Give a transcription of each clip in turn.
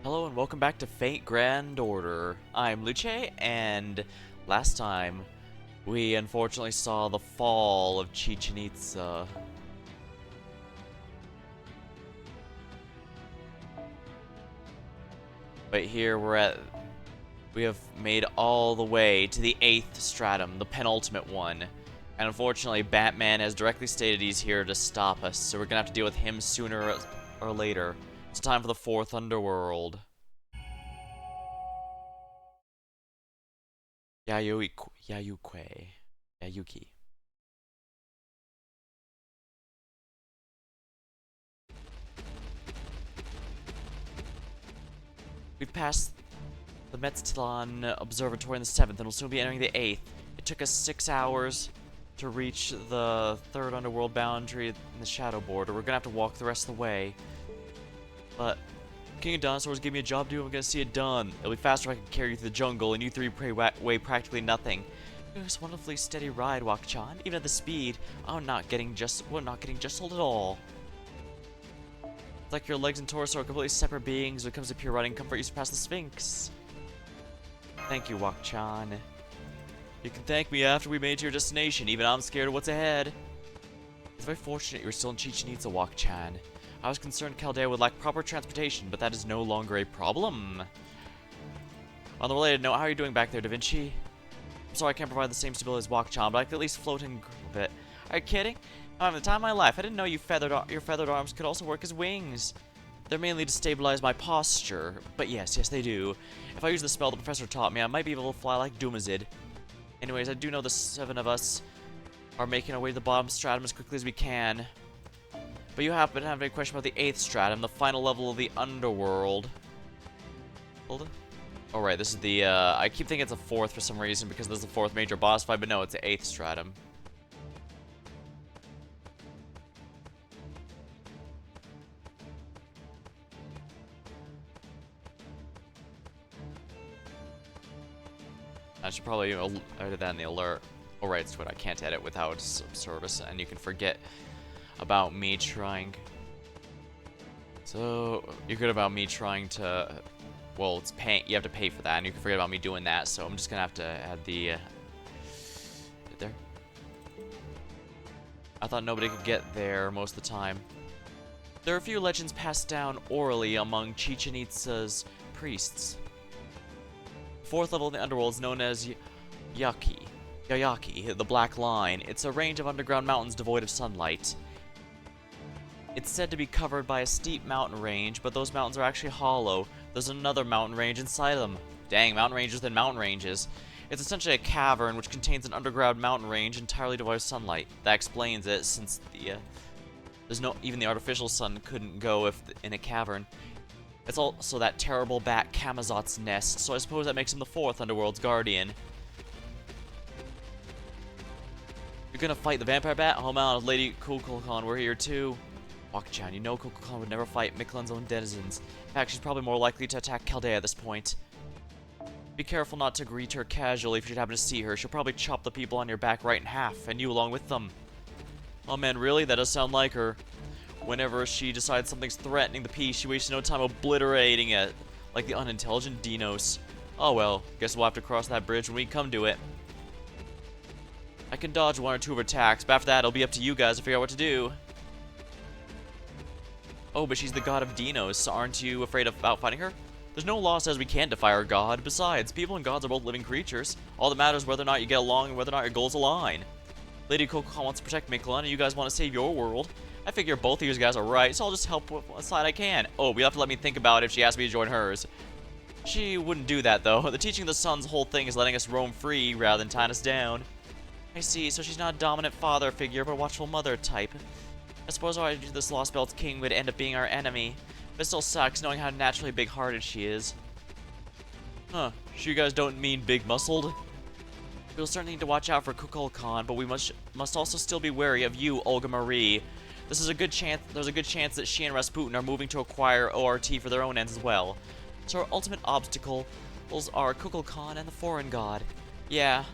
Hello and welcome back to Fate Grand Order. I'm Luce, and last time we unfortunately saw the fall of Chichen Itza. But here we have made all the way to the 8th stratum, the penultimate one. And unfortunately, Batman has directly stated he's here to stop us, so we're gonna have to deal with him sooner or later. It's time for the 4th underworld. Yayuki. We've passed the Mictlan Observatory in the 7th, and we'll soon be entering the 8th. It took us 6 hours to reach the 3rd underworld boundary in the Shadow Border. We're gonna have to walk the rest of the way. But King of Dinosaurs gave me a job to do, and I'm gonna see it done. It'll be faster if I can carry you through the jungle, and you three weigh practically nothing. It was a wonderfully steady ride, Wak-chan. Even at the speed, we're not getting jostled at all. It's like your legs and torso are completely separate beings. When it comes to pure running comfort, you surpass the Sphinx. Thank you, Wak-chan. You can thank me after we made it to your destination. Even I'm scared of what's ahead. It's very fortunate you were still in Chichen Itza, Wak-chan. I was concerned Chaldea would lack proper transportation, but that is no longer a problem. On the related note, how are you doing back there, Da Vinci? I'm sorry I can't provide the same stability as Wak-chan, but I could at least float and grow a bit. Are you kidding? I'm having the time of my life. I didn't know your feathered arms could also work as wings. They're mainly to stabilize my posture, but yes, they do. If I use the spell the professor taught me, I might be able to fly like Doomazid. Anyways, I do know the 7 of us are making our way to the bottom stratum as quickly as we can. But you happen to have any question about the 8th stratum, the final level of the underworld. Oh right, this is the, I keep thinking it's a 4th for some reason because this is the 4th major boss fight, but no, it's the 8th stratum. I should probably edit that in the alert. Oh right, it's what I can't edit without service, and you can forget about me trying. So you're good about me trying to. Well, it's paying. You have to pay for that, and you can forget about me doing that. So I'm just gonna have to add the. There. I thought nobody could get there most of the time. There are a few legends passed down orally among Chichen Itza's priests. 4th level in the underworld is known as Yayaki, the Black Line. It's a range of underground mountains devoid of sunlight. It's said to be covered by a steep mountain range, but those mountains are actually hollow. There's another mountain range inside of them. Dang, mountain ranges within mountain ranges. It's essentially a cavern which contains an underground mountain range entirely devoid of sunlight. That explains it, since even the artificial sun couldn't go in a cavern. It's also that terrible bat Kamazot's nest, so I suppose that makes him the 4th underworld's guardian. You're gonna fight the vampire bat? Oh man, Lady Kukulkan, we're here too. Wak-chan, you know Kukulkan would never fight Mictlan's own denizens. In fact, she's probably more likely to attack Chaldea at this point. Be careful not to greet her casually if you should happen to see her. She'll probably chop the people on your back right in half, and you along with them. Oh man, really? That does sound like her. Whenever she decides something's threatening the peace, she wastes no time obliterating it, like the unintelligent Dinos. Oh well, guess we'll have to cross that bridge when we come to it. I can dodge 1 or 2 of her attacks, but after that it'll be up to you guys to figure out what to do. Oh, but she's the god of Dinos, so aren't you afraid about fighting her? There's no law says we can't defy our god. Besides, people and gods are both living creatures. All that matters is whether or not you get along and whether or not your goals align. Lady Kukulkan wants to protect Mictlan, and you guys want to save your world. I figure both of you guys are right, so I'll just help with what side I can. Oh, you'll have to let me think about it if she asks me to join hers. She wouldn't do that, though. The teaching of the sun's whole thing is letting us roam free rather than tying us down. I see, so she's not a dominant father figure, but a watchful mother type. I suppose why this Lostbelt's king would end up being our enemy. But it still sucks knowing how naturally big-hearted she is. Huh, sure you guys don't mean big-muscled? We'll certainly need to watch out for Kukulkan, but we must also still be wary of you, Olga Marie. There's a good chance that she and Rasputin are moving to acquire ORT for their own ends as well. So our ultimate obstacles are Kukulkan and the foreign god. Yeah,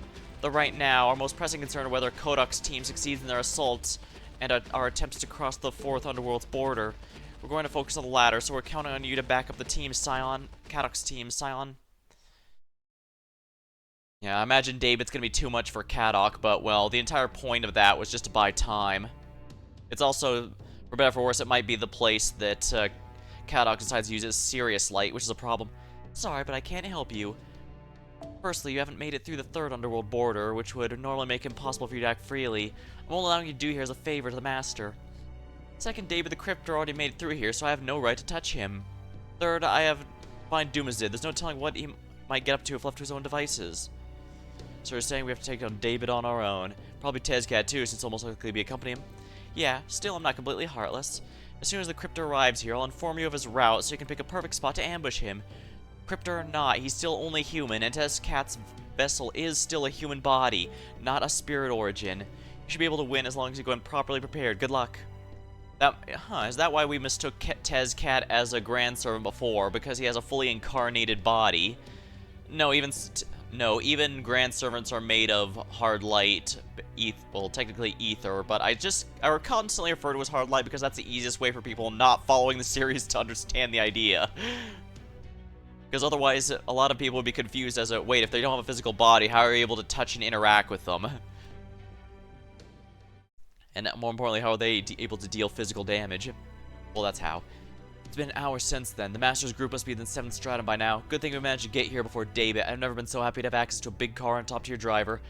though right now, our most pressing concern are whether Kodak's team succeeds in their assaults and our attempts to cross the 4th underworld's border. We're going to focus on the latter, so we're counting on you to back up the team, Scion. Kadok's team, Scion. Yeah, I imagine Daybit's gonna be too much for Kadok, but, well, the entire point of that was just to buy time. It's also, for better or for worse, it might be the place that Kadok decides to use his Sirius light, which is a problem. Sorry, but I can't help you. Firstly, you haven't made it through the third underworld border, which would normally make it impossible for you to act freely. I'm only allowing you to do here as a favor to the Master. Second, Daybit the Cryptor already made it through here, so I have no right to touch him. Third, I have find Dumas did. There's no telling what he might get up to if left to his own devices. So you're saying we have to take on Daybit on our own. Probably Tezcat too, since he'll most likely be accompanying him. Yeah, still I'm not completely heartless. As soon as the Cryptor arrives here, I'll inform you of his route so you can pick a perfect spot to ambush him. Cryptor or not, he's still only human, and Tezcat's vessel is still a human body, not a spirit origin. You should be able to win as long as you go in properly prepared. Good luck. Is that why we mistook Tezcat as a Grand Servant before? Because he has a fully incarnated body? No, even Grand Servants are made of hard light, well, technically ether, but I constantly refer to as hard light because that's the easiest way for people not following the series to understand the idea. Because otherwise, a lot of people would be confused as to, wait, if they don't have a physical body, how are you able to touch and interact with them? And more importantly, how are they able to deal physical damage? Well, that's how. It's been hours since then. The Master's group must be in the 7th stratum by now. Good thing we managed to get here before Daybit. I've never been so happy to have access to a big car and top-tier driver.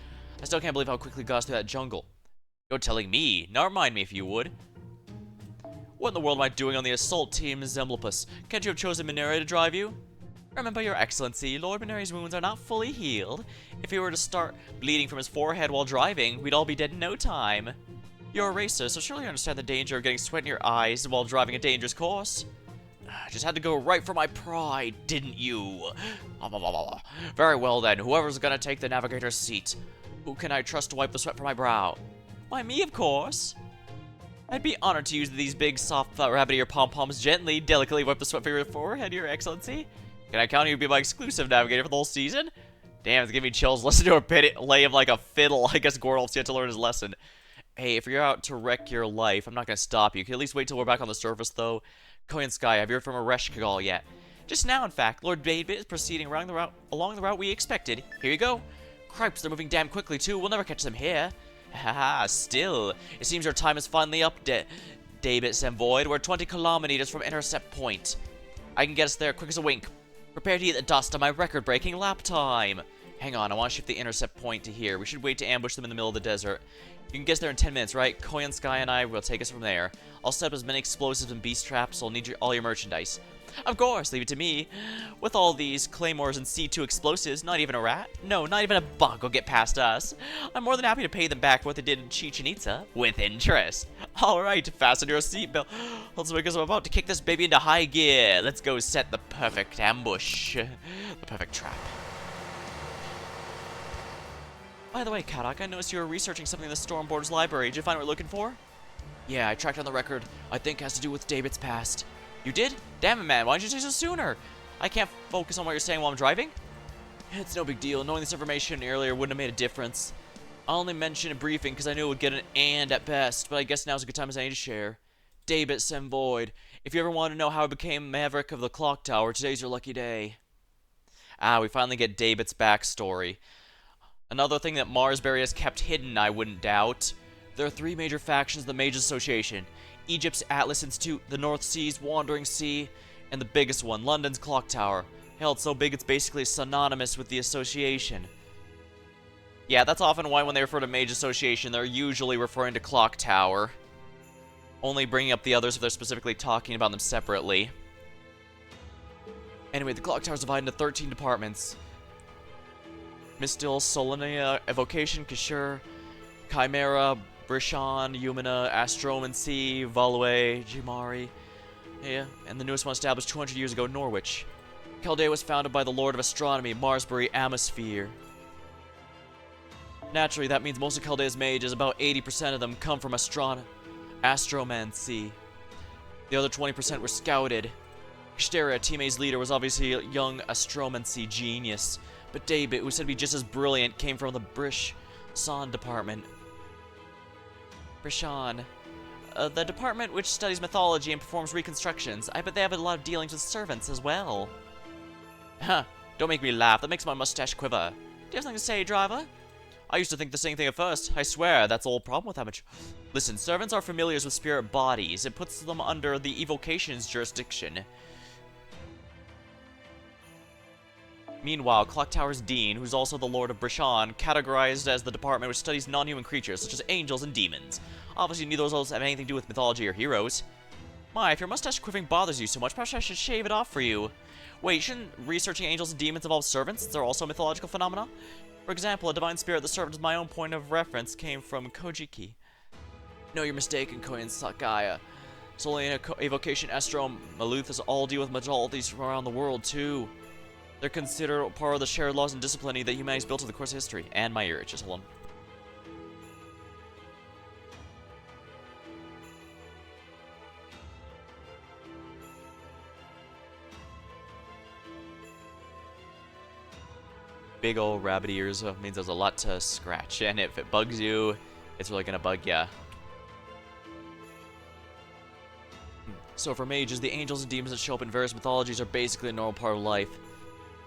I still can't believe how quickly we got us through that jungle. You're telling me. Now remind me if you would. What in the world am I doing on the assault team, Zemblopus? Can't you have chosen Minere to drive you? Remember, Your Excellency, Lord Minere's wounds are not fully healed. If he were to start bleeding from his forehead while driving, we'd all be dead in no time. You're a racer, so surely you understand the danger of getting sweat in your eyes while driving a dangerous course. Just had to go right for my pride, didn't you? Very well then, whoever's gonna take the navigator's seat. Who can I trust to wipe the sweat from my brow? Why, me, of course. I'd be honored to use these big, soft, rabbit-ear pom-poms gently, delicately wipe the sweat from your forehead, Your Excellency. Can I count on you to be my exclusive navigator for the whole season? Damn, it's giving me chills. Listen to a lay of like a fiddle. I guess Gordolf's yet to learn his lesson. Hey, if you're out to wreck your life, I'm not gonna stop you. Can you at least wait till we're back on the surface, though? Koyan Sky, have you heard from Ereshkigal yet? Just now, in fact. Lord Daybit is proceeding along the route we expected. Here you go. Cripes, they're moving damn quickly, too. We'll never catch them here. Haha, still. It seems your time is finally up, Daybit Semvoid. We're 20 kilometers from intercept point. I can get us there quick as a wink. Prepare to eat the dust on my record-breaking lap time. Hang on, I want to shift the intercept point to here. We should wait to ambush them in the middle of the desert. You can get us there in 10 minutes, right? Koyan Sky and I will take us from there. I'll set up as many explosives and beast traps, so I'll need all your merchandise. Of course, leave it to me. With all these claymores and C2 explosives, not even a rat, no, not even a bug will get past us. I'm more than happy to pay them back for what they did in Chichen Itza, with interest. Alright, fasten your seatbelt. Let's because I'm about to kick this baby into high gear. Let's go set the perfect ambush. The perfect trap. By the way, Kadok, I noticed you were researching something in the Stormborder's library. Did you find what we're looking for? Yeah, I tracked down the record. I think it has to do with Daybit's past. You did? Damn it, man. Why didn't you say so sooner? I can't focus on what you're saying while I'm driving. It's no big deal. Knowing this information earlier wouldn't have made a difference. I only mentioned a briefing because I knew it would get an and at best, but I guess now's a good time as any to share. Daybit Semvoid. If you ever want to know how I became Maverick of the Clock Tower, today's your lucky day. We finally get Daybit's backstory. Another thing that Marsberry has kept hidden, I wouldn't doubt. There are 3 major factions of the Mages Association. Egypt's Atlas Institute, the North Sea's Wandering Sea, and the biggest one, London's Clock Tower. Hell, it's so big it's basically synonymous with the association. Yeah, that's often why when they refer to Mage Association, they're usually referring to Clock Tower. Only bringing up the others if they're specifically talking about them separately. Anyway, the Clock Tower's divided into 13 departments. Mistil, Solenia, Evocation, Kashur, Chimera, Brishon, Yumina, Astromancy, Value, Jimari. Yeah, and the newest one established 200 years ago, Norwich. Chaldea was founded by the Lord of Astronomy, Marsbury Atmosphere. Naturally, that means most of Chaldea's mages, about 80% of them, come from Astromancy. The other 20% were scouted. Hysteria, Team A's leader, was obviously a young Astromancy genius. But Daybit, who said to be just as brilliant, came from the Brishon department. Brishon. The department which studies mythology and performs reconstructions. I bet they have a lot of dealings with servants as well. Huh, don't make me laugh. That makes my mustache quiver. Do you have something to say, driver? I used to think the same thing at first. I swear, that's the whole problem with how much... Listen, servants are familiars with spirit bodies. It puts them under the evocation's jurisdiction. Meanwhile, Clock Tower's dean, who's also the Lord of Brishan, categorized as the department which studies non-human creatures, such as angels and demons. Obviously, neither of those have anything to do with mythology or heroes. My, if your mustache quivering bothers you so much, perhaps I should shave it off for you. Wait, shouldn't researching angels and demons involve servants, since they're also mythological phenomena? For example, a divine spirit that served as my own point of reference came from Kojiki. No, you're mistaken, Koyan Sakaya. Solely in evocation, Astro and Maluthas all deal with mythologies from around the world, too. They're considered part of the shared laws and discipline that humanity's built over the course of history. And my ear itches, hold on. Big old rabbit ears means there's a lot to scratch, and if it bugs you, it's really gonna bug ya. So for mages, the angels and demons that show up in various mythologies are basically a normal part of life.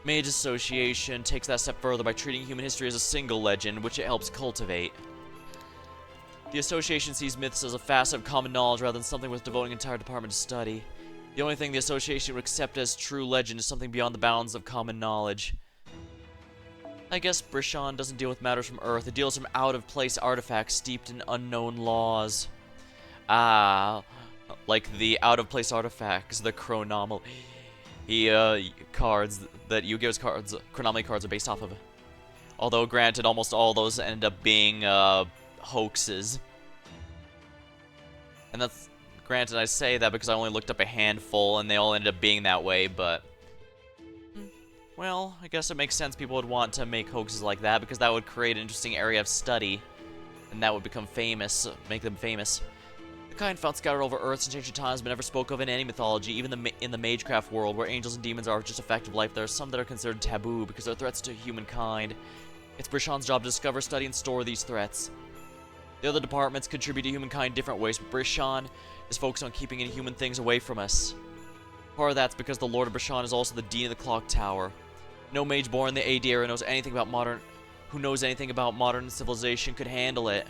Mage Association takes that step further by treating human history as a single legend, which it helps cultivate. The association sees myths as a facet of common knowledge rather than something with devoting an entire department to study. The only thing the association would accept as true legend is something beyond the bounds of common knowledge. I guess Brishan doesn't deal with matters from Earth, it deals from out-of-place artifacts steeped in unknown laws. Ah, like the out-of-place artifacts, the chronomaly cards that Yu-Gi-Oh's cards, chronomaly cards are based off of. Although, granted, almost all those end up being hoaxes. And that's, granted, I say that because I only looked up a handful and they all ended up being that way, but... Well, I guess it makes sense people would want to make hoaxes like that, because that would create an interesting area of study, and that would become famous, make them famous. The kind found scattered over Earth since ancient times but never spoke of in any mythology, even in the magecraft world, where angels and demons are just a fact of life. There are some that are considered taboo, because they're threats to humankind. It's Brishan's job to discover, study, and store these threats. The other departments contribute to humankind in different ways, but Brishan is focused on keeping inhuman things away from us. Part of that's because the Lord of Brishan is also the Dean of the Clock Tower. No mage born in the AD era knows anything about modern civilization could handle it.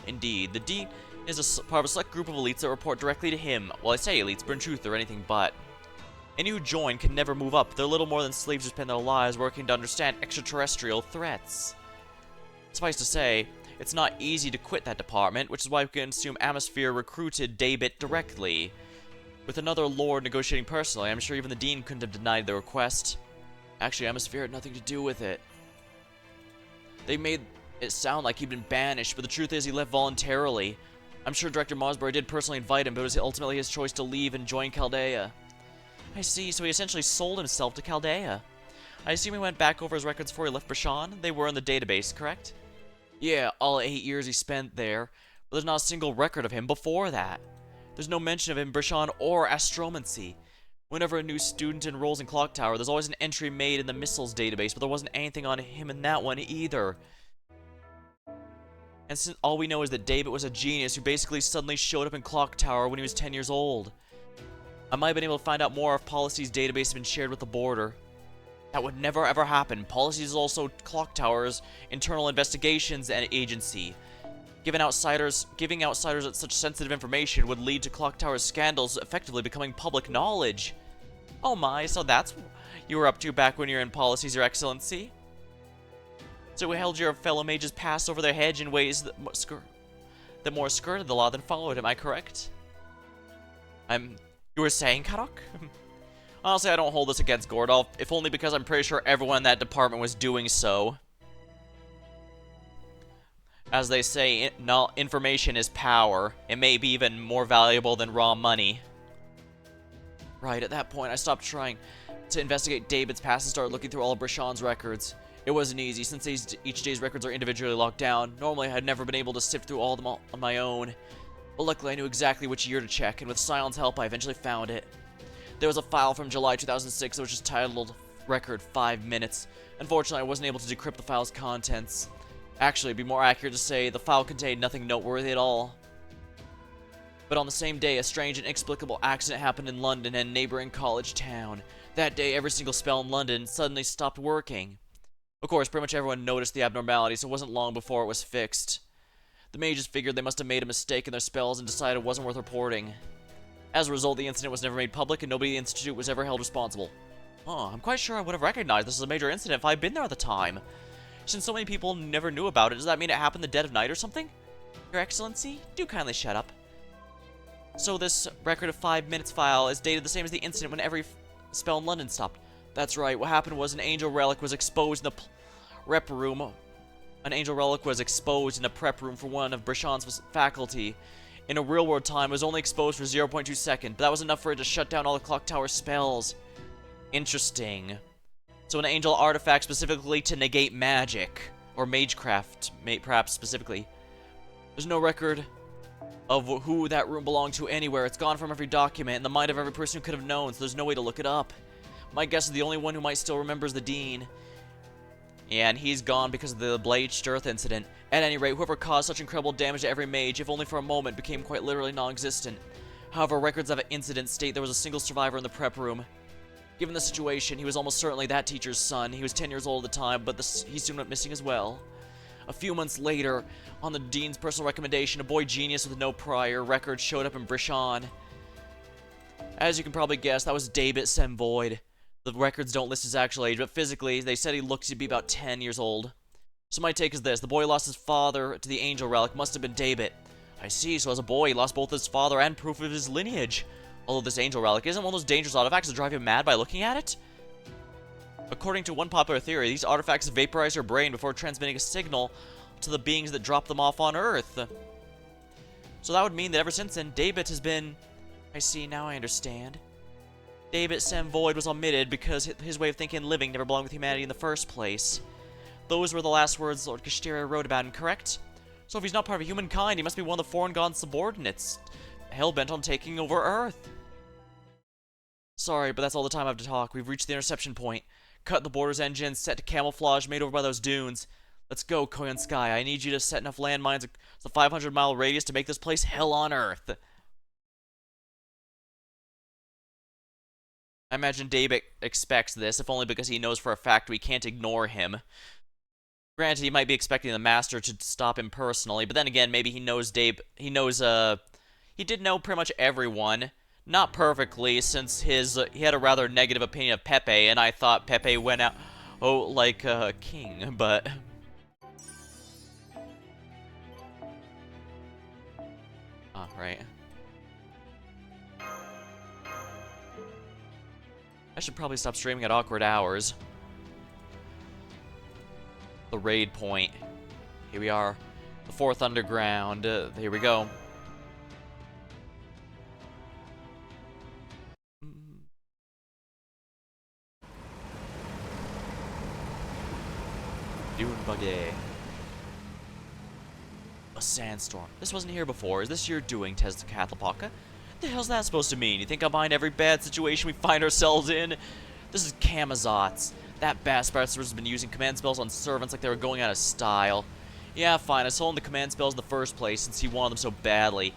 Indeed, the Dean is part of a select group of elites that report directly to him. Well, I say elites, but in truth, they're anything but. Any who join can never move up. They're little more than slaves who spend their lives working to understand extraterrestrial threats. Suffice to say, it's not easy to quit that department, which is why we can assume Atmosphere recruited Daybit directly. With another lord negotiating personally, I'm sure even the Dean couldn't have denied the request. Actually, Atmosphere had nothing to do with it. They made it sound like he'd been banished, but the truth is he left voluntarily. I'm sure Director Mosbury did personally invite him, but it was ultimately his choice to leave and join Chaldea. I see, so he essentially sold himself to Chaldea. I assume he went back over his records before he left Brishan? They were in the database, correct? Yeah, all 8 years he spent there, but there's not a single record of him before that. There's no mention of him in Brishan or Astromancy. Whenever a new student enrolls in Clock Tower, there's always an entry made in the missiles database, but there wasn't anything on him in that one either. And since all we know is that Daybit was a genius who basically suddenly showed up in Clock Tower when he was 10 years old. I might have been able to find out more if Policy's database had been shared with the border. That would never ever happen. Policy is also Clock Tower's internal investigations and agency. Giving outsiders such sensitive information would lead to Clock Tower's scandals effectively becoming public knowledge. Oh my, so that's what you were up to back when you were in Policies, Your Excellency? So we held your fellow mages pass over their hedge in ways that more skirted the law than followed, am I correct? You were saying, Karok? Honestly, I don't hold this against Gordolf, if only because I'm pretty sure everyone in that department was doing so. As they say, information is power. It may be even more valuable than raw money. Right, at that point, I stopped trying to investigate Daybit's past and started looking through all of Brishan's records. It wasn't easy, since each day's records are individually locked down. Normally, I'd never been able to sift through all of them on my own. But luckily, I knew exactly which year to check, and with Sion's help, I eventually found it. There was a file from July 2006 that was just titled Record 5 Minutes. Unfortunately, I wasn't able to decrypt the file's contents. Actually, it'd be more accurate to say the file contained nothing noteworthy at all. But on the same day, a strange and inexplicable accident happened in London and a neighboring college town. That day, every single spell in London suddenly stopped working. Of course, pretty much everyone noticed the abnormality, so it wasn't long before it was fixed. The mages figured they must have made a mistake in their spells and decided it wasn't worth reporting. As a result, the incident was never made public and nobody at the Institute was ever held responsible. I'm quite sure I would have recognized this as a major incident if I had been there at the time. Since so many people never knew about it, does that mean it happened in the dead of night or something? Your Excellency, do kindly shut up. So this record of 5 minutes file is dated the same as the incident when every spell in London stopped. That's right, what happened was an angel relic was exposed in the prep room. An angel relic was exposed in a prep room for one of Brishon's faculty. In a real-world time, it was only exposed for 0.2 seconds, but that was enough for it to shut down all the Clock Tower spells. Interesting. So an angel artifact specifically to negate magic, or magecraft, perhaps specifically. There's no record of who that room belonged to anywhere. It's gone from every document and the mind of every person who could have known, so there's no way to look it up. My guess is the only one who might still remember is the Dean. Yeah, and he's gone because of the Bleached Earth incident. At any rate, whoever caused such incredible damage to every mage, if only for a moment, became quite literally non-existent. However, records of an incident state there was a single survivor in the prep room. Given the situation, he was almost certainly that teacher's son. He was 10 years old at the time, but he soon went missing as well. A few months later, on the Dean's personal recommendation, a boy genius with no prior record showed up in Brishon. As you can probably guess, that was Daybit Semvoid. The records don't list his actual age, but physically, they said he looked to be about 10 years old. So my take is this: the boy lost his father to the angel relic, must have been Daybit. I see, so as a boy, he lost both his father and proof of his lineage. Although this angel relic isn't one of those dangerous artifacts that drive you mad by looking at it. According to one popular theory, these artifacts vaporize your brain before transmitting a signal to the beings that drop them off on Earth. So that would mean that ever since then, Daybit has been... I see, now I understand. Daybit Semvoid was omitted because his way of thinking and living never belonged with humanity in the first place. Those were the last words Lord Kashtiria wrote about him, correct? So if he's not part of humankind, he must be one of the foreign god's subordinates, hell-bent on taking over Earth. Sorry, but that's all the time I have to talk. We've reached the interception point. Cut the border's engine, set to camouflage, made over by those dunes. Let's go, Koyan Sky. I need you to set enough landmines across the 500-mile radius to make this place hell on Earth. I imagine Daybit expects this, if only because he knows for a fact we can't ignore him. Granted, he might be expecting the Master to stop him personally, but then again, maybe he knows he did know pretty much everyone. Not perfectly, since he had a rather negative opinion of Pepe, and I thought Pepe went out, like a king, but... right. I should probably stop streaming at awkward hours. The raid point. Here we are. The 4th Underground. Here we go. Dune buggy. A sandstorm. This wasn't here before. Is this your doing, Tezcathlipoca? The hell's that supposed to mean? You think I'll mind every bad situation we find ourselves in? This is Camazotz. That bastard has been using command spells on servants like they were going out of style. Yeah, fine, I sold him the command spells in the first place since he wanted them so badly.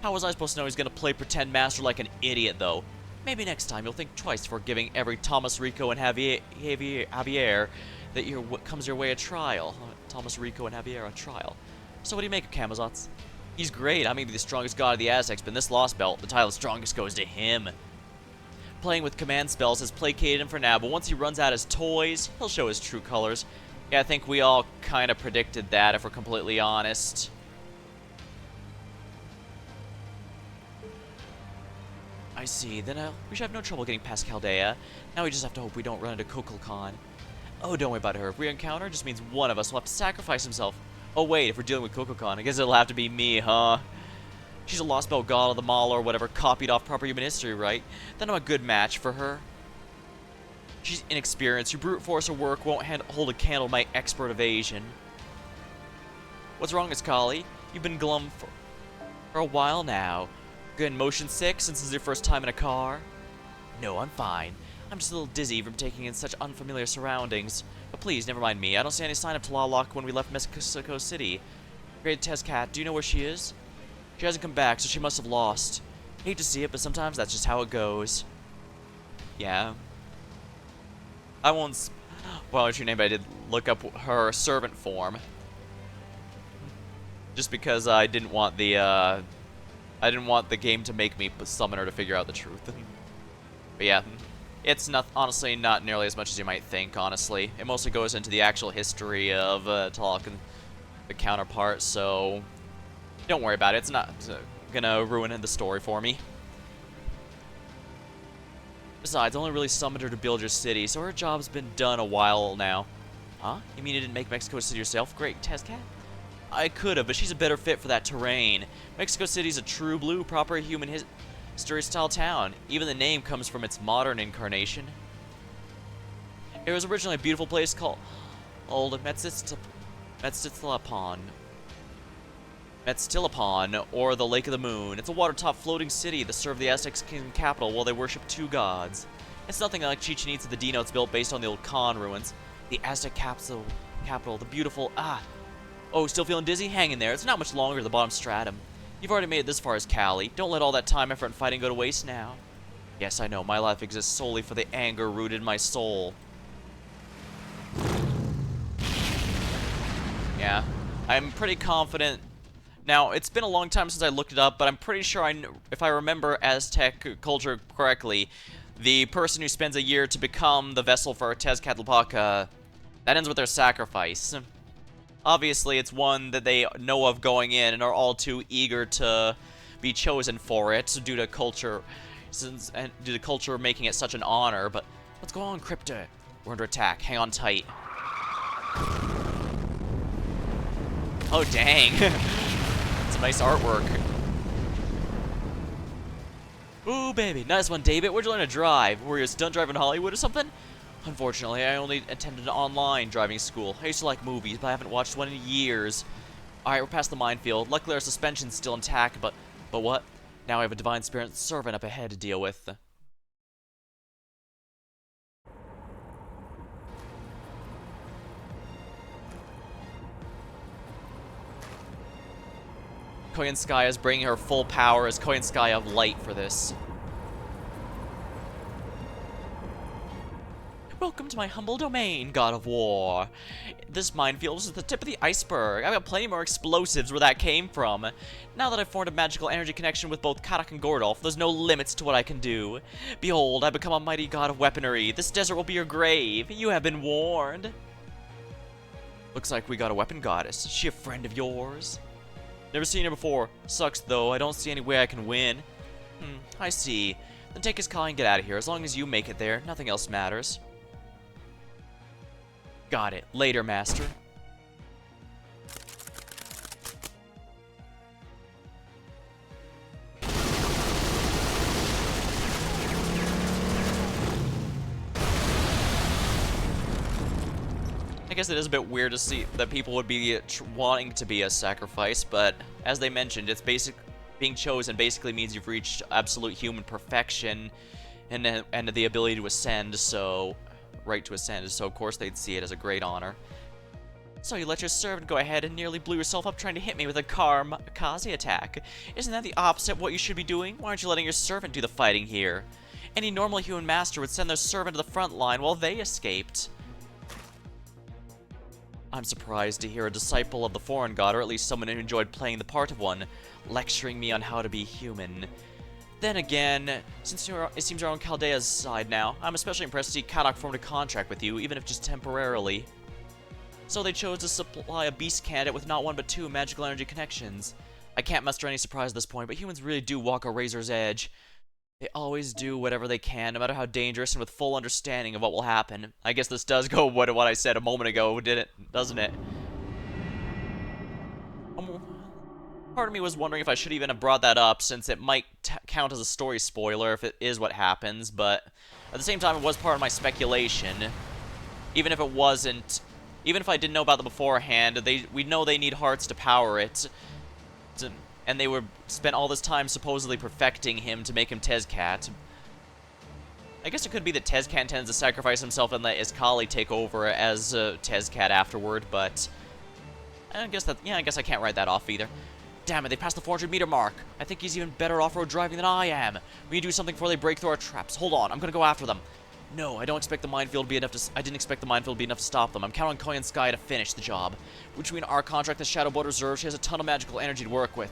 How was I supposed to know he's gonna play pretend master like an idiot, though? Maybe next time you'll think twice before giving every Thomas, Rico, and Javier that comes your way a trial. Thomas, Rico, and Javier a trial. So what do you make of Camazotz? He's great. I may be the strongest god of the Aztecs, but in this Lostbelt, the title of strongest goes to him. Playing with command spells has placated him for now, but once he runs out his toys, he'll show his true colors. Yeah, I think we all kind of predicted that, if we're completely honest. I see. Then we should have no trouble getting past Chaldea. Now we just have to hope we don't run into Kukulkan. Oh, don't worry about her. If we encounter her, it just means one of us will have to sacrifice himself. Oh wait, if we're dealing with Kukulkan, I guess it'll have to be me, huh? She's a Lostbelt god of the Mall or whatever, copied off proper human history, right? Then I'm a good match for her. She's inexperienced. Your brute force her work won't hold a candle to my expert evasion. What's wrong, Iskali? You've been glum for a while now. Good, motion sick since this is your first time in a car? No, I'm fine. I'm just a little dizzy from taking in such unfamiliar surroundings. But please, never mind me. I don't see any sign of Tlaloc when we left Mexico City. Great Tezcat, do you know where she is? She hasn't come back, so she must have lost. Hate to see it, but sometimes that's just how it goes. Yeah. I won't... Well, what's your name? I did look up her servant form. Just because I didn't want the, I didn't want the game to make me summon her to figure out the truth. But yeah, it's not, honestly not nearly as much as you might think, honestly. It mostly goes into the actual history of Talk and the counterpart, so don't worry about it. It's not gonna ruin the story for me. Besides, I only really summoned her to build your city, so her job's been done a while now. Huh? You mean you didn't make Mexico City yourself? Great, Tezcat? I could've, but she's a better fit for that terrain. Mexico City's a true blue, proper human history-style town. Even the name comes from its modern incarnation. It was originally a beautiful place called Metztitlapon, or the Lake of the Moon. It's a water-top floating city that served the Aztec kingdom capital while they worshipped two gods. It's nothing like Chichen Itza, the Dino. Built based on the old Khan ruins. The Aztec capital, the beautiful... Oh, still feeling dizzy? Hang in there. It's not much longer to the bottom stratum. You've already made it this far as Cali. Don't let all that time, effort, and fighting go to waste now. Yes, I know. My life exists solely for the anger rooted in my soul. Yeah. I'm pretty confident. Now, it's been a long time since I looked it up, but I'm pretty sure if I remember Aztec culture correctly, the person who spends a year to become the vessel for Tezcatlipoca, that ends with their sacrifice. Obviously, it's one that they know of going in and are all too eager to be chosen for it due to culture, making it such an honor. But what's going on, Crypta? We're under attack. Hang on tight. Oh dang! It's a nice artwork. Ooh baby, nice one, Daybit. Where'd you learn to drive? Were you a stunt driver in Hollywood or something? Unfortunately, I only attended an online driving school. I used to like movies, but I haven't watched one in years. Alright, we're past the minefield. Luckily, our suspension's still intact, but what? Now I have a divine spirit servant up ahead to deal with. Koyanskaya is bringing her full power as Koyanskaya of light for this. Welcome to my humble domain, God of War. This minefield is the tip of the iceberg. I've got plenty more explosives where that came from. Now that I've formed a magical energy connection with both Karak and Gordolf, there's no limits to what I can do. Behold, I become a mighty god of weaponry. This desert will be your grave. You have been warned. Looks like we got a weapon goddess. Is she a friend of yours? Never seen her before. Sucks though, I don't see any way I can win. I see. Then take his call and get out of here. As long as you make it there, nothing else matters. Got it. Later, Master. I guess it is a bit weird to see that people would be wanting to be a sacrifice, but as they mentioned, it's being chosen basically means you've reached absolute human perfection and the ability to ascend, so... right to ascend, so of course they'd see it as a great honor. So you let your servant go ahead and nearly blew yourself up trying to hit me with a kamikaze attack. Isn't that the opposite of what you should be doing? Why aren't you letting your servant do the fighting here? Any normal human master would send their servant to the front line while they escaped. I'm surprised to hear a disciple of the foreign god, or at least someone who enjoyed playing the part of one, lecturing me on how to be human. Then again, since it seems you're on Chaldea's side now, I'm especially impressed to see Karak formed a contract with you, even if just temporarily. So they chose to supply a beast candidate with not one but two magical energy connections. I can't muster any surprise at this point, but humans really do walk a razor's edge. They always do whatever they can, no matter how dangerous, and with full understanding of what will happen. I guess this does go what I said a moment ago, doesn't it? Part of me was wondering if I should even have brought that up, since it might count as a story spoiler if it is what happens, but at the same time it was part of my speculation. Even if it wasn't, even if I didn't know about them beforehand, we know they need hearts to power it, and they would spend all this time supposedly perfecting him to make him Tezcat. I guess it could be that Tezcat intends to sacrifice himself and let Iskali take over as Tezcat afterward, but I guess I can't write that off either. Damn it, they passed the 400-meter mark. I think he's even better off-road driving than I am. We need to do something before they break through our traps. Hold on, I'm gonna go after them. No, I didn't expect the minefield to be enough to stop them. I'm counting on Koi and Sky to finish the job. Between our contract and Shadow Board Reserve, she has a ton of magical energy to work with.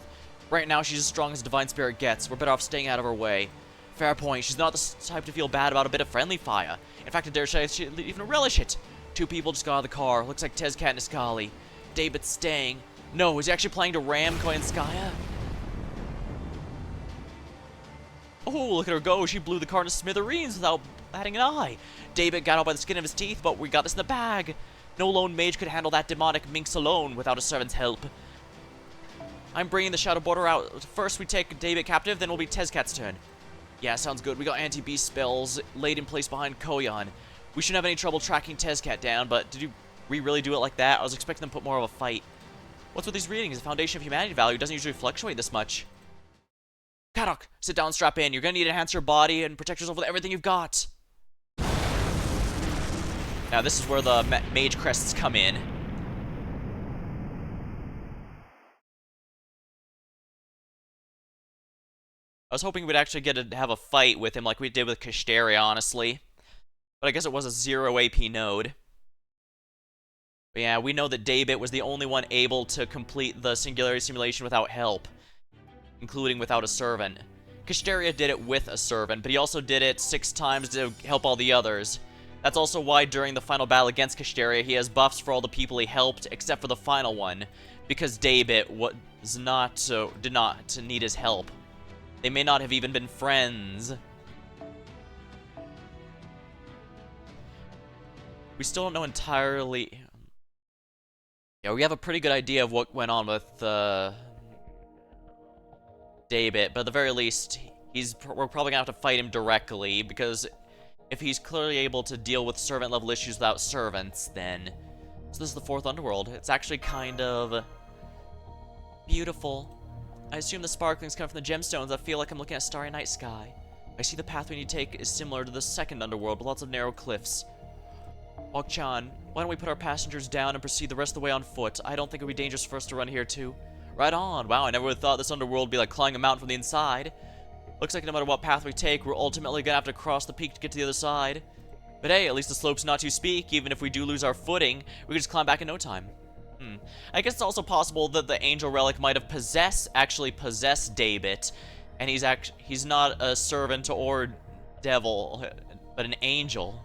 Right now, she's as strong as a Divine Spirit gets. We're better off staying out of her way. Fair point. She's not the type to feel bad about a bit of friendly fire. In fact, I dare say she'd even relish it. 2 people just got out of the car. Looks like Tezcat and Iskali. Daybit's staying. No, is he actually planning to ram Koi and Skya? Oh, look at her go. She blew the car into smithereens without batting an eye. Daybit got out by the skin of his teeth, but we got this in the bag. No lone mage could handle that demonic minx alone without a servant's help. I'm bringing the Shadow Border out. First we take Daybit captive, then it'll be Tezcat's turn. Yeah, sounds good. We got anti-beast spells laid in place behind Koyan. We shouldn't have any trouble tracking Tezcat down, but did we really do it like that? I was expecting them to put more of a fight. What's with these readings? The Foundation of Humanity value doesn't usually fluctuate this much. Kadok, sit down, strap in. You're gonna need to enhance your body and protect yourself with everything you've got. Now this is where the mage crests come in. I was hoping we'd actually get to have a fight with him like we did with Kashtaria, honestly. But I guess it was a 0 AP node. But yeah, we know that Daybit was the only one able to complete the Singularity Simulation without help, including without a servant. Kashtaria did it with a servant, but he also did it 6 times to help all the others. That's also why during the final battle against Kashtaria, he has buffs for all the people he helped, except for the final one, because Daybit did not need his help. They may not have even been friends. We still don't know entirely. Yeah, we have a pretty good idea of what went on with Daybit, but at the very least, we're probably gonna have to fight him directly, because if he's clearly able to deal with servant level issues without servants, then... So this is the 4th Underworld. It's actually kind of beautiful. I assume the sparklings come from the gemstones. I feel like I'm looking at a starry night sky. I see the path we need to take is similar to the 2nd Underworld, with lots of narrow cliffs. Ok-chan, why don't we put our passengers down and proceed the rest of the way on foot? I don't think it would be dangerous for us to run here too. Right on. Wow, I never would have thought this underworld would be like climbing a mountain from the inside. Looks like no matter what path we take, we're ultimately gonna have to cross the peak to get to the other side. But hey, at least the slope's not too steep. Even if we do lose our footing, we can just climb back in no time. I guess it's also possible that the angel relic might have actually possessed Daybit, and he's not a servant or devil, but an angel.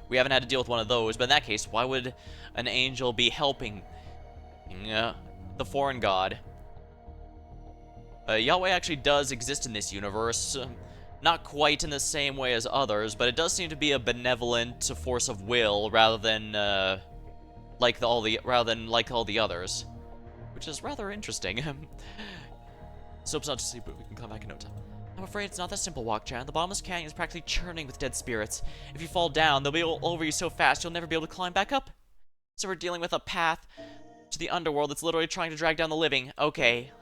We haven't had to deal with one of those, but in that case, why would an angel be helping the foreign god? Yahweh actually does exist in this universe. Not quite in the same way as others, but it does seem to be a benevolent force of will rather than like all the others, which is rather interesting. Soap's not to sleep, but we can come back in no time. I'm afraid it's not that simple, Walk-chan. The bottomless canyon is practically churning with dead spirits. If you fall down, they'll be all over you so fast you'll never be able to climb back up. So we're dealing with a path to the underworld that's literally trying to drag down the living. Okay.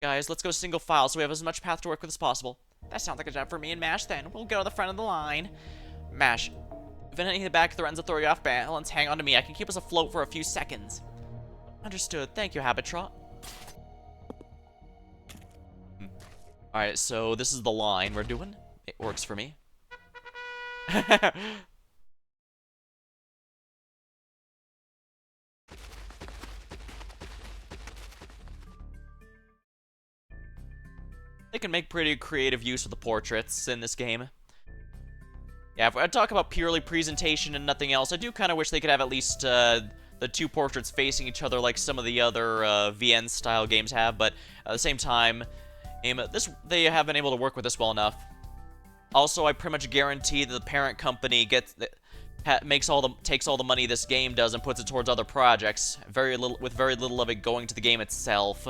Guys, let's go single file so we have as much path to work with as possible. That sounds like a job for me and Mash then. We'll go to the front of the line. Mash, if anything in the back threatens to throw you off balance, hang on to me. I can keep us afloat for a few seconds. Understood. Thank you, Habitrot. Alright, so this is the line we're doing. It works for me. They can make pretty creative use of the portraits in this game. Yeah, if I talk about purely presentation and nothing else, I do kind of wish they could have at least the 2 portraits facing each other like some of the other VN-style games have, but at the same time, they have been able to work with this well enough. Also, I pretty much guarantee that the parent company takes all the money this game does and puts it towards other projects, with very little of it going to the game itself.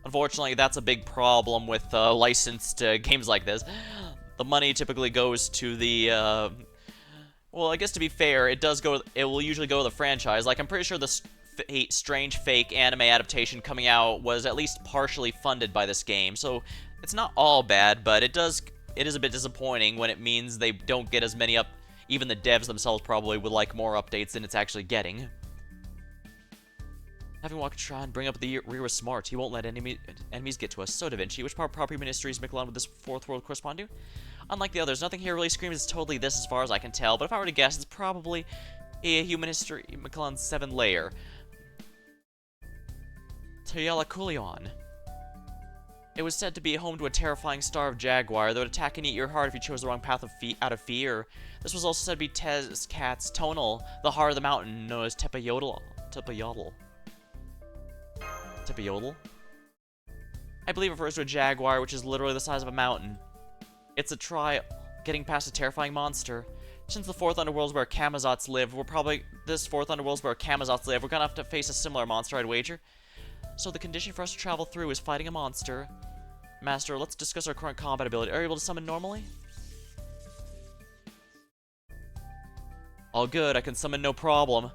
Unfortunately, that's a big problem with licensed games like this. The money typically goes to the, well, I guess to be fair, it will usually go to the franchise. Like, I'm pretty sure the Strange Fake anime adaptation coming out was at least partially funded by this game, so it's not all bad, but it is a bit disappointing when it means they don't get as many even the devs themselves probably would like more updates than it's actually getting. Having walked try and bring up the rear was smart. He won't let enemies get to us. So, Da Vinci, which part of property ministry is Mictlan with this fourth world correspond to? Unlike the others, nothing here really screams it's totally this as far as I can tell, but if I were to guess, it's probably a human history Mictlan's 7th layer. Kulion. It was said to be home to a terrifying starved jaguar that would attack and eat your heart if you chose the wrong path out of fear. This was also said to be Tezcat's tonal, the heart of the mountain, known as Tepeyotl. Tepeyotl? I believe it refers to a jaguar, which is literally the size of a mountain. It's a try getting past a terrifying monster. Since the 4th Underworld is where Kamazots live, we're gonna have to face a similar monster, I'd wager. So the condition for us to travel through is fighting a monster. Master, let's discuss our current combat ability. Are you able to summon normally? All good, I can summon no problem.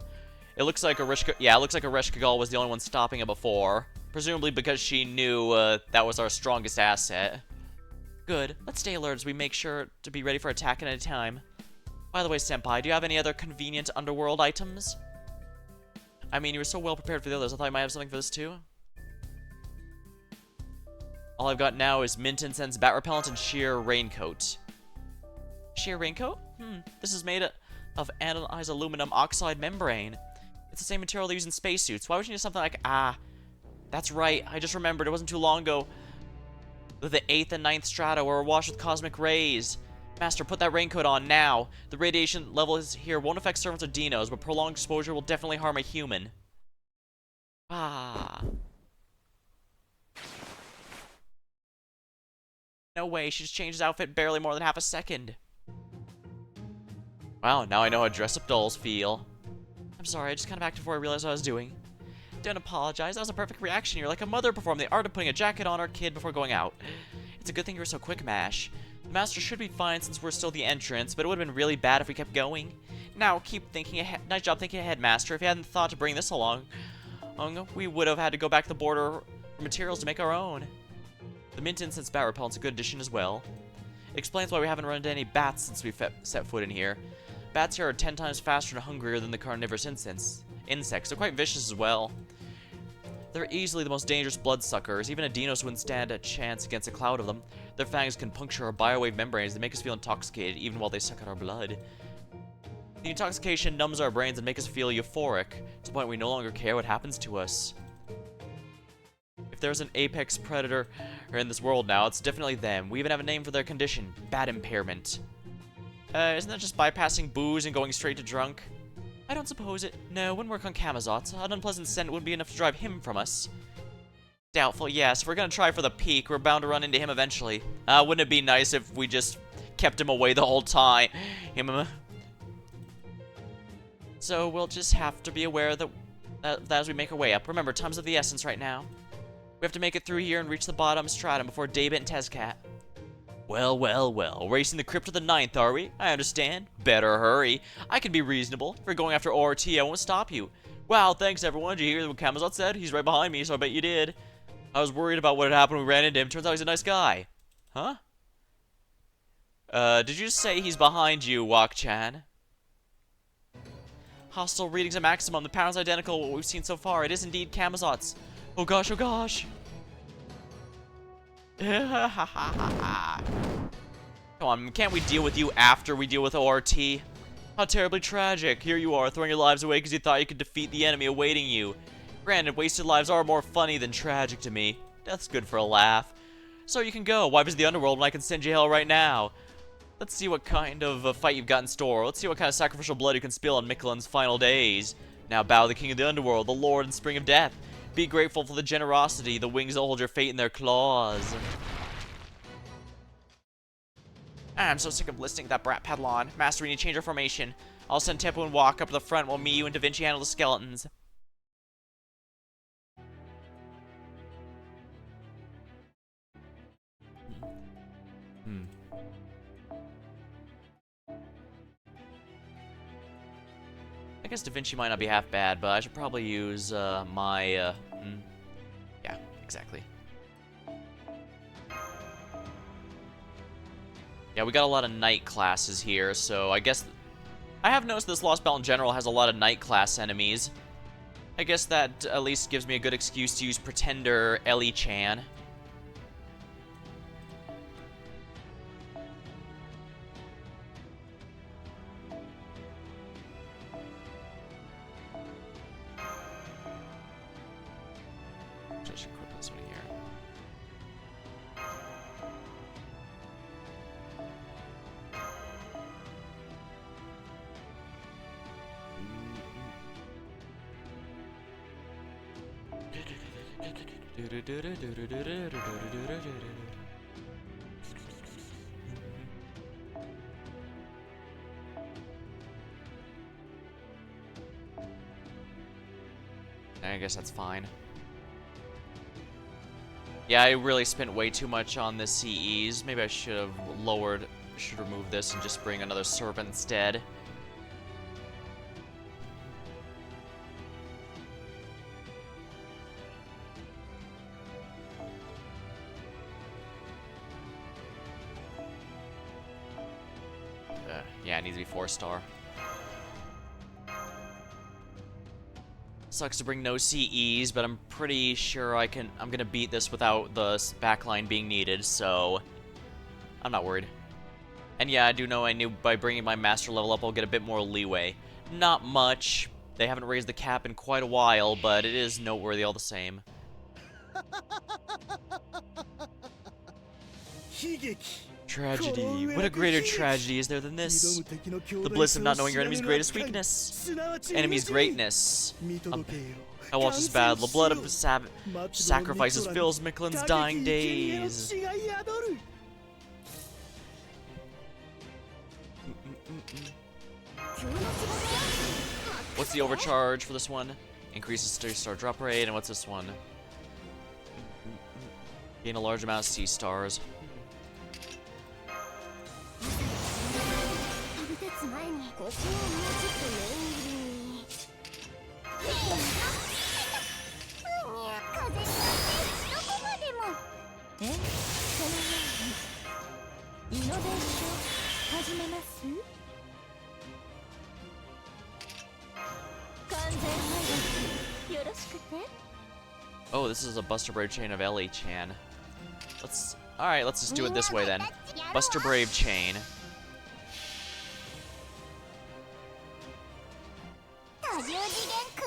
It looks like Ereshkigal was the only one stopping it before. Presumably because she knew that was our strongest asset. Good, let's stay alert as we make sure to be ready for attack at any time. By the way, Senpai, do you have any other convenient underworld items? I mean, you were so well prepared for the others, I thought you might have something for this too. All I've got now is mint incense, bat repellent, and sheer raincoat. Sheer raincoat? This is made of anodized aluminum oxide membrane. It's the same material they use in spacesuits. Why would you need something like, that's right, I just remembered, it wasn't too long ago that the 8th and 9th strata were awash with cosmic rays. Master, put that raincoat on now. The radiation levels here won't affect servants or dinos, but prolonged exposure will definitely harm a human. No way, she just changed his outfit barely more than half a second. Wow, now I know how dress-up dolls feel. I'm sorry, I just kind of acted before I realized what I was doing. Don't apologize, that was a perfect reaction. You're like a mother performing the art of putting a jacket on our kid before going out. It's a good thing you were so quick, Mash. The Master should be fine since we're still the entrance, but it would have been really bad if we kept going. Now, keep thinking ahead. Nice job thinking ahead, Master. If you hadn't thought to bring this along, we would have had to go back to the border for materials to make our own. The mint incense bat repellent's a good addition as well. It explains why we haven't run into any bats since we set foot in here. Bats here are 10 times faster and hungrier than the carnivorous insects. They're quite vicious as well. They're easily the most dangerous bloodsuckers. Even a Dinos wouldn't stand a chance against a cloud of them. Their fangs can puncture our biowave membranes that make us feel intoxicated even while they suck out our blood. The intoxication numbs our brains and makes us feel euphoric, to the point we no longer care what happens to us. If there's an apex predator in this world now, it's definitely them. We even have a name for their condition, bat impairment. Isn't that just bypassing booze and going straight to drunk? I don't suppose it. No, wouldn't work on Kamazots. An unpleasant scent wouldn't be enough to drive him from us. Doubtful, yes. If we're gonna try for the peak, we're bound to run into him eventually. Wouldn't it be nice if we just kept him away the whole time? So we'll just have to be aware that as we make our way up. Remember, time's of the essence right now. We have to make it through here and reach the bottom stratum before Daybit and Tezcat. Well. Racing the crypt of the 9th, are we? I understand. Better hurry. I can be reasonable. If you're going after ORT, I won't stop you. Wow, thanks everyone. Did you hear what Kamazot said? He's right behind me, so I bet you did. I was worried about what had happened when we ran into him. Turns out he's a nice guy. Huh? Did you just say he's behind you, Wok-chan? Hostile readings at maximum. The pattern's identical to what we've seen so far. It is indeed Kamazot's. Oh gosh. Come on, can't we deal with you after we deal with ORT? How terribly tragic. Here you are, throwing your lives away because you thought you could defeat the enemy awaiting you. Granted, wasted lives are more funny than tragic to me. Death's good for a laugh. So you can go. Why visit the underworld when I can send you hell right now? Let's see what kind of a fight you've got in store. Let's see what kind of sacrificial blood you can spill on Mictlan's final days. Now bow to the king of the underworld, the lord and spring of death. Be grateful for the generosity, the wings that hold your fate in their claws. I'm so sick of listening to that brat Padlon. Master, we need to change our formation. I'll send Tempo and Walk up to the front while me, you, and Da Vinci handle the skeletons. I guess Da Vinci might not be half bad, but I should probably use yeah, exactly. Yeah, we got a lot of night classes here, so I guess I have noticed this Lostbelt in general has a lot of night class enemies. I guess that at least gives me a good excuse to use Pretender Ellie-chan. I should equip this one here. I guess that's fine. Yeah, I really spent way too much on the CEs. Maybe I should have remove this and just bring another servant instead. Yeah, it needs to be 4-star. Sucks to bring no CEs, but I'm pretty sure I'm gonna beat this without the backline being needed, so I'm not worried. And yeah, I do know by bringing my master level up, I'll get a bit more leeway. Not much. They haven't raised the cap in quite a while, but it is noteworthy all the same. Tragedy. What a greater tragedy is there than this? The bliss of not knowing your enemy's greatest weakness. Enemy's greatness. I watch this battle. The blood of sacrifices fills Mictlan's dying days. What's the overcharge for this one? Increases 3-star drop rate. And what's this one? Gain a large amount of C-stars. Oh, this is a Buster Brave chain of Ellie-chan. Alright, let's just do it this way then. Buster Brave chain.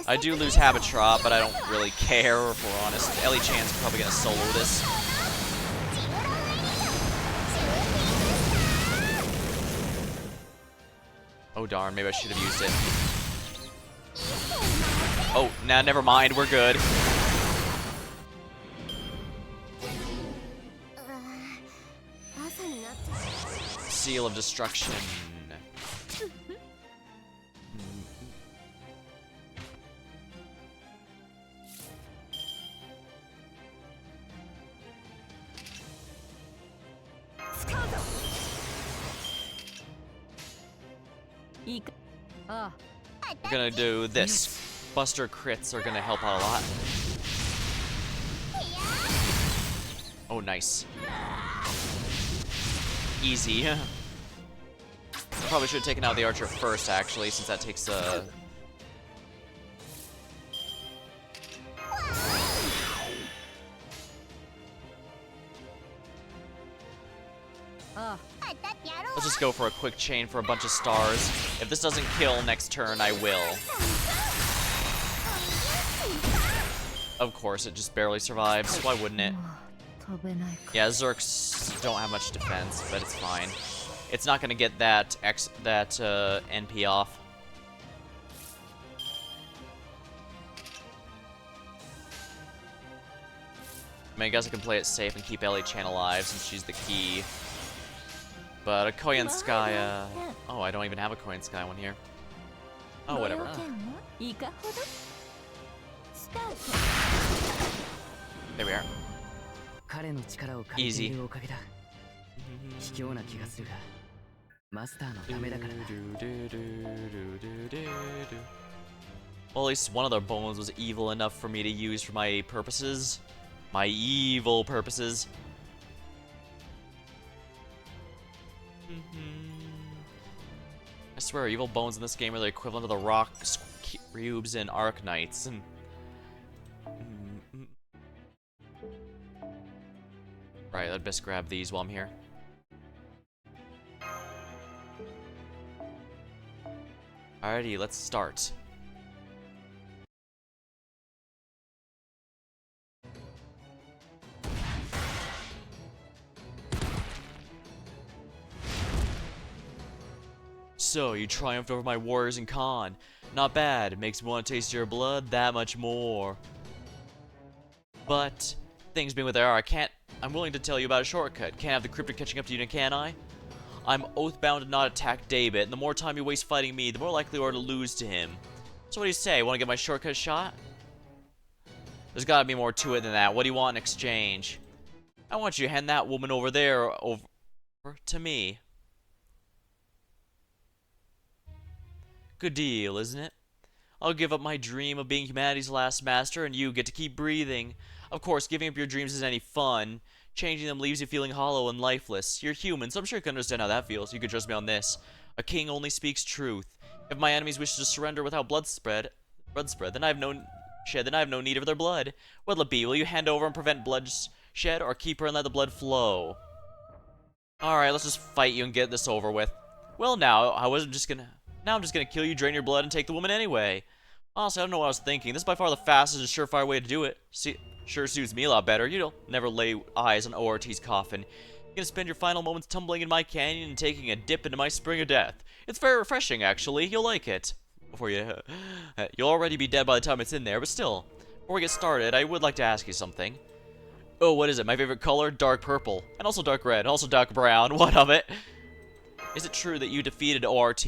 I do lose Habitrot, but I don't really care, if we're honest. Ellie-chan's probably gonna solo this. Oh darn, maybe I should have used it. Oh, nah, never mind, we're good. Seal of Destruction. We're gonna do this. Buster crits are gonna help out a lot. Oh, nice. Easy. Probably should have taken out the archer first, actually, since that takes a... Let's just go for a quick chain for a bunch of stars. If this doesn't kill next turn, I will. Of course, it just barely survives. Why wouldn't it? Yeah, Zerks don't have much defense, but it's fine. It's not gonna get that NP off. I mean, I guess I can play it safe and keep Ellie-chan alive since she's the key. But a Koyanskaya... Oh, I don't even have a Koyanskaya one here. Oh, whatever. There we are. Easy. Well, at least one of their bones was evil enough for me to use for my purposes. My evil purposes. I swear, evil bones in this game are the equivalent of the rock cubes in Arc Knights. And Right, I'd best grab these while I'm here. Alrighty, let's start. So, you triumphed over my warriors in Khan. Not bad, it makes me want to taste your blood that much more. But, things being what they are, I'm willing to tell you about a shortcut. Can't have the cryptic catching up to you, can I? I'm oath-bound to not attack Daybit, and the more time you waste fighting me, the more likely you are to lose to him. So what do you say, want to get my shortcut shot? There's gotta be more to it than that. What do you want in exchange? I want you to hand that woman over there over to me. Good deal, isn't it? I'll give up my dream of being humanity's last master, and you get to keep breathing. Of course, giving up your dreams isn't any fun. Changing them leaves you feeling hollow and lifeless. You're human, so I'm sure you can understand how that feels. You can trust me on this. A king only speaks truth. If my enemies wish to surrender without bloodspread, then I have no need of their blood. What'll it be? Will you hand over and prevent bloodshed, or keep her and let the blood flow? Alright, let's just fight you and get this over with. Well, now I'm just gonna kill you, drain your blood, and take the woman anyway. Honestly, I don't know what I was thinking. This is by far the fastest and surefire way to do it. Sure suits me a lot better. You'll never lay eyes on ORT's coffin. You're gonna spend your final moments tumbling in my canyon and taking a dip into my spring of death. It's very refreshing, actually. You'll like it. You'll already be dead by the time it's in there, but still. Before we get started, I would like to ask you something. Oh, what is it? My favorite color? Dark purple. And also dark red. Also dark brown. What of it? Is it true that you defeated ORT?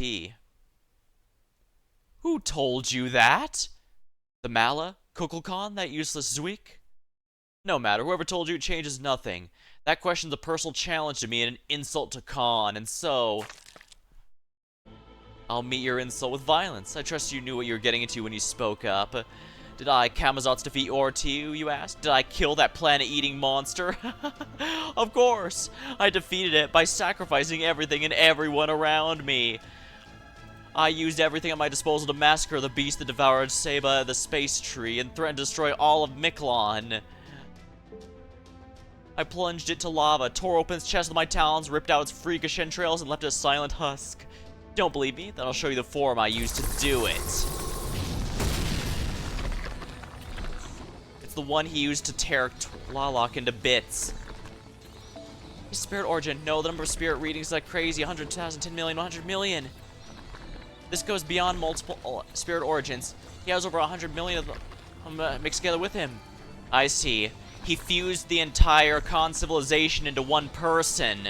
Who told you that? The Mala? Kukulkan? That useless Zwick? No matter, whoever told you it changes nothing. That question's a personal challenge to me and an insult to Khan, and so... I'll meet your insult with violence. I trust you knew what you were getting into when you spoke up. Did I, Kamazot's defeat ORT, you asked? Did I kill that planet-eating monster? Of course! I defeated it by sacrificing everything and everyone around me. I used everything at my disposal to massacre the beast that devoured Seba, the space tree, and threatened to destroy all of Mictlan. I plunged it to lava, tore open its chest with my talons, ripped out its freakish entrails, and left it a silent husk. Don't believe me? Then I'll show you the form I used to do it. It's the one he used to tear Tlaloc into bits. His spirit origin. No, the number of spirit readings is like crazy. 100,000, 10 million, 100 million. This goes beyond multiple spirit origins. He has over 100 million of them mixed together with him. I see. He fused the entire Khan civilization into one person.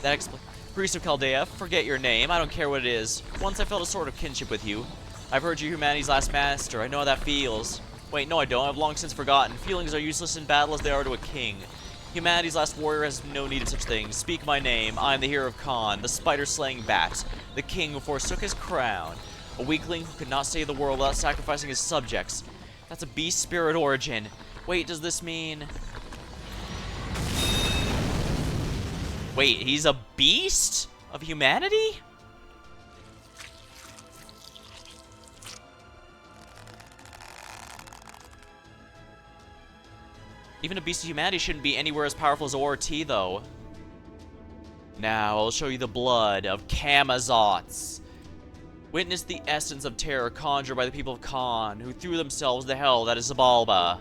That explains. Priest of Chaldea, forget your name. I don't care what it is. Once I felt a sort of kinship with you. I've heard you're humanity's last master. I know how that feels. Wait, no I don't. I've long since forgotten. Feelings are useless in battle as they are to a king. Humanity's last warrior has no need of such things. Speak my name. I am the hero of Khan, the spider-slaying bat, the king who forsook his crown, a weakling who could not save the world without sacrificing his subjects. That's a beast spirit origin. Wait, does this mean... Wait, he's a beast of humanity? Even a beast of humanity shouldn't be anywhere as powerful as ORT, though. Now, I'll show you the blood of Kamazots. Witness the essence of terror conjured by the people of Khan, who threw themselves to hell that is Zabalba.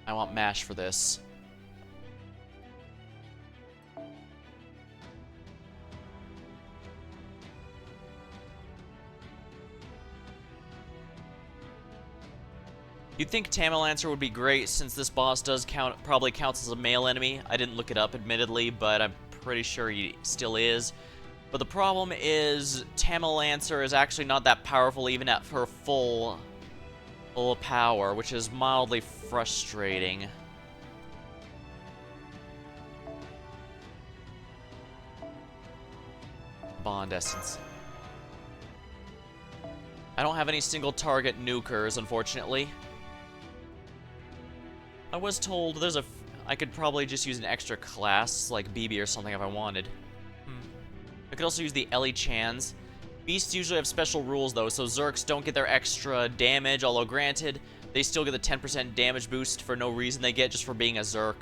I want MASH for this. You'd think Tamalancer would be great since this boss does probably counts as a male enemy. I didn't look it up admittedly, but I'm pretty sure he still is. But the problem is Tamalancer is actually not that powerful even at her full power, which is mildly frustrating. Bond essence. I don't have any single target nukers, unfortunately. I was told I could probably just use an extra class, like BB or something if I wanted. I could also use the Ellie Chans. Beasts usually have special rules though, so Zerks don't get their extra damage, although granted, they still get the 10% damage boost for no reason they get just for being a Zerk.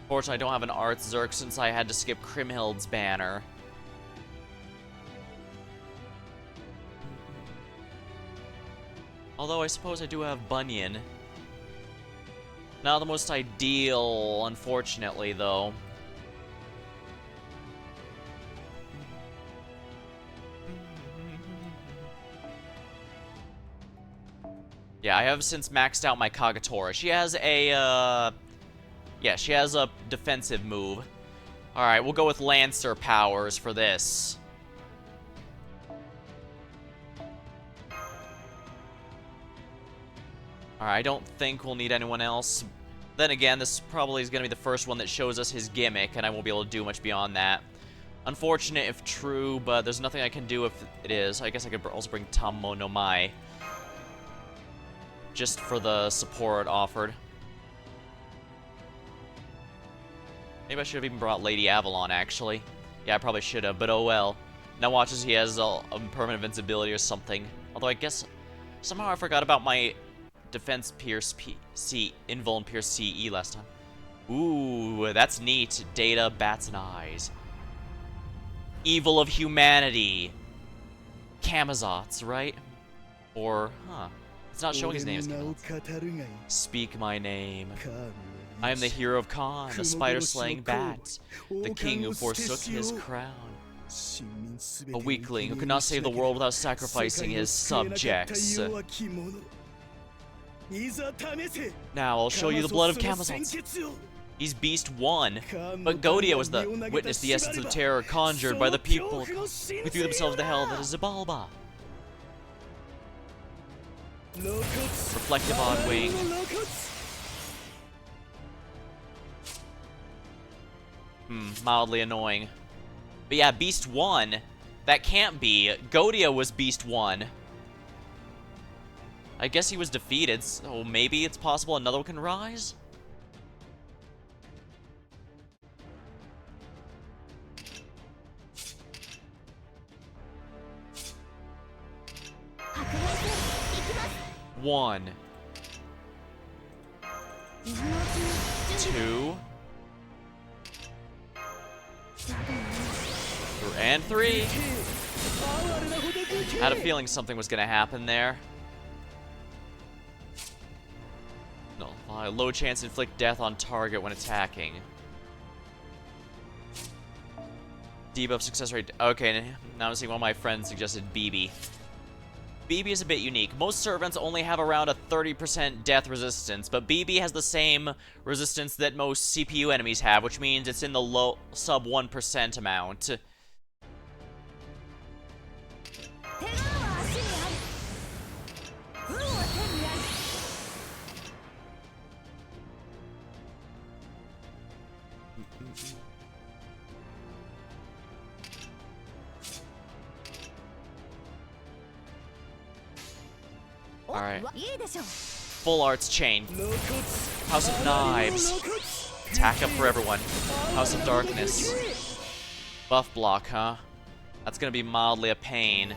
Fortunately, I don't have an Arts Zerk since I had to skip Krimhild's banner. Although I suppose I do have Bunyan. Not the most ideal, unfortunately, though. Yeah, I have since maxed out my Kagatora. She has a, yeah, she has a defensive move. Alright, we'll go with Lancer powers for this. Alright, I don't think we'll need anyone else. Then again, this probably is going to be the first one that shows us his gimmick, and I won't be able to do much beyond that. Unfortunate if true, but there's nothing I can do if it is. I guess I could also bring Tammo no Mai. Just for the support offered. Maybe I should have even brought Lady Avalon, actually. Yeah, I probably should have, but oh well. Now watch as he has a permanent invincibility or something. Although I guess somehow I forgot about my defense Pierce Invuln Pierce CE last time. Ooh, that's neat. Data, bats, and eyes. Evil of humanity. Kamazots, right? Or, huh. It's not showing his name as Kamazots. Speak my name. I am the hero of Khan, a spider-slaying bat, the king who forsook his crown. A weakling who could not save the world without sacrificing his subjects. Now I'll show you the blood of Kamazots. He's Beast 1, but Godia was the witness the essence of terror conjured by the people who threw themselves to hell that is Zabalba. Reflective Odd Wing. Mildly annoying. But yeah, Beast 1, that can't be. Godia was Beast 1. I guess he was defeated, so maybe it's possible another one can rise? One. 2. And 3. Had a feeling something was gonna happen there. No, low chance to inflict death on target when attacking. Debuff success rate. Okay, now I'm seeing one of my friends suggested BB. BB is a bit unique. Most servants only have around a 30% death resistance, but BB has the same resistance that most CPU enemies have, which means it's in the low sub 1% amount. Alright. Full arts chain. House of Knives. Attack up for everyone. House of Darkness. Buff block, huh? That's gonna be mildly a pain.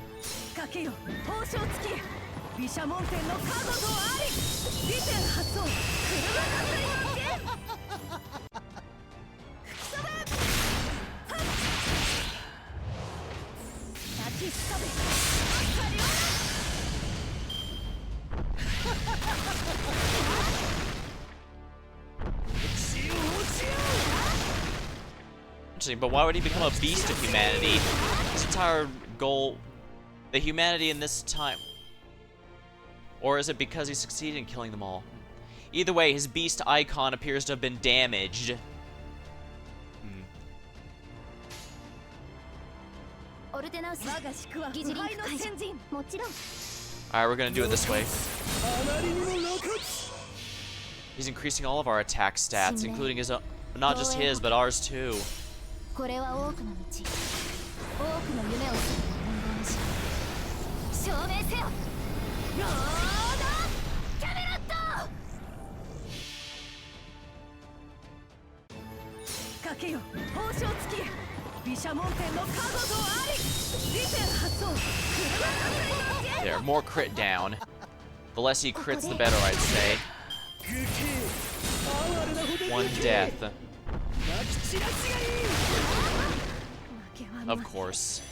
Interesting, but why would he become a beast of humanity? His entire goal, the humanity in this time. Or is it because he succeeded in killing them all? Either way, his beast icon appears to have been damaged. Alright, we're gonna do it this way. He's increasing all of our attack stats, including his own, not just his, but ours too. There, more crit down. The less he crits, the better, I'd say. One death. Of course.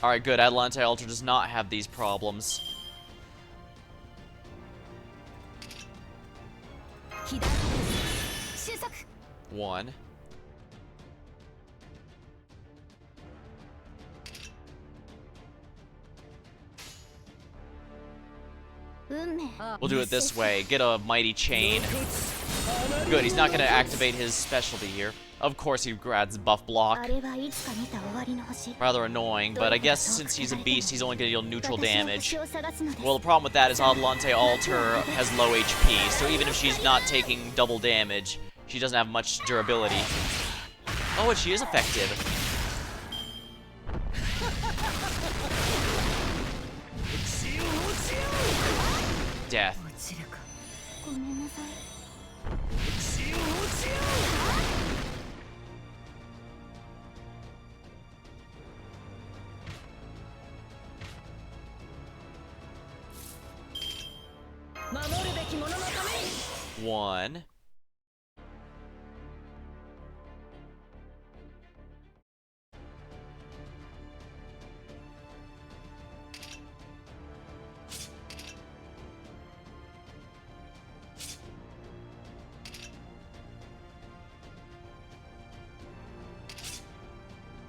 Alright, good. Nito Alter does not have these problems. One. We'll do it this way. Get a mighty chain. Good, he's not going to activate his specialty here. Of course he grabs buff block. Rather annoying, but I guess since he's a beast, he's only going to deal neutral damage. Well, the problem with that is Nito Alter has low HP, so even if she's not taking double damage, she doesn't have much durability. Oh, and she is effective. Death. One.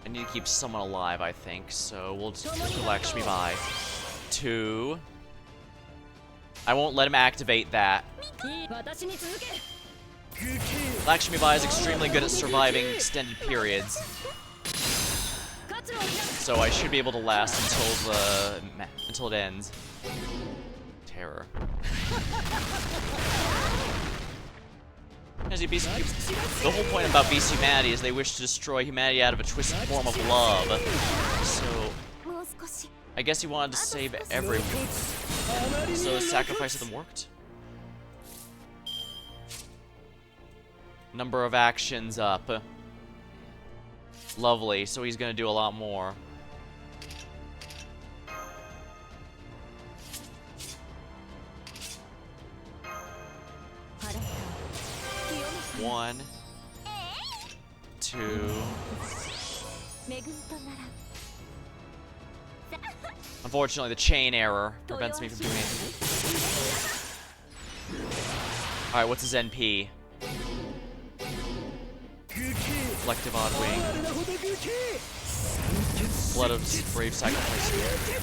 I need to keep someone alive, I think, so we'll Lakshmi by. Two. I won't let him activate that. Lakshmi Bai is extremely good at surviving extended periods. So I should be able to last until it ends. Terror. The whole point about beast humanity is they wish to destroy humanity out of a twisted form of love. So I guess he wanted to save everyone. So his sacrifice of them worked. Number of actions up. Lovely, so he's gonna do a lot more. One. Two. Unfortunately, the chain error prevents me from doing anything. Alright, what's his NP? Reflective Odd Wing. Blood of Brave Sacrifice here.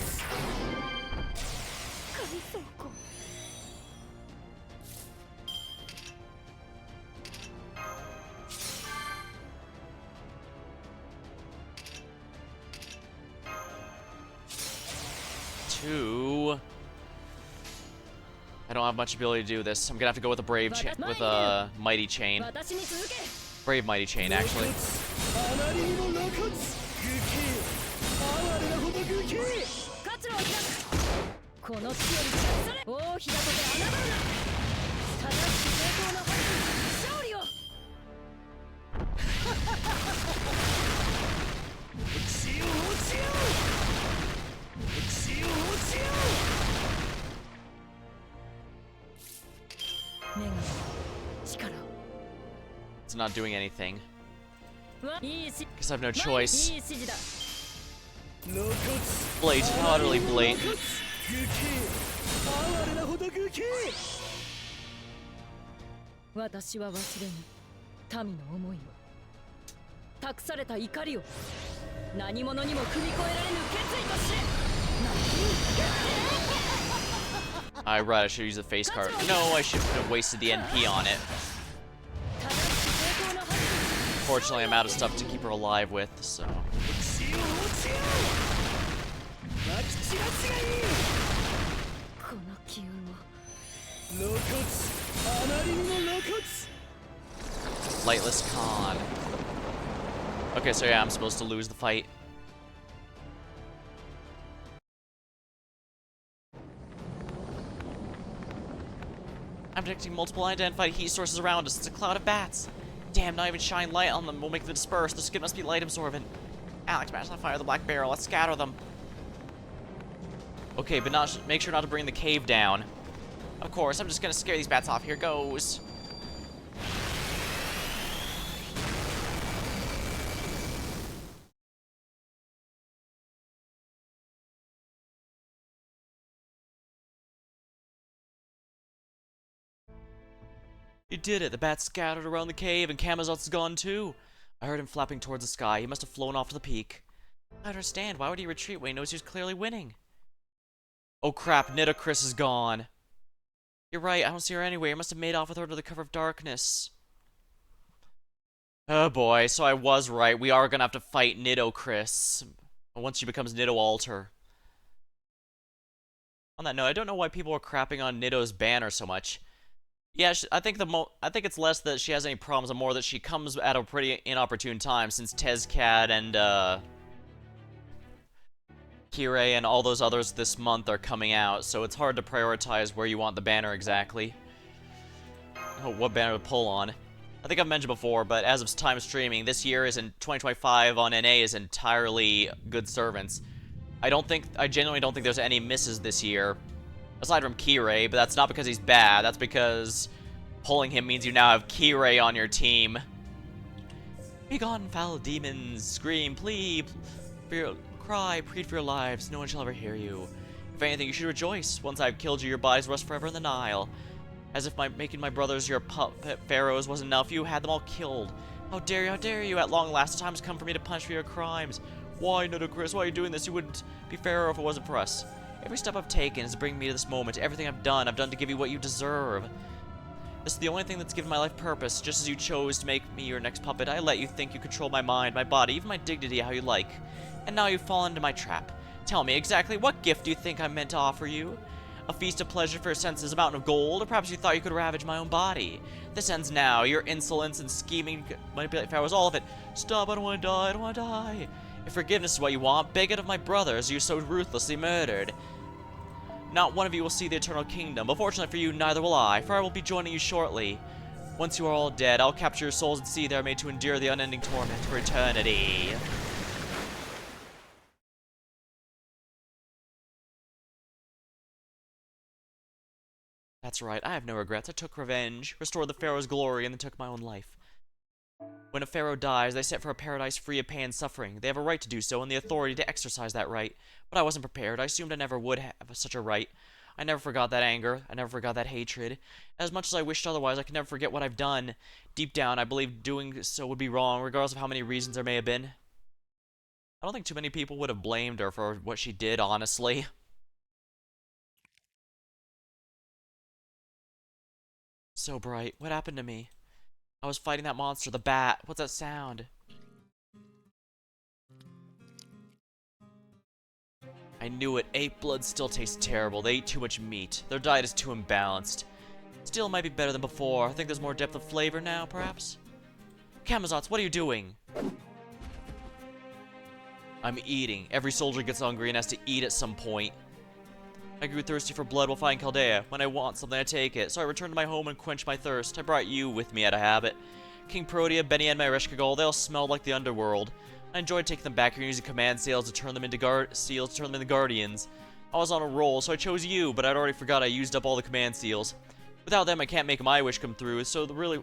Two. I don't have much ability to do this. I'm gonna have to go with a brave with a mighty chain. Brave mighty chain, actually. It's not doing anything. Guess I have no choice. Blatant, utterly blatant. Right, I should use the face card. No, I shouldn't have wasted the NP on it. Fortunately, I'm out of stuff to keep her alive with, so. Lightless Khan. Okay, so yeah, I'm supposed to lose the fight. I'm detecting multiple unidentified heat sources around us. It's a cloud of bats. Damn, not even shine light on them will make them disperse. The skin must be light absorbent. Alex, match on fire the black barrel. Let's scatter them. Okay, but make sure not to bring the cave down. Of course, I'm just gonna scare these bats off. Here goes. You did it. The bats scattered around the cave, and Camazot's gone too. I heard him flapping towards the sky. He must have flown off to the peak. I understand. Why would he retreat when he knows he was clearly winning? Oh crap, Nito Chris is gone. You're right, I don't see her anywhere. He must have made off with her to the cover of darkness. Oh boy, so I was right. We are gonna have to fight Nito Chris once she becomes Nito Alter. On that note, I don't know why people are crapping on Nito's banner so much. Yeah, I think it's less that she has any problems and more that she comes at a pretty inopportune time since Tezcat and Kirei and all those others this month are coming out, so it's hard to prioritize where you want the banner exactly. Oh, what banner to pull on. I think I've mentioned before, but as of time of streaming, this year is in 2025 on NA is entirely good servants. I genuinely don't think there's any misses this year, aside from Kirei, but that's not because he's bad, that's because pulling him means you now have Kirei on your team. Begone, foul demons, scream, plead, cry, plead for your lives, no one shall ever hear you. If anything, you should rejoice. Once I've killed you, your bodies rust forever in the Nile. As if making my brothers your puppet pharaohs wasn't enough, you had them all killed. How dare you, at long last, the time has come for me to punish for your crimes. Why, Nito Chris, why are you doing this? You wouldn't be pharaoh if it wasn't for us. Every step I've taken is to bring me to this moment. Everything I've done to give you what you deserve. This is the only thing that's given my life purpose. Just as you chose to make me your next puppet, I let you think you control my mind, my body, even my dignity how you like. And now you've fallen into my trap. Tell me, exactly what gift do you think I'm meant to offer you? A feast of pleasure for your senses, a mountain of gold, or perhaps you thought you could ravage my own body? This ends now. Your insolence and scheming manipulate pharaohs, all of it. Stop, I don't want to die, I don't want to die. If forgiveness is what you want, beg it of my brothers you so ruthlessly murdered. Not one of you will see the eternal kingdom, but fortunately for you, neither will I, for I will be joining you shortly. Once you are all dead, I'll capture your souls and see they are made to endure the unending torment for eternity. That's right, I have no regrets. I took revenge, restored the pharaoh's glory, and then took my own life. When a pharaoh dies, they set for a paradise free of pain and suffering. They have a right to do so, and the authority to exercise that right. But I wasn't prepared. I assumed I never would have such a right. I never forgot that anger. I never forgot that hatred. As much as I wished otherwise, I could never forget what I've done. Deep down, I believed doing so would be wrong, regardless of how many reasons there may have been. I don't think too many people would have blamed her for what she did, honestly. So bright. What happened to me? I was fighting that monster, the bat. What's that sound? I knew it. Ape blood still tastes terrible. They eat too much meat. Their diet is too imbalanced. Still, it might be better than before. I think there's more depth of flavor now, perhaps? Camazotz, what are you doing? I'm eating. Every soldier gets hungry and has to eat at some point. I grew thirsty for blood while fighting Chaldea. When I want something, I take it. So I returned to my home and quenched my thirst. I brought you with me out of habit. King Protea, Benny, and my Reshkagol, they all smelled like the underworld. I enjoyed taking them back here using command seals to turn them into guardians. I was on a roll, so I chose you, but I'd already forgot I used up all the command seals. Without them, I can't make my wish come through, so there really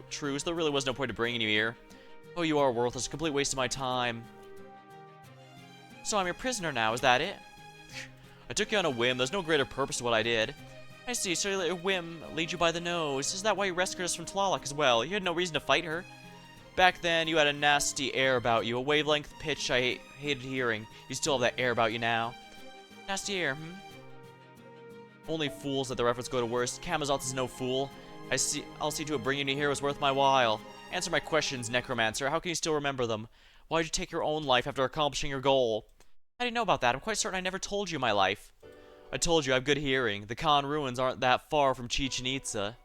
was no point in bringing you here. Oh, you are worthless. A complete waste of my time. So I'm your prisoner now, is that it? I took you on a whim. There's no greater purpose to what I did. I see, so you let your whim lead you by the nose. Is that why you rescued us from Tlaloc as well? You had no reason to fight her. Back then, you had a nasty air about you, a wavelength pitch I hated hearing. You still have that air about you now. Nasty air, Only fools let their efforts go to worst. Camazotz is no fool. I'll see to it bringing you here was worth my while. Answer my questions, Necromancer. How can you still remember them? Why'd you take your own life after accomplishing your goal? How do you know about that? I'm quite certain I never told you my life. I told you I have good hearing. The Khan ruins aren't that far from Chichen Itza.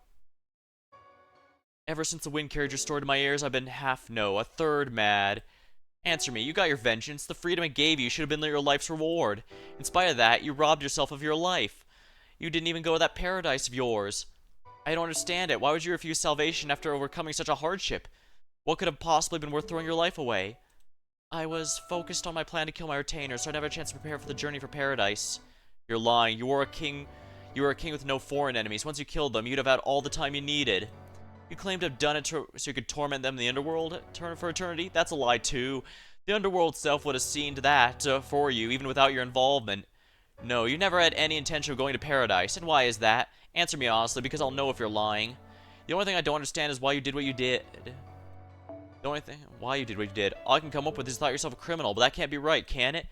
Ever since the wind carried your story to my ears, I've been a third mad. Answer me, you got your vengeance. The freedom it gave you should have been your life's reward. In spite of that, you robbed yourself of your life. You didn't even go to that paradise of yours. I don't understand it. Why would you refuse salvation after overcoming such a hardship? What could have possibly been worth throwing your life away? I was focused on my plan to kill my retainer, so I'd have a chance to prepare for the journey for paradise. You're lying. You were a king. You were a king with no foreign enemies. Once you killed them, you'd have had all the time you needed. You claim to have done it so you could torment them in the underworld for eternity? That's a lie, too. The underworld itself would have seen to that for you, even without your involvement. No, you never had any intention of going to paradise. And why is that? Answer me honestly, because I'll know if you're lying. The only thing I don't understand is why you did what you did. The only thing why you did what you did. All I can come up with is thought yourself a criminal, but that can't be right, can it?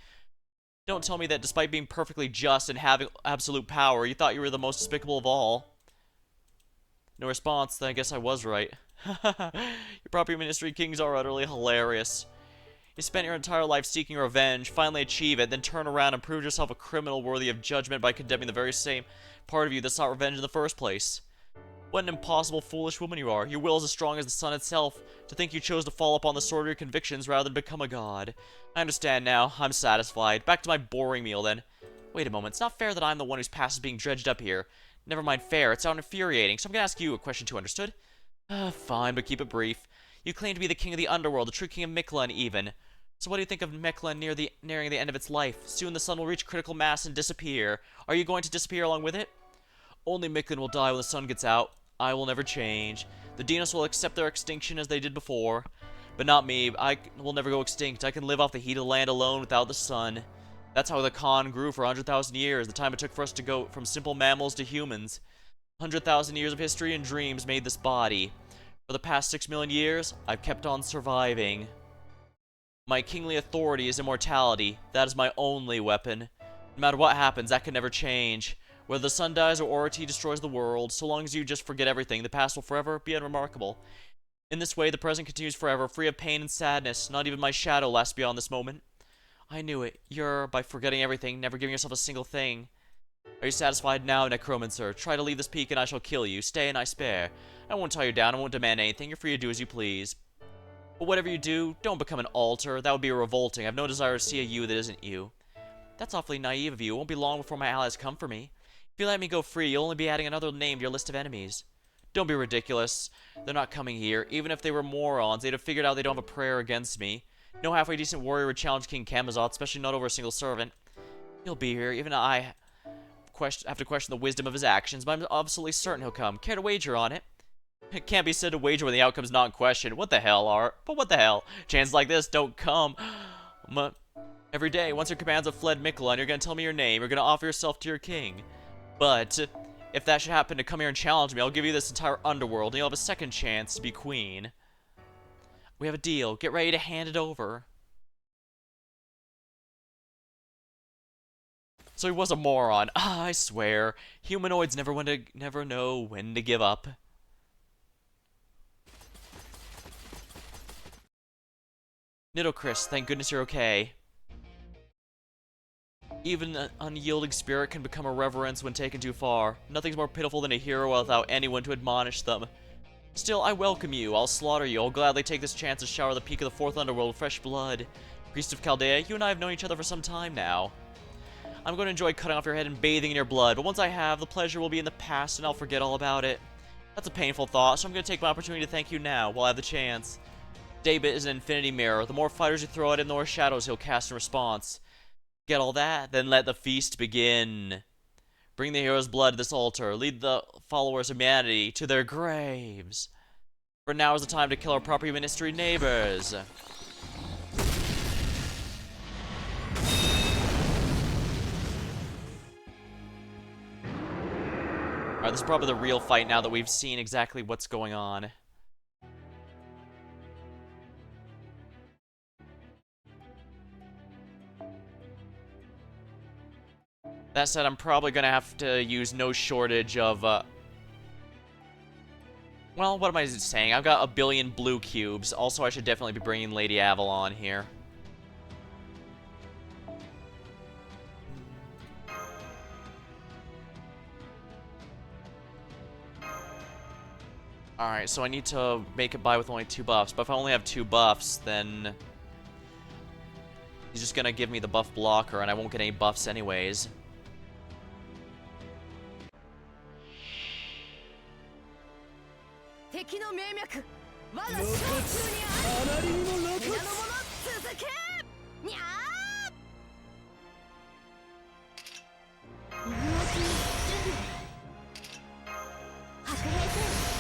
Don't tell me that despite being perfectly just and having absolute power, you thought you were the most despicable of all. No response, then I guess I was right. Your property ministry kings are utterly hilarious. You spent your entire life seeking revenge, finally achieve it, then turn around and prove yourself a criminal worthy of judgment by condemning the very same part of you that sought revenge in the first place. What an impossible, foolish woman you are. Your will is as strong as the sun itself. To think you chose to fall upon the sword of your convictions rather than become a god. I understand now. I'm satisfied. Back to my boring meal, then. Wait a moment. It's not fair that I'm the one whose past is being dredged up here. Never mind fair. It sounds infuriating. So I'm gonna ask you a question too, understood? Fine, but keep it brief. You claim to be the king of the underworld, the true king of Mictlan, even. So what do you think of Mictlan nearing the end of its life? Soon the sun will reach critical mass and disappear. Are you going to disappear along with it? Only Mictlan will die when the sun gets out. I will never change. The Dinos will accept their extinction as they did before. But not me. I will never go extinct. I can live off the heat of the land alone without the sun. That's how the Khan grew for 100,000 years, the time it took for us to go from simple mammals to humans. 100,000 years of history and dreams made this body. For the past 6 million years, I've kept on surviving. My kingly authority is immortality. That is my only weapon. No matter what happens, that can never change. Whether the sun dies or Ority destroys the world, so long as you just forget everything, the past will forever be unremarkable. In this way, the present continues forever, free of pain and sadness. Not even my shadow lasts beyond this moment. I knew it. You're, by forgetting everything, never giving yourself a single thing. Are you satisfied now, Necromancer? Try to leave this peak and I shall kill you. Stay and I spare. I won't tie you down, I won't demand anything. You're free to do as you please. But whatever you do, don't become an altar. That would be revolting. I have no desire to see a you that isn't you. That's awfully naive of you. It won't be long before my allies come for me. If you let me go free, you'll only be adding another name to your list of enemies. Don't be ridiculous. They're not coming here. Even if they were morons, they'd have figured out they don't have a prayer against me. No halfway decent warrior would challenge King Kamazot, especially not over a single servant. He'll be here. Even I have to question the wisdom of his actions, but I'm absolutely certain he'll come. Care to wager on it? It can't be said to wager when the outcome's not in question. What the hell, Art? But what the hell? Chances like this don't come every day. Once your commands have fled Mictlan, you're gonna tell me your name. You're gonna offer yourself to your king. But if that should happen to come here and challenge me, I'll give you this entire underworld, and you'll have a second chance to be queen. We have a deal. Get ready to hand it over. So he was a moron. I swear. Humanoids never know when to give up. Nito Chris, thank goodness you're okay. Even an unyielding spirit can become a reverence when taken too far. Nothing's more pitiful than a hero without anyone to admonish them. Still, I welcome you. I'll slaughter you. I'll gladly take this chance to shower the peak of the fourth underworld with fresh blood. Priest of Chaldea, you and I have known each other for some time now. I'm going to enjoy cutting off your head and bathing in your blood, but once I have, the pleasure will be in the past and I'll forget all about it. That's a painful thought, so I'm going to take my opportunity to thank you now, while I have the chance. Daybit is an infinity mirror. The more fighters you throw at him, the more shadows he'll cast in response. Get all that? Then let the feast begin. Bring the hero's blood to this altar. Lead the followers of humanity to their graves. For now is the time to kill our property ministry neighbors. Alright, this is probably the real fight now that we've seen exactly what's going on. That said, I'm probably gonna have to use no shortage of, well, what am I saying? I've got a billion blue cubes. Also, I should definitely be bringing Lady Avalon here. Alright, so I need to make it by with only 2 buffs. But if I only have 2 buffs, then he's just gonna give me the buff blocker, and I won't get any buffs anyways. 敵の命脈我が小中にある皆の者続けにゃー動き準備白兵戦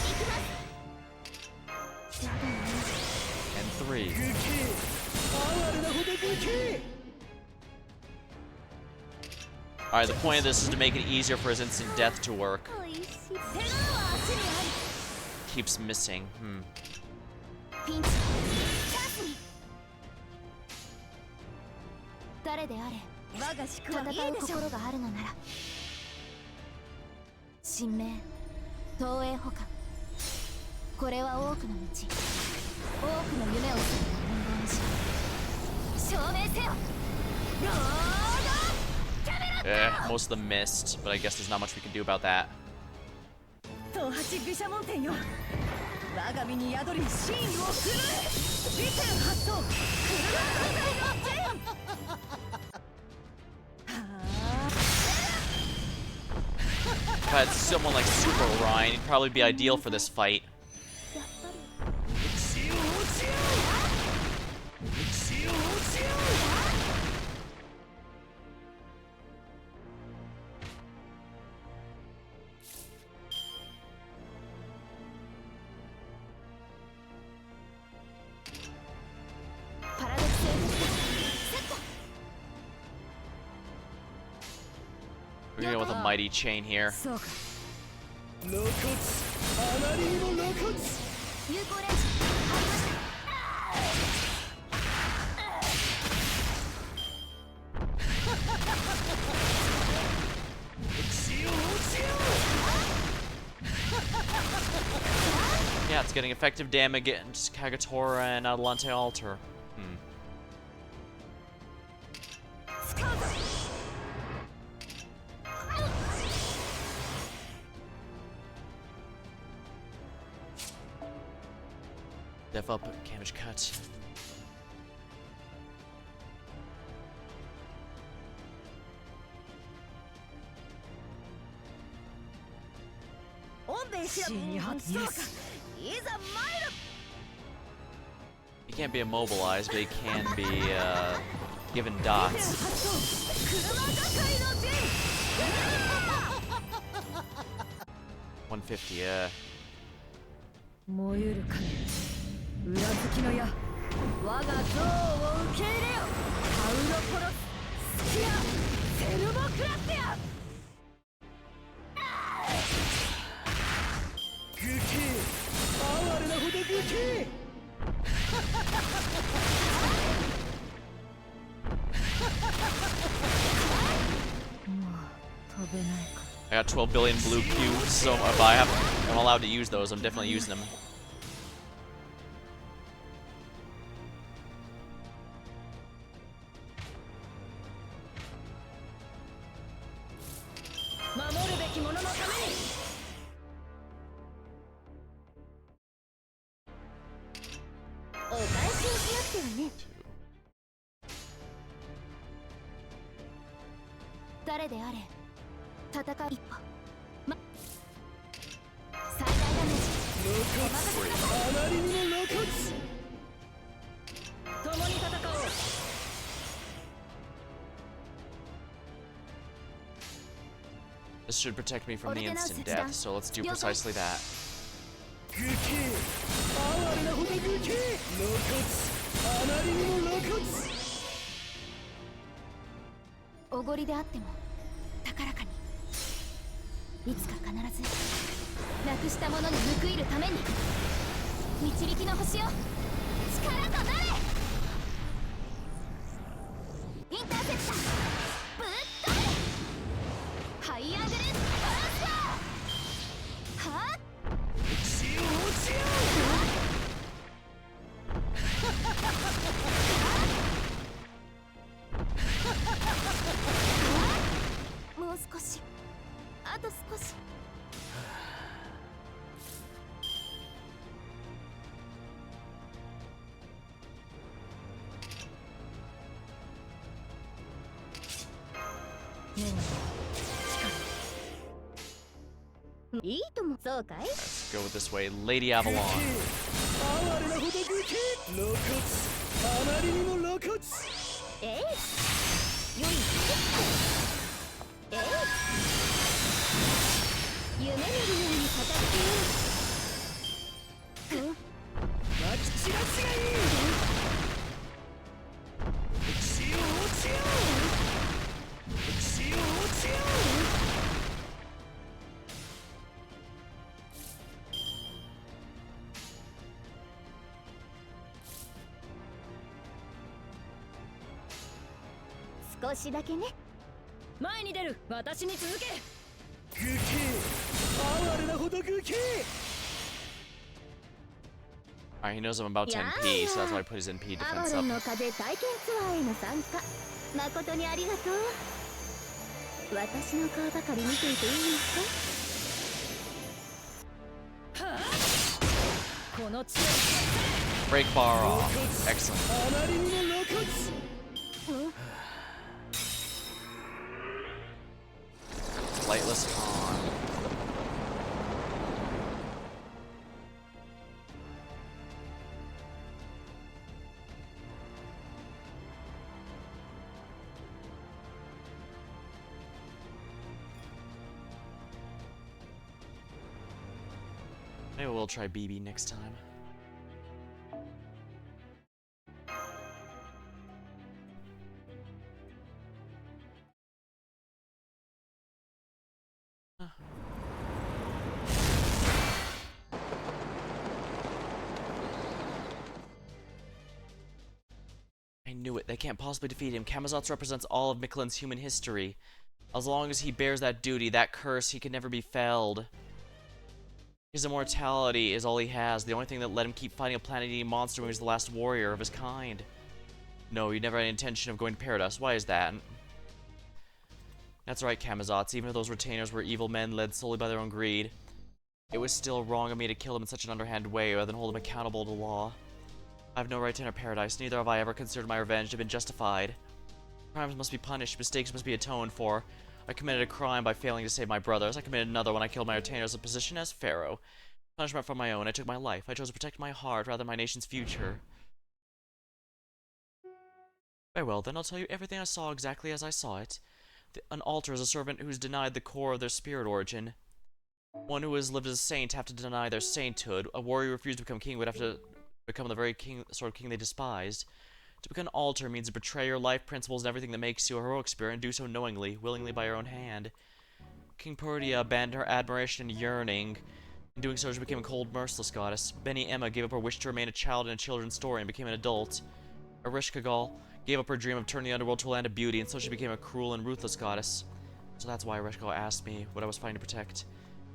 行きます And 3. 哀れなほど武器 Alright, the point of this is to make it easier for his instant death to work. Keeps missing. ピンチチャンスに誰であれ我が宿は戦う心があるのなら神明東映保管これは多くの道多くの夢をする運動のし証明せよロードキャメラ Most of them missed, but I guess there's not much we can do about that. 東八毘沙門天よ我が身に宿り真意を振るえ利天発動振るえの剣 If I had someone like Super Orion, he'd probably be ideal for this fight. We're gonna go with a mighty chain here. Yeah, it's getting effective damage against Kagatora and Nito Alter. Def up, damage cut. He can't be immobilized, but he can be given dots. 150, yeah. 燃ゆる影裏付きの矢我が像を受け入れよハウロポロススキアセルモクラスやグキ哀れなほどグキ I got 12 billion blue cubes, so if I'm allowed to use those, I'm definitely using them. This should protect me from the instant death, so let's do precisely that. いいともそうかい Let's go this way. Lady Avalon. 哀れなほど愚形露骨あまりにも露骨えいよいえい夢見るように語ってよまき散らすがいい歴史を落ちよう歴史を落ちよ少しだけね前に出る私に続け愚形哀れなほど愚形 Alright, he knows I'm about to NP, so that's why I put his NP ア defense バロ up. ンの風体験ツアーへの参加誠にありがとう私の顔ばかり見ていていいのかこの血を Break bar off. Excellent. あまりにも露骨 Lightless con. Maybe we'll try BB next time. I knew it. They can't possibly defeat him. Camazotz represents all of Mictlan's human history. As long as he bears that duty, that curse, he can never be felled. His immortality is all he has, the only thing that let him keep fighting a planet-eating monster when he was the last warrior of his kind. No, he never had any intention of going to paradise. Why is that? That's right, Camazotz. Even if those retainers were evil men led solely by their own greed, it was still wrong of me to kill them in such an underhand way rather than hold them accountable to law. I have no right to enter paradise, neither have I ever considered my revenge to have been justified. Crimes must be punished, mistakes must be atoned for. I committed a crime by failing to save my brothers. I committed another when I killed my retainers in position as pharaoh. Punishment for my own, I took my life. I chose to protect my heart rather than my nation's future. Very well, then I'll tell you everything I saw exactly as I saw it. An altar is a servant who's denied the core of their spirit origin. One who has lived as a saint have to deny their sainthood. A warrior who refused to become king would have to become the very sort of king they despised. To become an altar means to betray your life principles and everything that makes you a heroic spirit, and do so knowingly, willingly by your own hand. King Purdia abandoned her admiration and yearning. In doing so, she became a cold, merciless goddess. Beni Emma gave up her wish to remain a child in a children's story and became an adult. Erishkigal gave up her dream of turning the underworld to a land of beauty, and so she became a cruel and ruthless goddess. So that's why Erishkigal asked me what I was fighting to protect.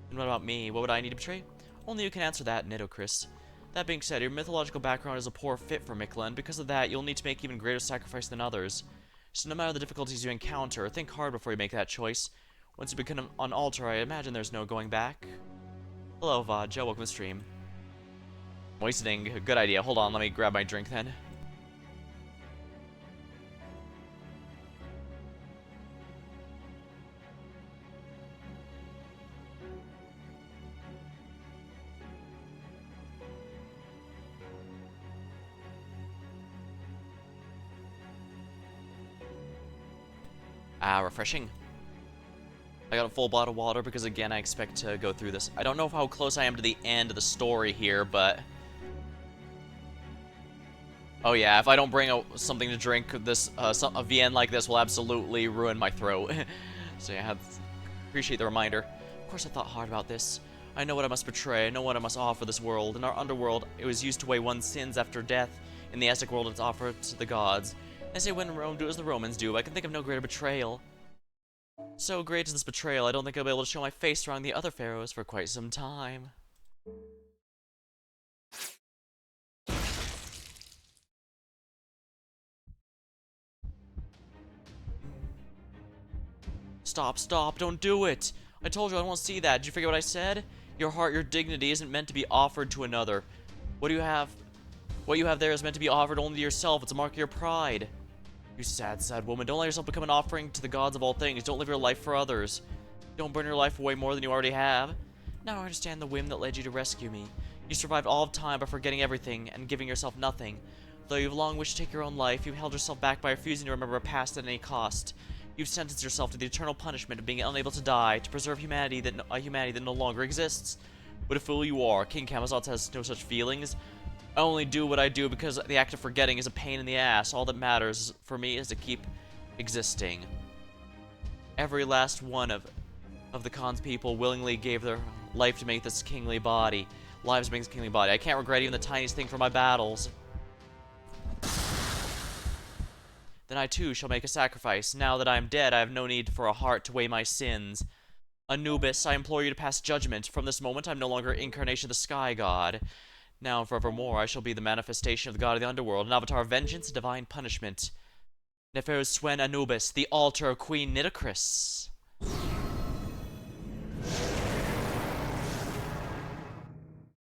And what about me? What would I need to betray? Only you can answer that, Nito Chris. That being said, your mythological background is a poor fit for Mictlan. Because of that, you'll need to make even greater sacrifice than others. So no matter the difficulties you encounter, think hard before you make that choice. Once you become an altar, I imagine there's no going back. Hello, Vodja. Welcome to the stream. Moistening. Good idea. Hold on, let me grab my drink then. Refreshing. I got a full bottle of water because, again, I expect to go through this. I don't know how close I am to the end of the story here, but... Oh yeah, if I don't bring something to drink, this a VN like this will absolutely ruin my throat. So yeah, appreciate the reminder. Of course I thought hard about this. I know what I must betray, I know what I must offer this world. In our underworld, it was used to weigh one's sins after death. In the Aztec world, it's offered to the gods. I say when in Rome, do as the Romans do. I can think of no greater betrayal. So great is this betrayal, I don't think I'll be able to show my face around the other pharaohs for quite some time. Stop, stop, don't do it! I told you I don't want to see that. Did you forget what I said? Your heart, your dignity isn't meant to be offered to another. What you have there is meant to be offered only to yourself. It's a mark of your pride. You sad, sad woman. Don't let yourself become an offering to the gods of all things. Don't live your life for others. Don't burn your life away more than you already have. Now I understand the whim that led you to rescue me. You survived all of time by forgetting everything and giving yourself nothing. Though you've long wished to take your own life, you've held yourself back by refusing to remember a past at any cost. You've sentenced yourself to the eternal punishment of being unable to die, to preserve humanity that no longer exists. What a fool you are. King Camazotz has no such feelings. I only do what I do because the act of forgetting is a pain in the ass. All that matters for me is to keep existing. Every last one of the Khan's people willingly gave their life to make this kingly body. Lives to make this kingly body. I can't regret even the tiniest thing for my battles. Then I too shall make a sacrifice. Now that I am dead, I have no need for a heart to weigh my sins. Anubis, I implore you to pass judgment. From this moment, I am no longer incarnation of the Sky God. Now and forevermore, I shall be the manifestation of the god of the underworld, an avatar of vengeance and divine punishment. Neferu Swen Anubis, the altar of Queen Nitocris.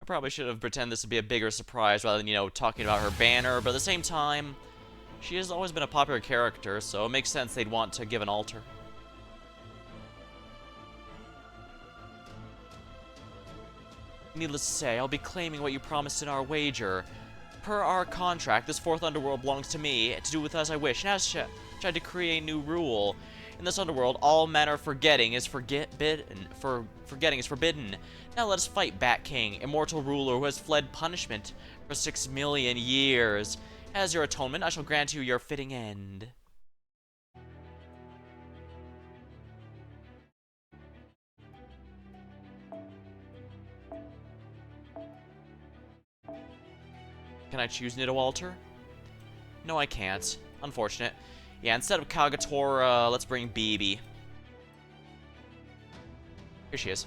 I probably should have pretended this would be a bigger surprise rather than, you know, talking about her banner, but at the same time, she has always been a popular character, so it makes sense they'd want to give an altar. Needless to say, I'll be claiming what you promised in our wager. Per our contract, this fourth underworld belongs to me, to do with as I wish, and as such, I decree a new rule. In this underworld, all manner of forgetting is forbidden. Now let us fight, Bat King, immortal ruler who has fled punishment for 6 million years. As your atonement, I shall grant you your fitting end. Can I choose Nito Alter? No, I can't. Unfortunate. Yeah, instead of Kagatora, let's bring BB. Here she is.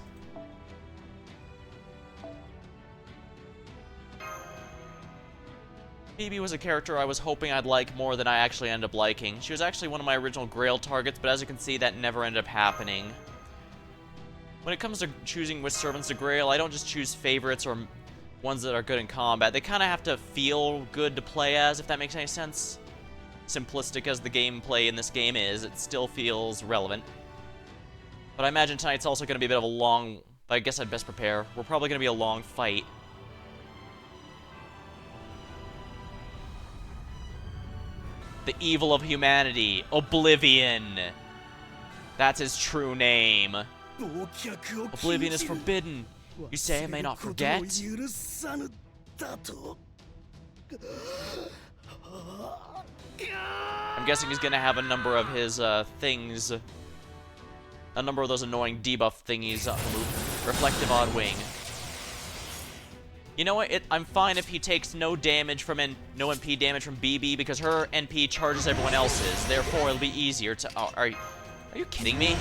BB was a character I was hoping I'd like more than I actually ended up liking. She was actually one of my original Grail targets, but as you can see, that never ended up happening. When it comes to choosing which servants to Grail, I don't just choose favorites or ones that are good in combat. They kind of have to feel good to play as, if that makes any sense. Simplistic as the gameplay in this game is, it still feels relevant. But I imagine tonight's also going to be a bit of a long... I guess I'd best prepare. We're probably going to be a long fight. The evil of humanity, Oblivion. That's his true name. Oblivion is forbidden. You say I may not forget? I'm guessing he's gonna have a number of his things. A number of those annoying debuff thingies removed. Reflective Odd Wing. You know what? I'm fine if he takes no damage from no NP damage from BB because her NP charges everyone else's. Therefore, it'll be easier to. Oh, are you kidding me?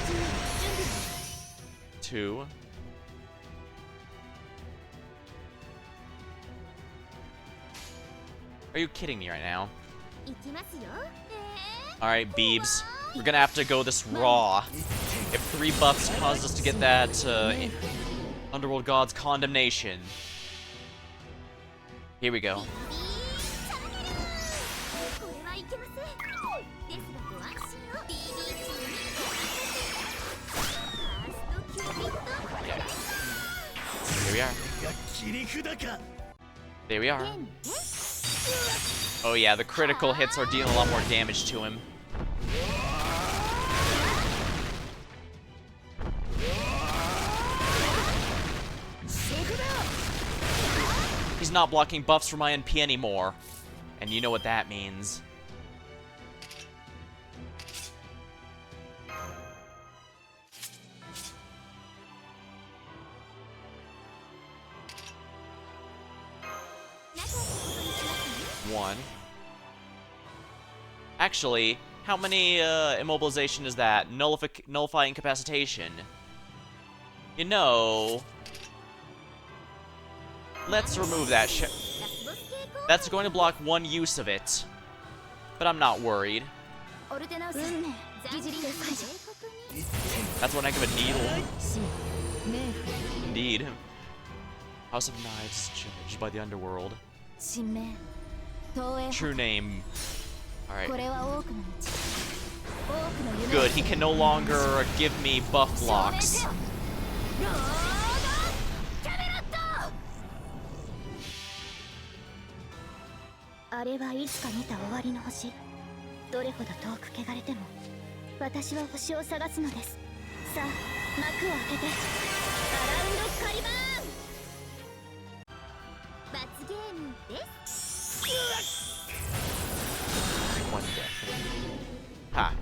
2. Are you kidding me right now? Alright, Beebs. We're gonna have to go this raw. If 3 buffs caused us to get that Underworld God's condemnation. Here we go. Here we are. There we are. Oh yeah, the critical hits are dealing a lot more damage to him. He's not blocking buffs from my NP anymore. And you know what that means. One. Actually, how many immobilization is that? Nullify incapacitation. You know, let's remove that shit. That's going to block 1 use of it. But I'm not worried. That's one heck of a needle. Indeed. House of Knives, judged by the underworld. True name. Alright. Good, he can no longer give me buff blocks. あれはいつか見た終わりの星。どれほど遠く汚れても私は星を探すのです。さあ幕を開けてアラウンドカリバーン。罰ゲームです。 One death. Ha.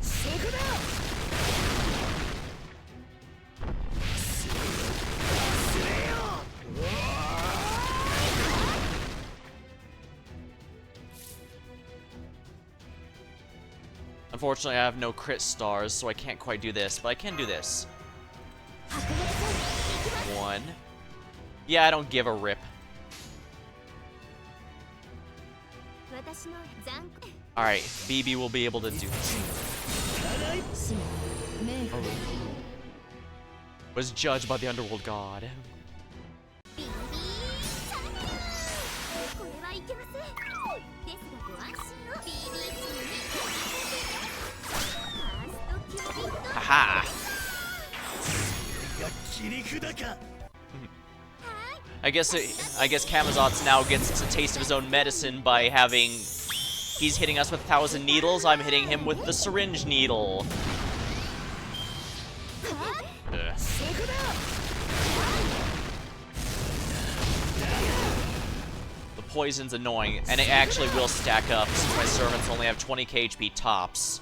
Unfortunately, I have no crit stars, so I can't quite do this, but I can do this. One. Yeah, I don't give a rip. Alright, BB will be able to do this. Was judged by the underworld god. Haha! I guess Camazotz now gets a taste of his own medicine by having... He's hitting us with 1,000 needles, I'm hitting him with the syringe needle. Ugh. The poison's annoying, and it actually will stack up since my servants only have 20k HP tops.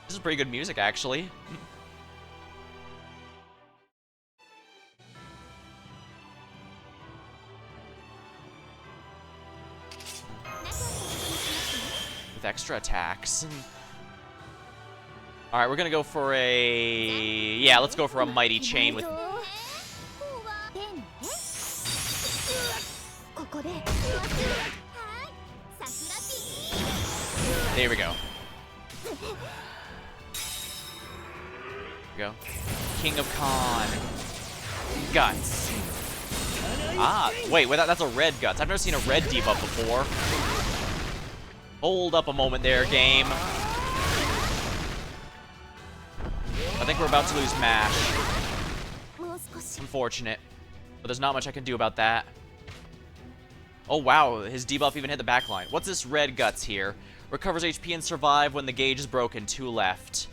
This is pretty good music, actually. With extra attacks. Alright, we're gonna go for a... Yeah, let's go for a Mighty Chain with... There we go. Go. King of Khan. Guts. Ah, wait, that's a red Guts. I've never seen a red debuff before. Hold up a moment there, game. I think we're about to lose MASH. Unfortunate. But there's not much I can do about that. Oh wow, his debuff even hit the backline. What's this red Guts here? Recovers HP and survive when the gauge is broken. 2 left.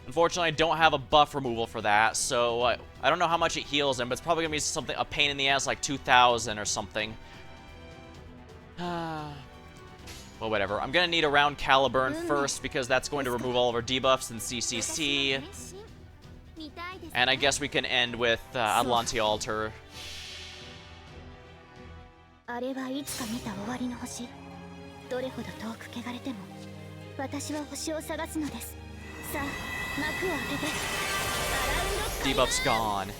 Unfortunately, I don't have a buff removal for that, so I don't know how much it heals him, but it's probably gonna be something, a pain in the ass like 2,000 or something. Well, whatever. I'm gonna need a round Caliburn first because that's going to remove all of our debuffs and CCC. And I guess we can end with Nito Alter. あれはいつか見た終わりの星。どれほど遠く汚れても私は星を探すのです。さあ幕を開けて。 Debuff's gone.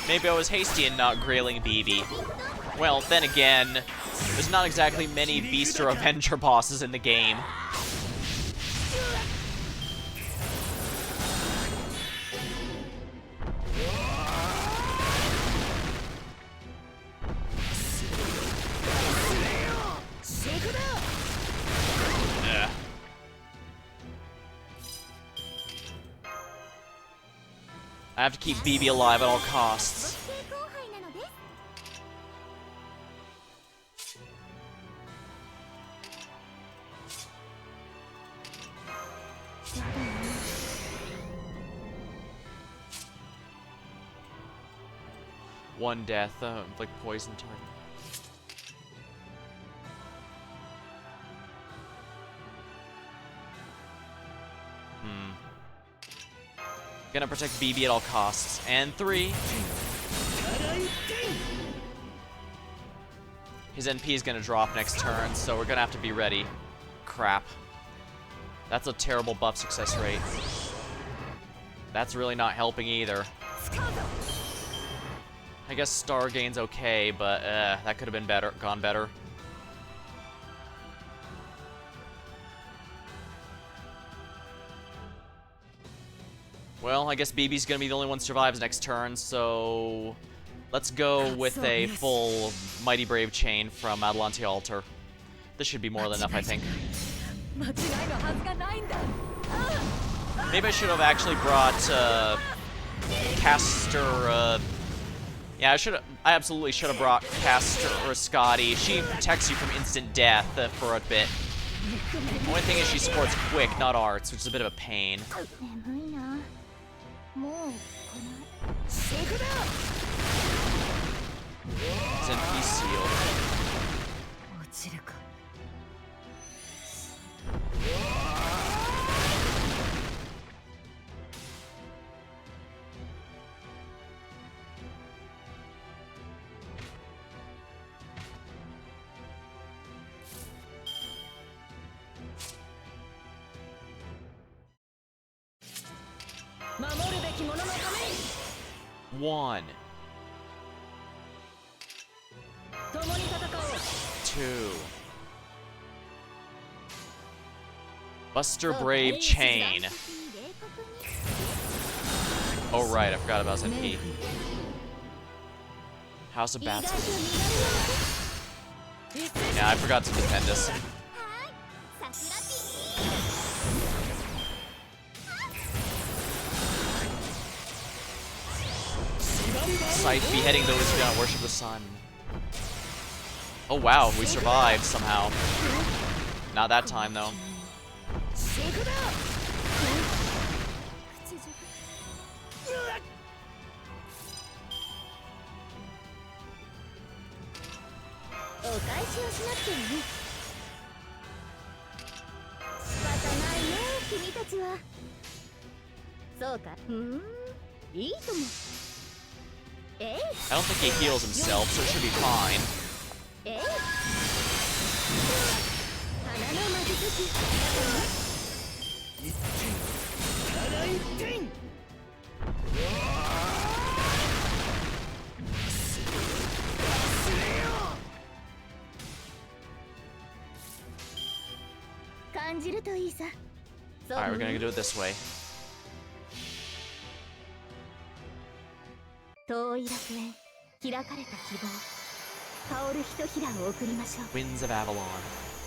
Maybe I was hasty in not grailing BB. Well, then again, there's not exactly many Beast or Avenger bosses in the game. I have to keep BB alive at all costs. One death, like poison target. Gonna protect BB at all costs. And 3. His NP is gonna drop next turn, so we're gonna have to be ready. Crap. That's a terrible buff success rate. That's really not helping either. I guess Star Gain's okay, but that could have been better, gone better. Well, I guess BB's gonna be the only one who survives next turn, so Let's go with a full Mighty Brave chain from Nito Alter. This should be more than enough, I think. 間違いのはずがないんだ。 Maybe I should have actually brought Caster. Yeah, I absolutely should have brought Caster or Scotty. She protects you from instant death for a bit. Only thing is she supports quick, not arts, which is a bit of a pain. 眠いな。もう来ない。 It's NP sealed. 落ちるか。 守るべき者のために 1, 共に戦おう 2. Buster Brave chain. Oh right, I forgot about his NP. House of Bats. Yeah, I forgot to defend us. Sight beheading those who do not worship the sun. Oh wow, we survived somehow. Not that time though. お返しをしなくてもね。仕方ないね、君たちは。そうか。いいとも。えい。 I don't think he heals himself, so it should be fine. えい。花の魔術師。1点ただ1点 感じるといいさ。 Alright, we're gonna do it this way. 遠い楽園、開かれた希望。香るひとひらを送りましょう。 Winds of Avalon.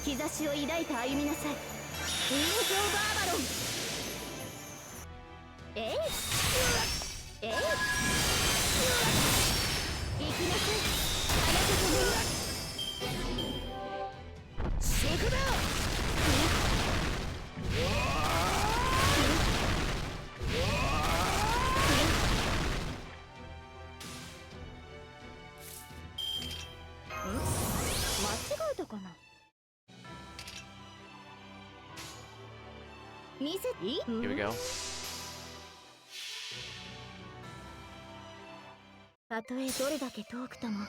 兆しを抱いて歩みなさい。インゾーバーバロン。えい。えい。行きなさい。あなた様に。そこだ。間違えたかな。見せていい？ Here we go. たとえどれだけ遠くとも、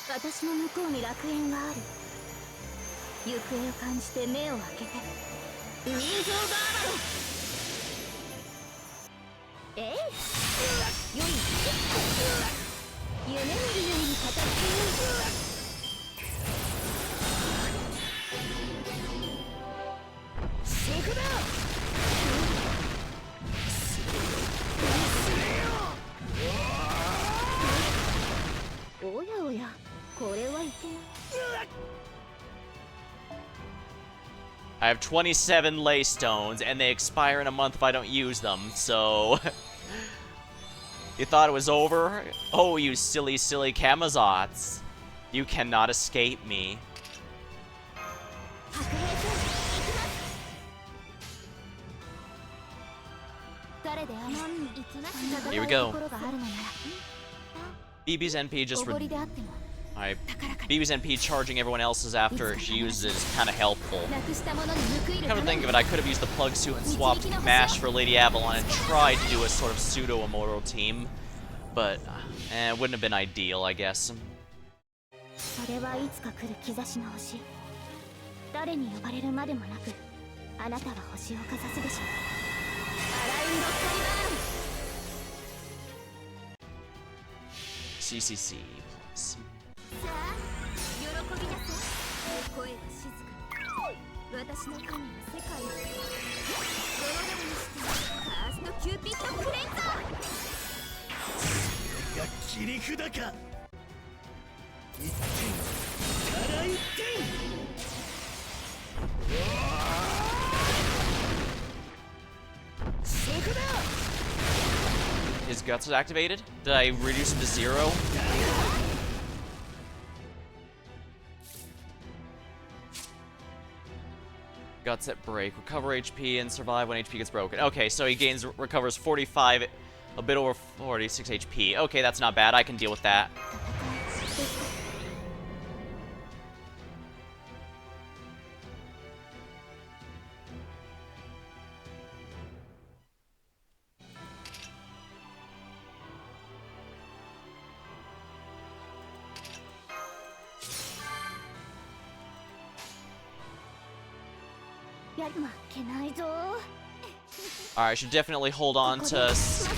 私の向こうに楽園がある。行方を感じて目を開けて。ウィンゾーバーバロン。えい。よい。夢見るように語ってよ。 そこだ。おやおや、これはいけない。 I have 27 lay stones, and they expire in a month if I don't use them, so... You thought it was over? Oh, you silly, silly Kamazots. You cannot escape me. Here we go. BB's NP just... Alright, BB's NP charging everyone else's after she uses is kind of helpful. Come to think of it, I could have used the plug suit and swapped MASH for Lady Avalon and tried to do a sort of pseudo-immortal team. But, it wouldn't have been ideal, I guess. それはいつか来る兆しの星。誰に呼ばれるまでもなく、あなたは星をかざすでしょう。アラインドスカリバーン。 CCC plus. さあ、喜びなさい。声は静かに。私の神は世界を。その名にして、ファーストキューピッドクレンザー。が消切り札か。一点から一点。そこだ。 His guts is activated? Did I reduce him to 0? Guts at break. Recover HP and survive when HP gets broken. Okay, so he recovers 45, a bit over 46 HP. Okay, that's not bad. I can deal with that. Alright, I should definitely hold on to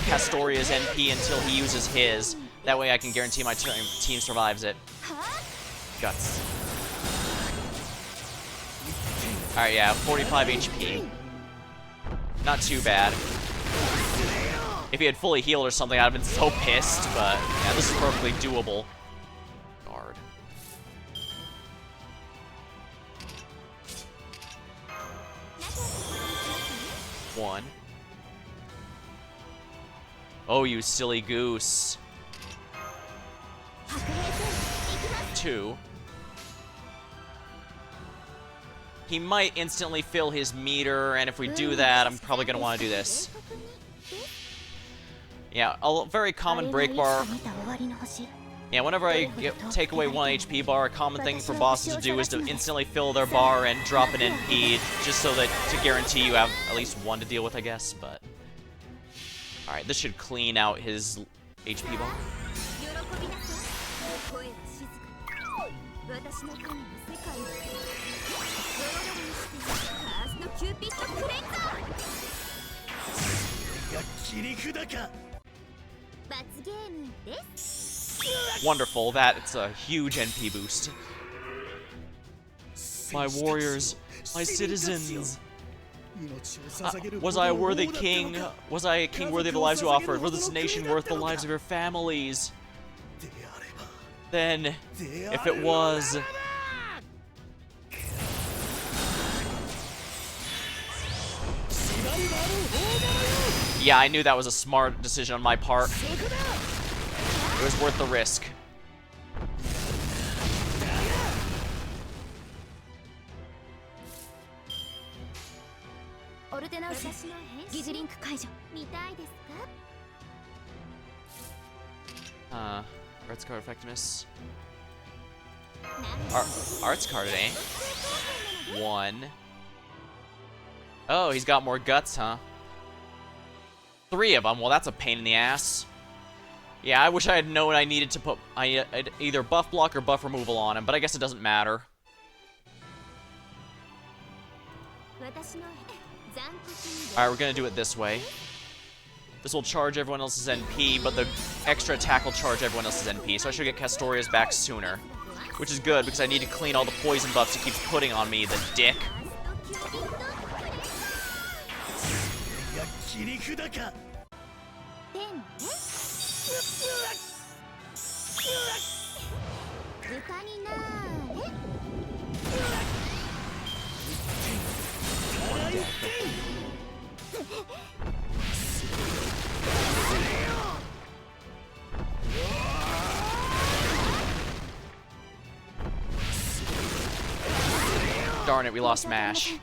Castoria's NP until he uses his. That way I can guarantee my team survives it. Guts. Alright, yeah, 45 HP. Not too bad. If he had fully healed or something, I'd have been so pissed, but yeah, this is perfectly doable. Guard. One. Oh, you silly goose. 2. He might instantly fill his meter, and if we do that, I'm probably going to want to do this. Yeah, a very common break bar. Yeah, whenever I take away 1 HP bar, a common thing for bosses to do is to instantly fill their bar and drop an NP, just so that to guarantee you have at least 1 to deal with, I guess, but... Alright, this should clean out his HP bar. Wonderful, that's a huge NP boost. My warriors, my citizens. Was I a worthy king? Was I a king worthy of the lives you offered? Was this nation worth the lives of your families? Then, if it was... Yeah, I knew that was a smart decision on my part. It was worth the risk. Arts card effectiveness. Arts card, eh? 1. Oh, he's got more guts, huh? 3 of them. Well, that's a pain in the ass. Yeah, I wish I had known I needed to put either buff block or buff removal on him, but I guess it doesn't matter. Alright, we're gonna do it this way. This will charge everyone else's NP, but the extra attack will charge everyone else's NP, so I should get Castoria's back sooner. Which is good, because I need to clean all the poison buffs he keeps putting on me, the dick. Darn it, we lost Mash.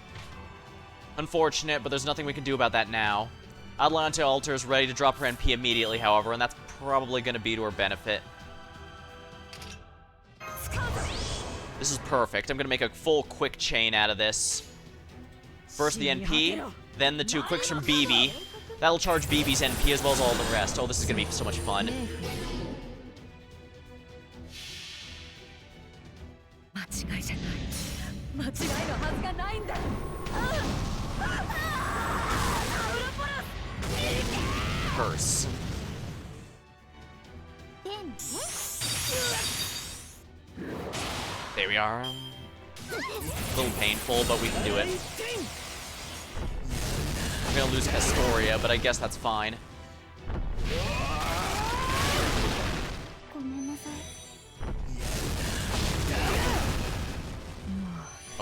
Unfortunate, but there's nothing we can do about that now. Nito Alter is ready to drop her NP immediately, however, and that's probably going to be to her benefit. This is perfect. I'm going to make a full quick chain out of this. First the NP, then the 2 quicks from BB. That'll charge BB's NP as well as all the rest. Oh, this is going to be so much fun. Curse. There we are. A little painful, but we can do it. I'm gonna lose Castoria, but I guess that's fine.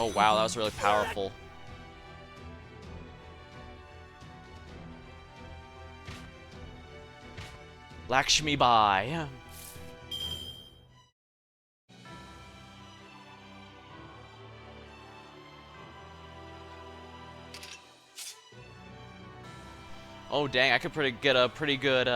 Oh wow, that was really powerful. Lakshmi Bai. Oh dang, I could get a pretty good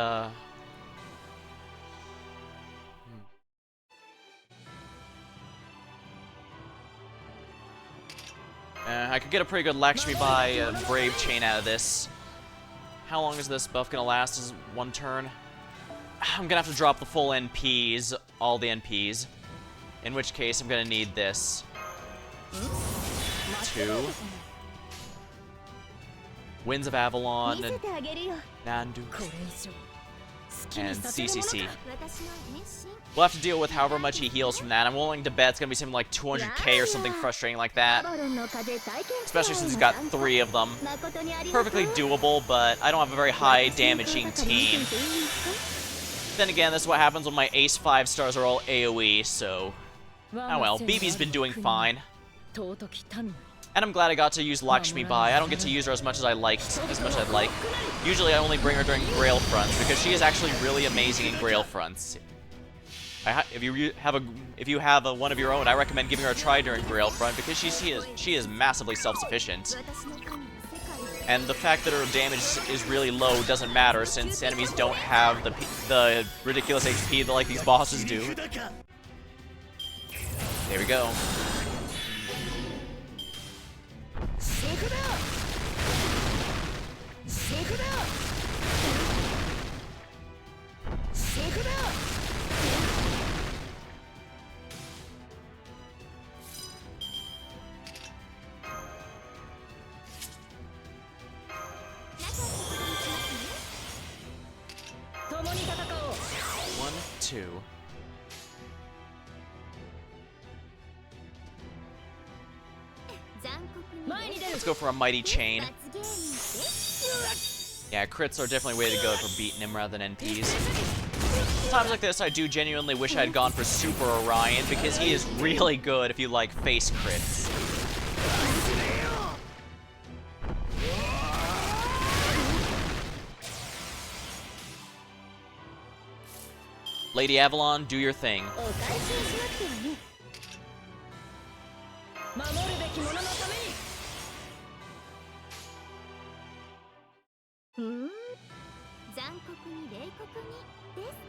I could get a pretty good Lakshmi Bai Brave Chain out of this. How long is this buff gonna last? Is one turn? I'm gonna have to drop the full NPs, all the NPs. In which case, I'm gonna need this. 2. Winds of Avalon, and Nandu, and CCC. We'll have to deal with however much he heals from that. I'm willing to bet it's gonna be something like 200k or something frustrating like that. Especially since he's got 3 of them. Perfectly doable, but I don't have a very high damaging team. Then again, this is what happens when my ace 5 stars are all AoE, so... Oh well, BB's been doing fine. And I'm glad I got to use Lakshmi Bai. I don't get to use her as much as I'd like. Usually I only bring her during Grail fronts, because she is actually really amazing in Grail fronts. If you have one of your own, I recommend giving her a try during Grail front, because she is massively self-sufficient. And the fact that her damage is really low doesn't matter, since enemies don't have the ridiculous HP that like these bosses do. There we go. One, two. Let's go for a Mighty Chain. Yeah, crits are definitely a way to go for beating him rather than NPs. Times like this, I do genuinely wish I had gone for Super Orion, because he is really good if you like face crits. Lady Avalon, do your thing.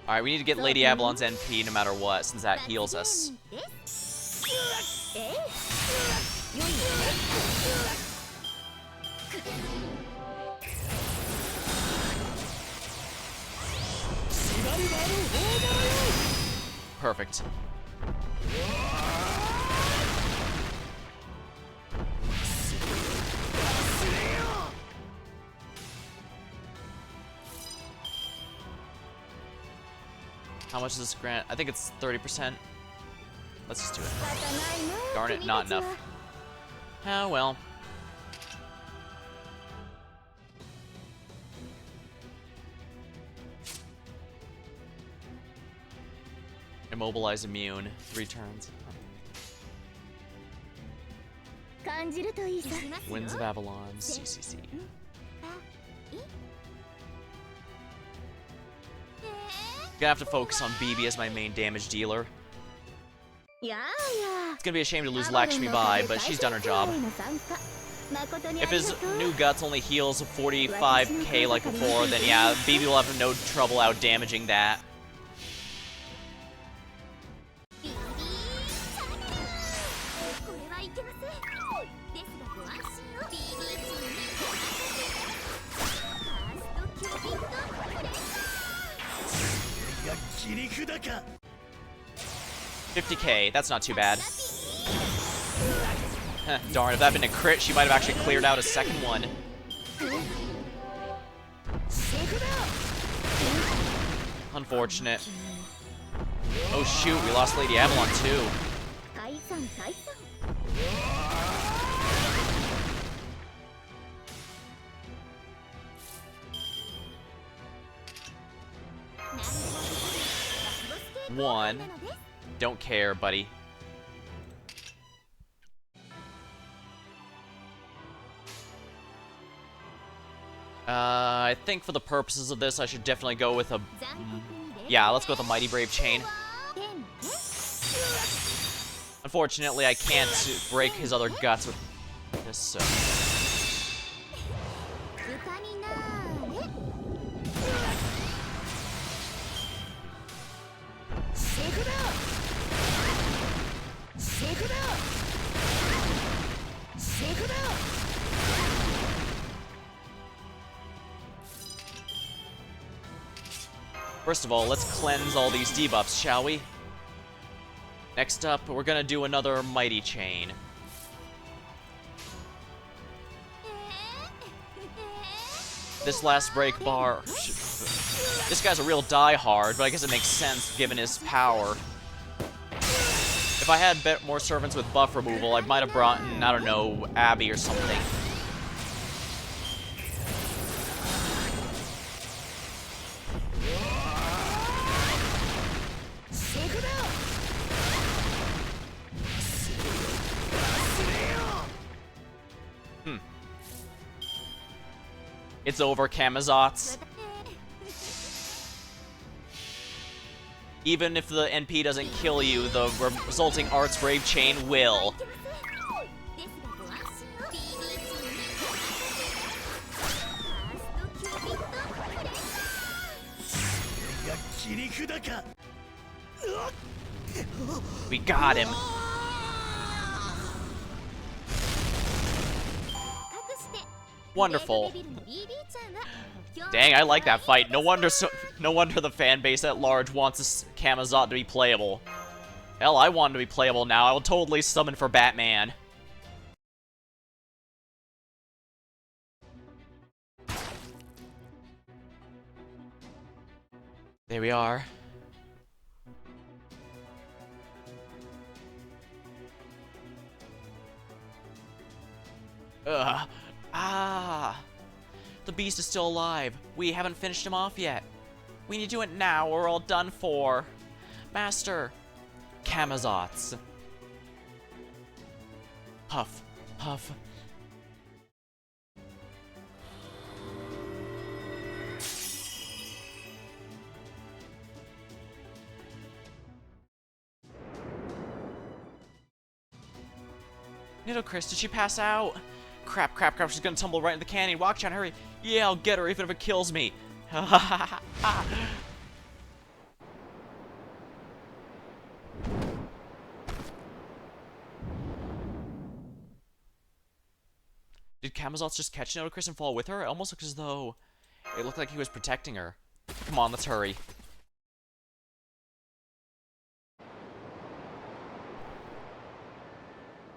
Alright, we need to get Lady Avalon's NP no matter what, since that heals us. Perfect. How much does this grant? I think it's 30%. Let's just do it. Darn it, not enough. Oh well. Immobilize immune. 3 turns. Winds of Avalon, CCC. Gonna have to focus on BB as my main damage dealer. It's gonna be a shame to lose Lakshmi Bai, but she's done her job. If his new guts only heals 45k like before, then yeah, BB will have no trouble out damaging that. $50k, that's not too bad. Darn, if that had been a crit, she might have actually cleared out a second one. Unfortunate. Oh shoot, we lost Lady Avalon too. One. Don't care, buddy. I think for the purposes of this, I should definitely go with a... yeah, let's go with a Mighty Brave Chain. Unfortunately, I can't break his other guts with this, so... First of all, let's cleanse all these debuffs, shall we? Next up, we're gonna do another Mighty Chain. This last break bar... this guy's a real diehard, but I guess it makes sense given his power. If I had more servants with buff removal, I might have brought in, I don't know, Abby or something. It's over, Camazotz. Even if the NP doesn't kill you, the resulting Arts Brave Chain will. We got him. Wonderful. Dang, I like that fight. No wonder the fan base at large wants Camazotz to be playable. Hell, I want him to be playable now. I will totally summon for Batman. There we are. Ugh. Ah! The beast is still alive. We haven't finished him off yet. We need to do it now or we're all done for. Master! Camazotz. Huff. Huff. Nito, Chris, did she pass out? Crap, crap, crap, she's gonna tumble right in the canyon. Watch out, hurry. Yeah, I'll get her even if it kills me. Did Camazotz just catch Nito, Chris, and fall with her? It almost looks as though it looked like he was protecting her. Come on, let's hurry.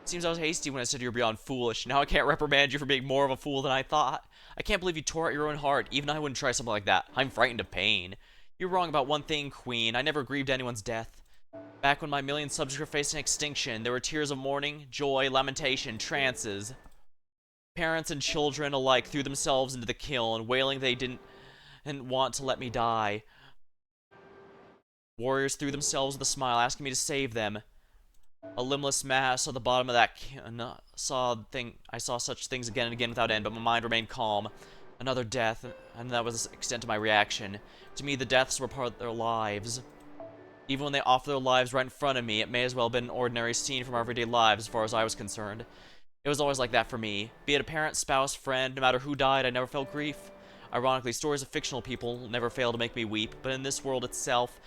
Seems I was hasty when I said you were beyond foolish. Now I can't reprimand you for being more of a fool than I thought. I can't believe you tore out your own heart. Even I wouldn't try something like that. I'm frightened of pain. You're wrong about one thing, Queen. I never grieved anyone's death. Back when my million subjects were facing extinction, there were tears of mourning, joy, lamentation, trances. Parents and children alike threw themselves into the kiln, wailing they didn't want to let me die. Warriors threw themselves with a smile, asking me to save them. A limbless mass at the bottom of that I saw such things again and again without end, but my mind remained calm. Another death, and that was the extent of my reaction. To me, the deaths were part of their lives. Even when they offered their lives right in front of me, it may as well have been an ordinary scene from our everyday lives as far as I was concerned. It was always like that for me. Be it a parent, spouse, friend, no matter who died, I never felt grief. Ironically, stories of fictional people never fail to make me weep, but in this world itself,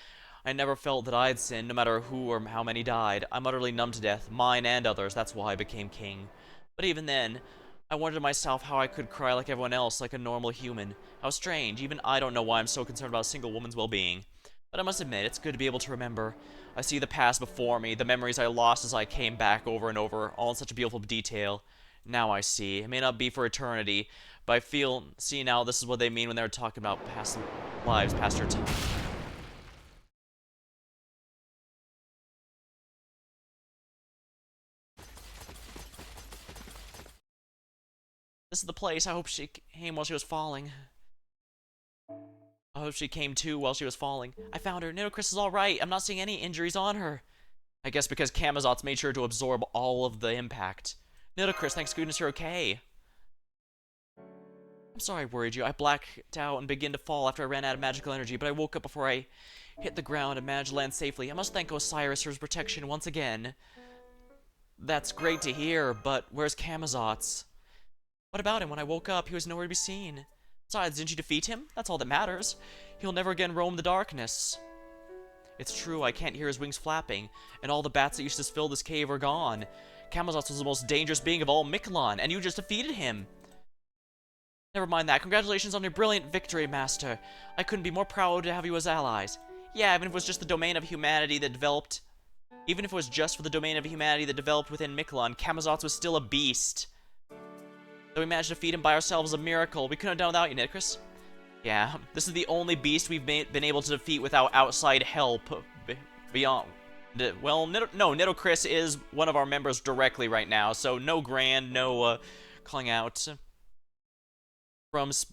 I never felt that I had sinned, no matter who or how many died. I'm utterly numb to death, mine and others. That's why I became king. But even then, I wondered to myself how I could cry like everyone else, like a normal human. How strange. Even I don't know why I'm so concerned about a single woman's well-being. But I must admit, it's good to be able to remember. I see the past before me, the memories I lost as I came back over and over, all in such a beautiful detail. Now I see. It may not be for eternity, but I see now this is what they mean when they're talking about past lives, past their time. This is the place. I hope she came while she was falling. I hope she came too while she was falling. I found her. Nito, Chris is alright. I'm not seeing any injuries on her. I guess because Camazotz made sure to absorb all of the impact. Nito, Chris, thanks goodness you're okay. I'm sorry I worried you. I blacked out and began to fall after I ran out of magical energy, but I woke up before I hit the ground and managed to land safely. I must thank Osiris for his protection once again. That's great to hear, but where's Camazotz? What about him? When I woke up, he was nowhere to be seen. Besides, didn't you defeat him? That's all that matters. He'll never again roam the darkness. It's true, I can't hear his wings flapping, and all the bats that used to fill this cave are gone. Camazotz was the most dangerous being of all Mictlan, and you just defeated him. Never mind that. Congratulations on your brilliant victory, Master. I couldn't be more proud to have you as allies. Yeah, even if it was just the domain of humanity that developed... Even if it was just for the domain of humanity that developed within Mictlan, Camazotz was still a beast. Though we managed to defeat him by ourselves, a miracle. We couldn't have done without you, Nitocris. Yeah, this is the only beast we've been able to defeat without outside help. Beyond... Well, no, Nitocris is one of our members directly right now, so no Grand, no calling out...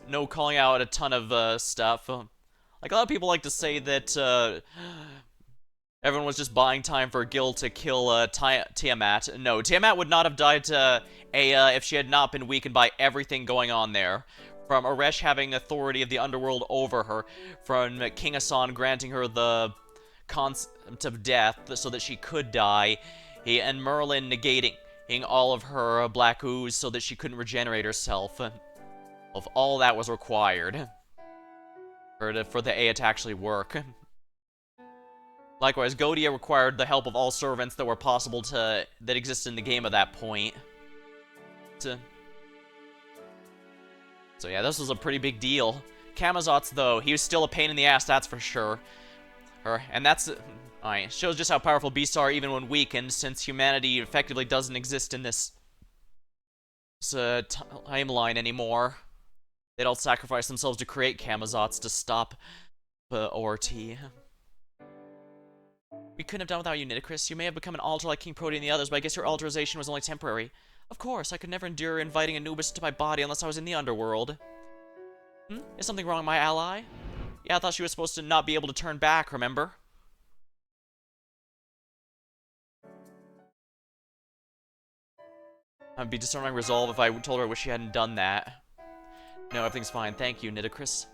no calling out a ton of stuff. Like, a lot of people like to say that everyone was just buying time for Gil to kill Tiamat. No, Tiamat would not have died to Aya if she had not been weakened by everything going on there. From Aresh having authority of the underworld over her, from King Hassan granting her the concept of death so that she could die, and Merlin negating all of her black ooze so that she couldn't regenerate herself. Of all that was required for the Aya to actually work. Likewise, Godia required the help of all servants that were possible that existed in the game at that point. So yeah, this was a pretty big deal. Camazotz, though, he was still a pain in the ass, that's for sure. And that's... Alright, shows just how powerful beasts are even when weakened, since humanity effectively doesn't exist in this timeline anymore. They'd all sacrifice themselves to create Camazotz to stop ORT. We couldn't have done without you, Nitocris. You may have become an alter like King Protean and the others, but I guess your alterization was only temporary. Of course, I could never endure inviting Anubis into my body unless I was in the underworld. Is something wrong, my ally? Yeah, I thought she was supposed to not be able to turn back, remember? I'd be disarming resolve if I told her I wish she hadn't done that. No, everything's fine. Thank you, Nitocris.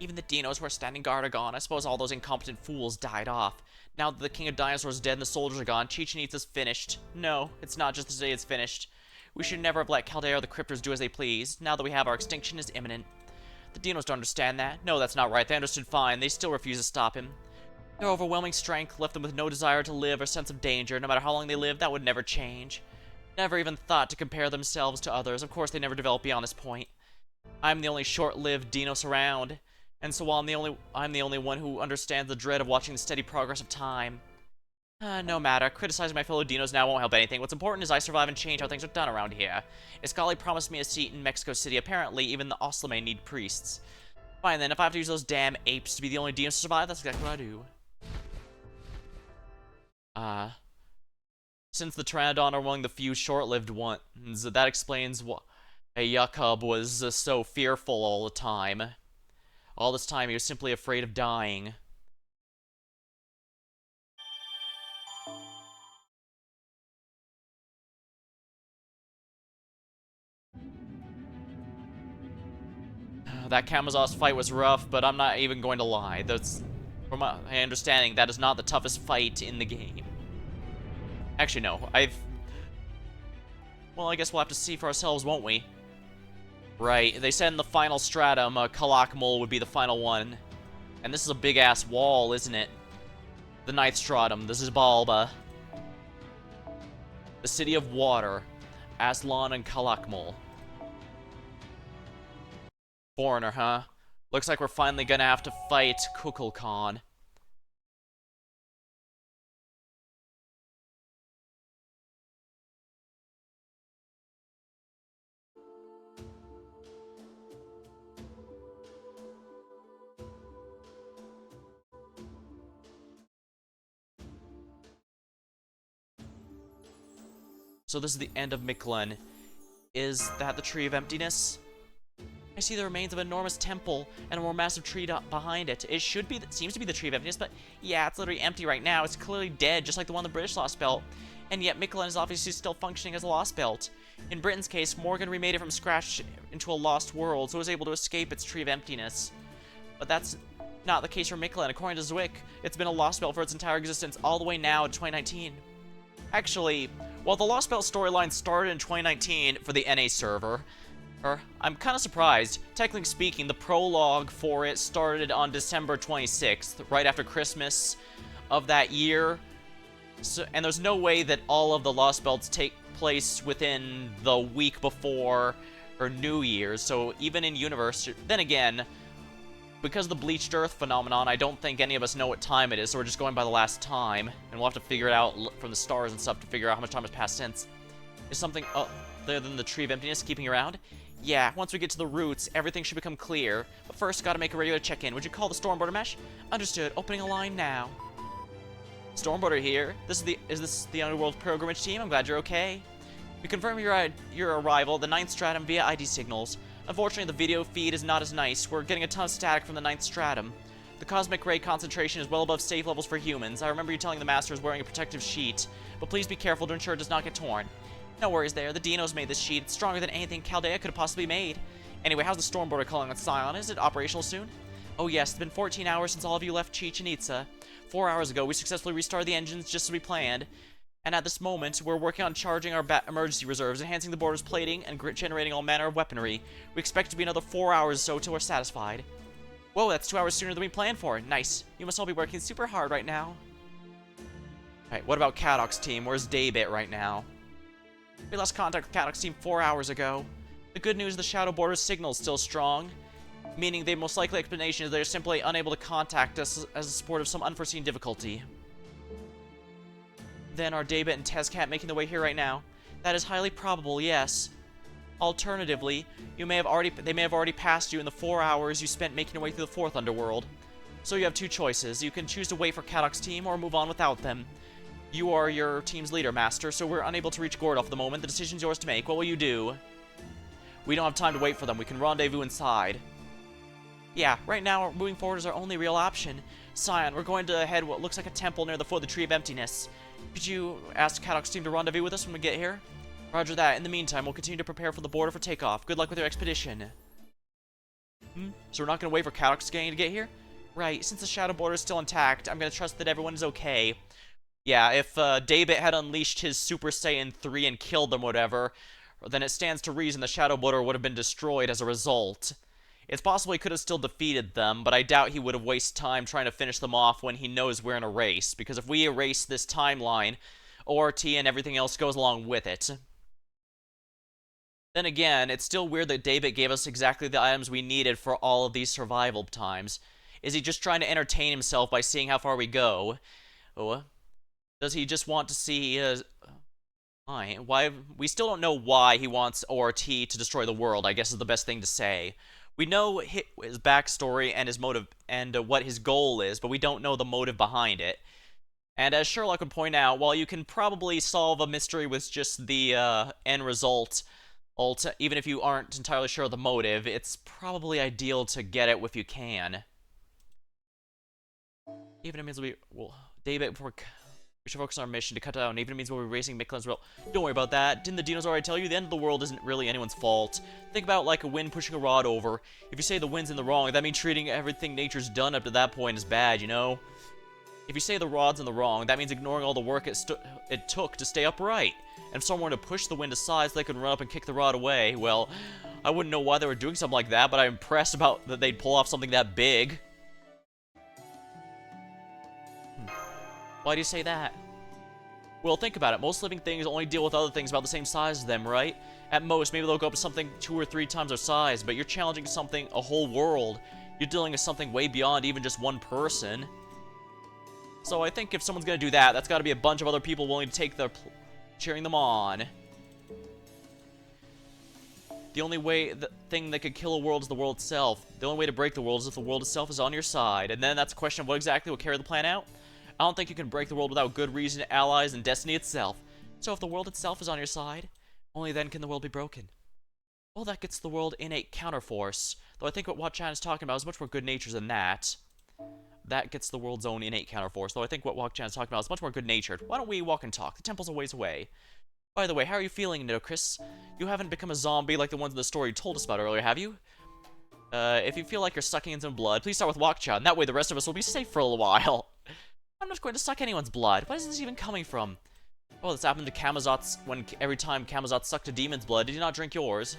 Even the dinos who are standing guard are gone. I suppose all those incompetent fools died off. Now that the King of Dinosaurs is dead and the soldiers are gone, Chichen Itza's finished. No, it's not just to say it's finished. We should never have let Caldera or the Cryptors do as they please. Now that we have, our extinction is imminent. The dinos don't understand that. No, that's not right. They understood fine. They still refuse to stop him. Their overwhelming strength left them with no desire to live or sense of danger. No matter how long they lived, that would never change. Never even thought to compare themselves to others. Of course, they never developed beyond this point. I'm the only short-lived dinos around. And so while I'm the only one who understands the dread of watching the steady progress of time. No matter. Criticizing my fellow dinos now won't help anything. What's important is I survive and change how things are done around here. Iskali promised me a seat in Mexico City. Apparently, even the Oslame need priests. Fine then, if I have to use those damn apes to be the only dinos to survive, that's exactly what I do. Since the Pteranodon are among the few short-lived ones, that explains why Jakob was so fearful all the time. All this time, he was simply afraid of dying. That Camazotz fight was rough, but I'm not even going to lie. That's, from my understanding, that is not the toughest fight in the game. Actually, no. Well, I guess we'll have to see for ourselves, won't we? Right, they said in the final stratum, Kalakmul would be the final one. And this is a big-ass wall, isn't it? The 9th stratum, this is Balba. The City of Water, Aslan and Kalakmul. Foreigner, huh? Looks like we're finally gonna have to fight Kukulkan. So this is the end of Mictlan. Is that the Tree of Emptiness? I see the remains of an enormous temple and a more massive tree behind it. It seems to be the Tree of Emptiness, but yeah, it's literally empty right now. It's clearly dead, just like the one in the British Lostbelt. And yet Mictlan is obviously still functioning as a Lostbelt. In Britain's case, Morgan remade it from scratch into a lost world, so it was able to escape its Tree of Emptiness. But that's not the case for Mictlan. According to Zwick, it's been a Lostbelt for its entire existence, all the way now to 2019. Actually, while the Lostbelt storyline started in 2019 for the NA server, I'm kind of surprised. Technically speaking, the prologue for it started on December 26th, right after Christmas of that year. So, and there's no way that all of the Lostbelts take place within the week before or New Year's. So even in universe, then again, because of the Bleached Earth phenomenon, I don't think any of us know what time it is, so we're just going by the last time, and we'll have to figure it out from the stars and stuff to figure out how much time has passed since. Is something other than the Tree of Emptiness keeping you around? Yeah, once we get to the roots, everything should become clear. But first, gotta make a regular check-in. Would you call the Stormboarder mesh? Understood. Opening a line now. Stormboarder here. Is this the Underworld Pilgrimage team? I'm glad you're okay. We confirm your arrival at the 9th Stratum via ID signals. Unfortunately, the video feed is not as nice. We're getting a ton of static from the 9th Stratum. The cosmic ray concentration is well above safe levels for humans. I remember you telling the Master is wearing a protective sheet, but please be careful to ensure it does not get torn. No worries there. The Dinos made this sheet. It's stronger than anything Chaldea could have possibly made. Anyway, how's the Stormboarder calling on Scion? Is it operational soon? Oh yes, it's been 14 hours since all of you left Chichen Itza. 4 hours ago, we successfully restarted the engines just as we planned. And at this moment, we're working on charging our emergency reserves, enhancing the border's plating, and generating all manner of weaponry. We expect it to be another 4 hours or so till we're satisfied. Whoa, that's 2 hours sooner than we planned for. Nice. You must all be working super hard right now. Alright, what about Cadoc's team? Where's Daybit right now? We lost contact with Cadoc's team 4 hours ago. The good news is the Shadow Border's signal is still strong, meaning the most likely explanation is they're simply unable to contact us as a sport of some unforeseen difficulty. Then are Daybit and Tezcat making their way here right now? That is highly probable, yes. Alternatively, they may have already passed you in the 4 hours you spent making your way through the 4th Underworld. So you have two choices. You can choose to wait for Cadoc's team or move on without them. You are your team's leader, Master, so we're unable to reach Gordolf at the moment. The decision's yours to make. What will you do? We don't have time to wait for them. We can rendezvous inside. Yeah, right now, moving forward is our only real option. Scion, we're going to head what looks like a temple near the foot of the Tree of Emptiness. Could you ask Cadoc's team to rendezvous with us when we get here? Roger that. In the meantime, we'll continue to prepare for the border for takeoff. Good luck with your expedition. So we're not going to wait for Cadoc's gang to get here? Right. Since the Shadow Border is still intact, I'm going to trust that everyone is okay. Yeah, if Daybit had unleashed his Super Saiyan 3 and killed them, whatever, then it stands to reason the Shadow Border would have been destroyed as a result. It's possible he could have still defeated them, but I doubt he would have wasted time trying to finish them off when he knows we're in a race, because if we erase this timeline, ORT and everything else goes along with it. Then again, it's still weird that Daybit gave us exactly the items we needed for all of these survival times. Is he just trying to entertain himself by seeing how far we go? Oh, does he just want to see why? We still don't know why he wants ORT to destroy the world, I guess is the best thing to say. We know his backstory and his motive and what his goal is, but we don't know the motive behind it. And as Sherlock would point out, while you can probably solve a mystery with just the end result, even if you aren't entirely sure of the motive, it's probably ideal to get it if you can. Even if it means Daybit, we should focus on our mission to cut down, even if it means we'll be racing Mictlan's world. Don't worry about that. Didn't the Dinos already tell you? The end of the world isn't really anyone's fault. Think about like a wind pushing a rod over. If you say the wind's in the wrong, that means treating everything nature's done up to that point is bad, you know? If you say the rod's in the wrong, that means ignoring all the work it took to stay upright. And if someone were to push the wind aside so they could run up and kick the rod away, well, I wouldn't know why they were doing something like that, but I'm impressed about that they'd pull off something that big. Why do you say that? Well, think about it. Most living things only deal with other things about the same size as them, right? At most, maybe they'll go up to something 2 or 3 times their size, but you're challenging something, a whole world. You're dealing with something way beyond even just one person. So I think if someone's gonna do that, that's gotta be a bunch of other people willing to take their cheering them on. The only thing that could kill a world is the world itself. The only way to break the world is if the world itself is on your side. And then that's a question of what exactly will carry the plan out. I don't think you can break the world without good reason, allies, and destiny itself. So if the world itself is on your side, only then can the world be broken. Oh, that gets the world innate counterforce. Though I think what Chan is talking about is much more good-natured than that. That gets the world's own innate counterforce. Though I think what Chan is talking about is much more good-natured. Why don't we walk and talk? The temple's a ways away. By the way, how are you feeling, Nito Chris? You haven't become a zombie like the ones in the story you told us about earlier, have you? If you feel like you're sucking in some blood, please start with Wok-chan. That way the rest of us will be safe for a little while. I'm not going to suck anyone's blood. What is this even coming from? Oh, this happened to Kamazot's when every time Kamazot sucked a demon's blood. Did he not drink yours?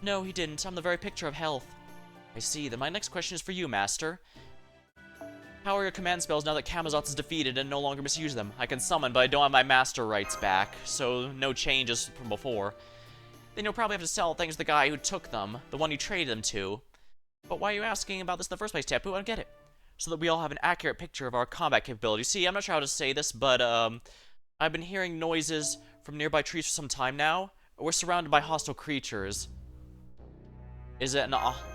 No, he didn't. I'm the very picture of health. I see. Then my next question is for you, Master. How are your command spells now that Kamazot is defeated and no longer misuse them? I can summon, but I don't have my master rights back, so no changes from before. Then you'll probably have to sell things to the guy who took them, the one you traded them to. But why are you asking about this in the first place, Tapu? I don't get it. So that we all have an accurate picture of our combat capabilities. See, I'm not sure how to say this, but, I've been hearing noises from nearby trees for some time now. We're surrounded by hostile creatures. Is it an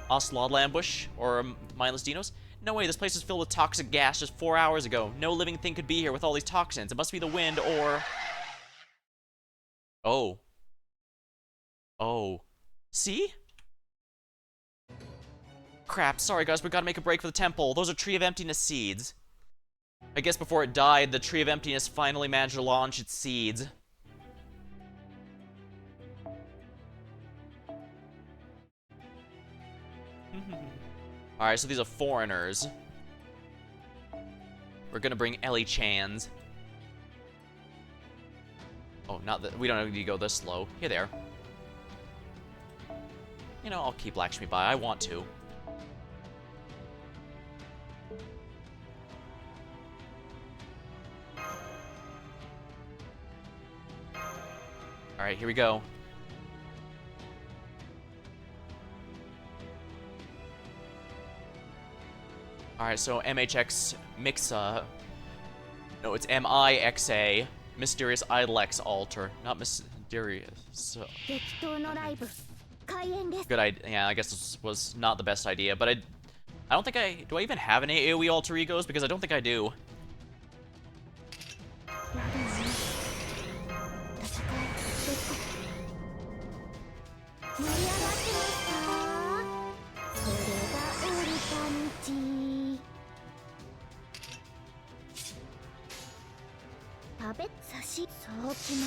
Ocelot ambush? Or mindless dinos? No way, this place is filled with toxic gas just 4 hours ago. No living thing could be here with all these toxins. It must be the wind or... Oh. Oh. See? Crap, sorry guys, we gotta make a break for the temple. Those are Tree of Emptiness seeds. I guess before it died, the Tree of Emptiness finally managed to launch its seeds. Alright, so these are foreigners. We're gonna bring Ellie Chans. Oh, not that we don't need to go this slow. Here they are. You know, I'll keep Lakshmi by. I want to. Alright, here we go. Alright, so MHX Mixa. No, it's MIXA. Mysterious Idlex Alter. Not mysterious. Good idea. Yeah, I guess this was not the best idea, but I don't think do I even have any AoE alter egos? Because I don't think I do.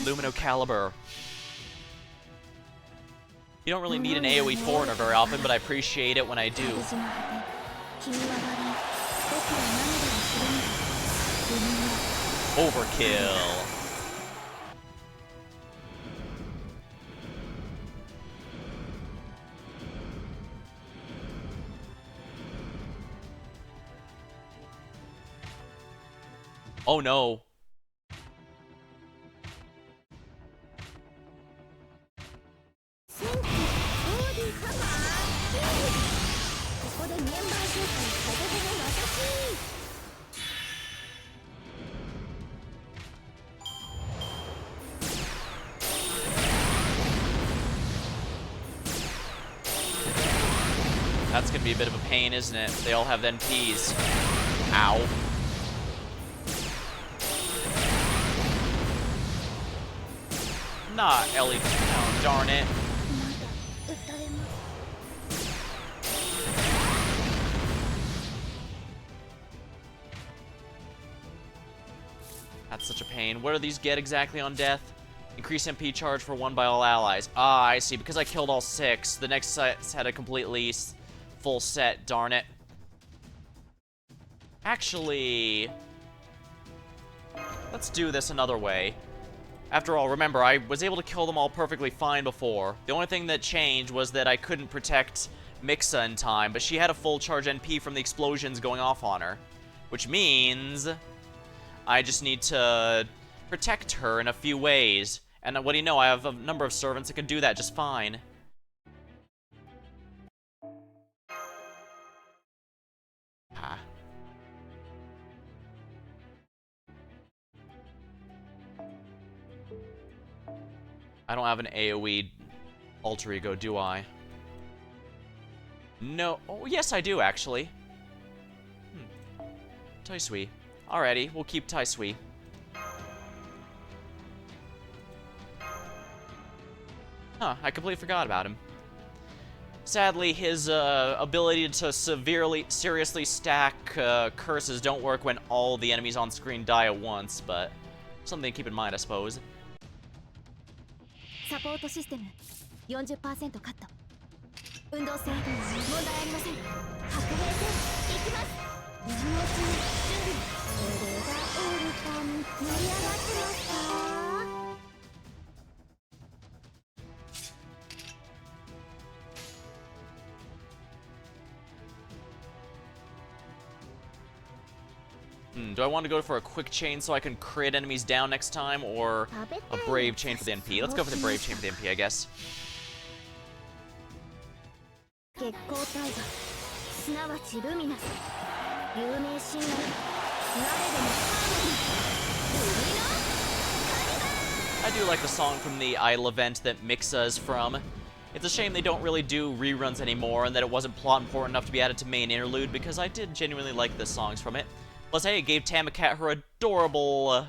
Lumino Caliber. You don't really need an AoE foreigner very often, but I appreciate it when I do. Overkill. Oh no. That's gonna be a bit of a pain, isn't it? They all have NPs. Ow. Not Ellie. Oh, darn it. That's such a pain. What do these get exactly on death? Increase MP charge for one by all allies. Ah, I see. Because I killed all 6, the next set had a completely full set. Darn it. Actually, let's do this another way. After all, remember, I was able to kill them all perfectly fine before. The only thing that changed was that I couldn't protect Mixa in time, but she had a full charge NP from the explosions going off on her. Which means I just need to protect her in a few ways. And what do you know, I have a number of servants that can do that just fine. Ah. I don't have an AoE alter ego, do I? No. Oh, yes, I do, actually. Taisui. Alrighty, we'll keep Taisui. Huh, I completely forgot about him. Sadly, his ability to seriously stack curses don't work when all the enemies on screen die at once, but something to keep in mind, I suppose. サポートシステム 40% カット。運動性問題ありません。白兵戦いきます。今のうちに準備。これがオルタに盛り上がってますか？ Do I want to go for a quick chain so I can crit enemies down next time, or a brave chain for the NP? Let's go for the brave chain for the NP, I guess. 月光大河すなわちルミナス有名神話誰でもハーモニー I do like the song from the idol event that Mixa is from. It's a shame they don't really do reruns anymore, and that it wasn't plot important enough to be added to main interlude, because I did genuinely like the songs from it. Plus, hey, it gave Tamacat her adorable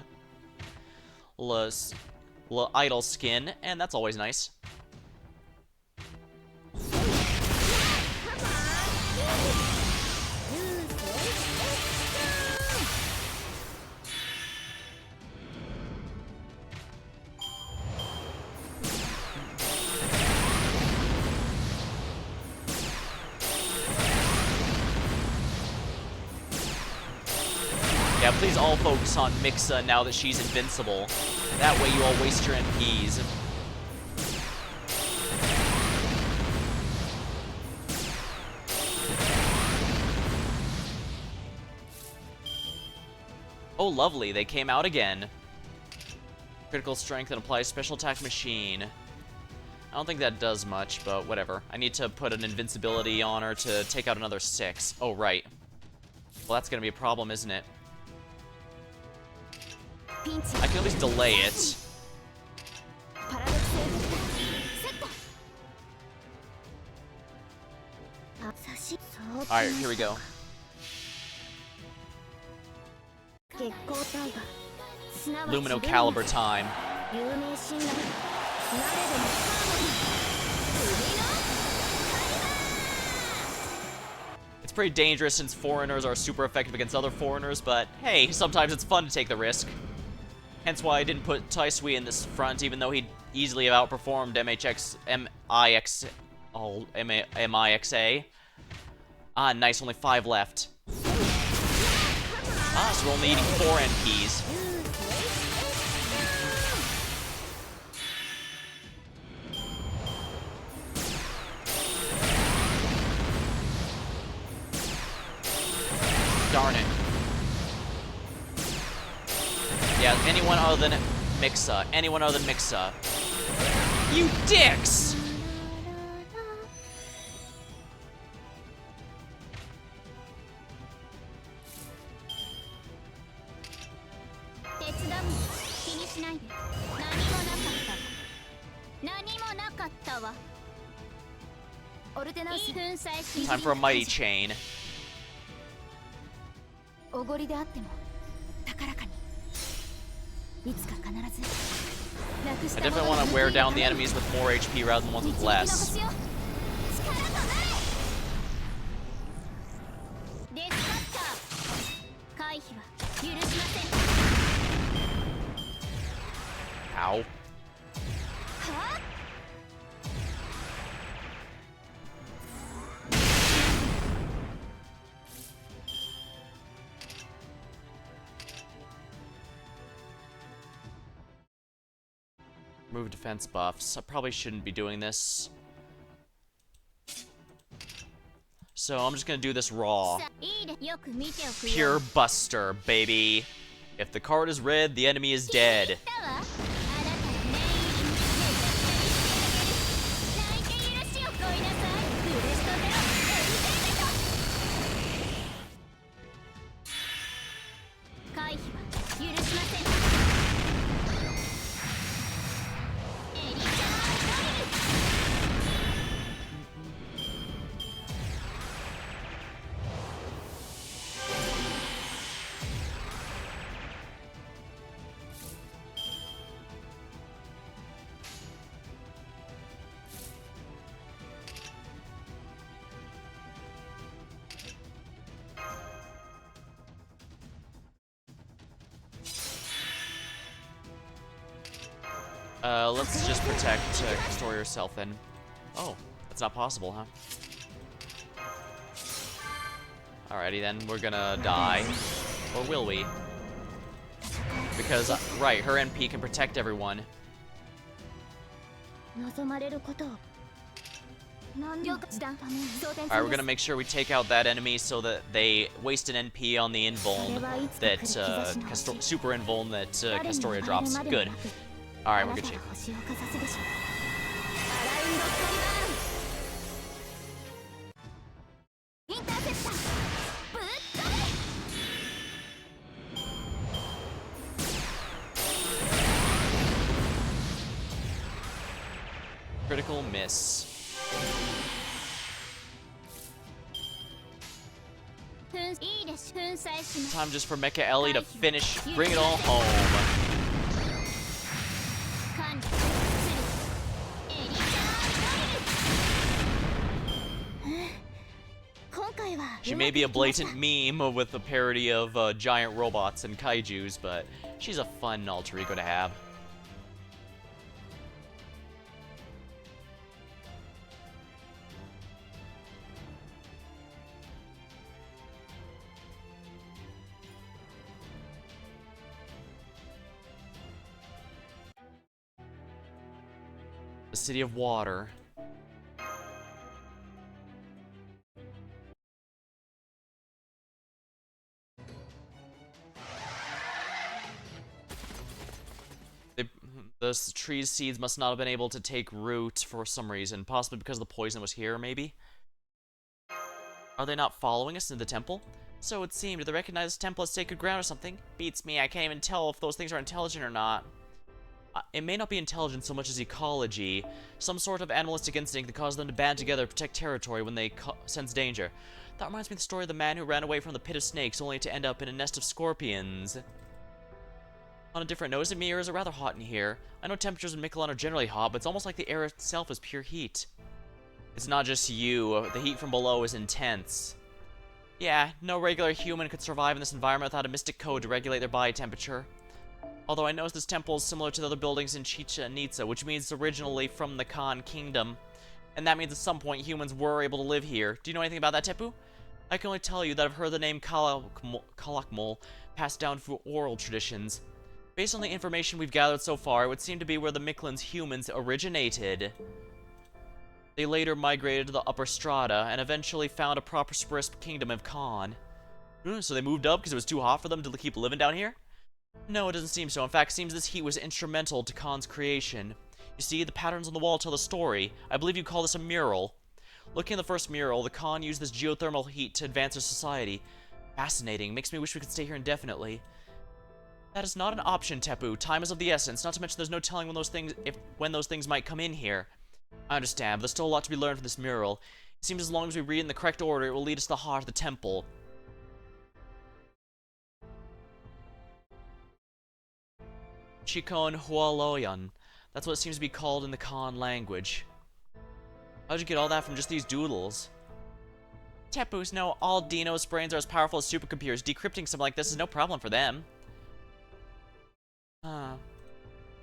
idol skin, and that's always nice. Yeah, please all focus on Mixa now that she's invincible. That way you all waste your NPs. Oh, lovely. They came out again. Critical strength and applies special attack machine. I don't think that does much, but whatever. I need to put an invincibility on her to take out another 6. Oh, right. Well, that's gonna be a problem, isn't it? I can at least delay it. Alright, here we go. Lumino Caliber time. It's pretty dangerous since foreigners are super effective against other foreigners, but hey, sometimes it's fun to take the risk. Hence why I didn't put Taisui in this front, even though he'd easily have outperformed Mixa. Ah, nice, only 5 left. Ah, so we're only eating 4 NPs. Darn it. Yeah, anyone other than Mixa. Anyone other than Mixa. You dicks! Time for a mighty chain. I definitely want to wear down the enemies with more HP rather than ones with less. Ow. Move defense buffs. I probably shouldn't be doing this. So I'm just gonna do this raw. Pure Buster, baby. If the card is red, the enemy is dead. Let's just protect Castoria herself then. Oh, that's not possible, huh? Alrighty then, we're gonna die. Or will we? Because, right, her NP can protect everyone. Alright, we're gonna make sure we take out that enemy so that they waste an NP on the invuln that, super invuln that Castoria drops. Good. Alright, we're good shape. Critical miss. Time just for Mecha Ellie to finish, bring it all home. She may be a blatant meme with a parody of giant robots and kaijus, but she's a fun alter ego to have. The City of Water. The tree's seeds must not have been able to take root for some reason, possibly because the poison was here, maybe? Are they not following us into the temple? So it seemed. Do they recognize this temple as sacred ground or something? Beats me, I can't even tell if those things are intelligent or not. It may not be intelligence so much as ecology, some sort of animalistic instinct that causes them to band together to protect territory when they sense danger. That reminds me of the story of the man who ran away from the pit of snakes only to end up in a nest of scorpions. On a different note, it is rather hot in here. I know temperatures in Mictlan are generally hot, but it's almost like the air itself is pure heat. It's not just you, the heat from below is intense. Yeah, no regular human could survive in this environment without a mystic code to regulate their body temperature. Although I noticed this temple is similar to the other buildings in Chichen Itza, which means it's originally from the Khan Kingdom. And that means at some point humans were able to live here. Do you know anything about that, Tepu? I can only tell you that I've heard the name Kalakmul passed down through oral traditions. Based on the information we've gathered so far, it would seem to be where the Mictlan's humans originated. They later migrated to the upper strata, and eventually found a prosperous kingdom of Khan. So they moved up because it was too hot for them to keep living down here? No, it doesn't seem so. In fact, it seems this heat was instrumental to Khan's creation. You see, the patterns on the wall tell the story. I believe you call this a mural. Looking at the first mural, the Khan used this geothermal heat to advance their society. Fascinating. Makes me wish we could stay here indefinitely. That is not an option, Tepu. Time is of the essence, not to mention there's no telling when those things might come in here. I understand, but there's still a lot to be learned from this mural. It seems as long as we read it in the correct order, it will lead us to the heart of the temple. Chikon Hualoyan. That's what it seems to be called in the Khan language. How'd you get all that from just these doodles? Tepus know all Dino's brains are as powerful as supercomputers. Decrypting something like this is no problem for them.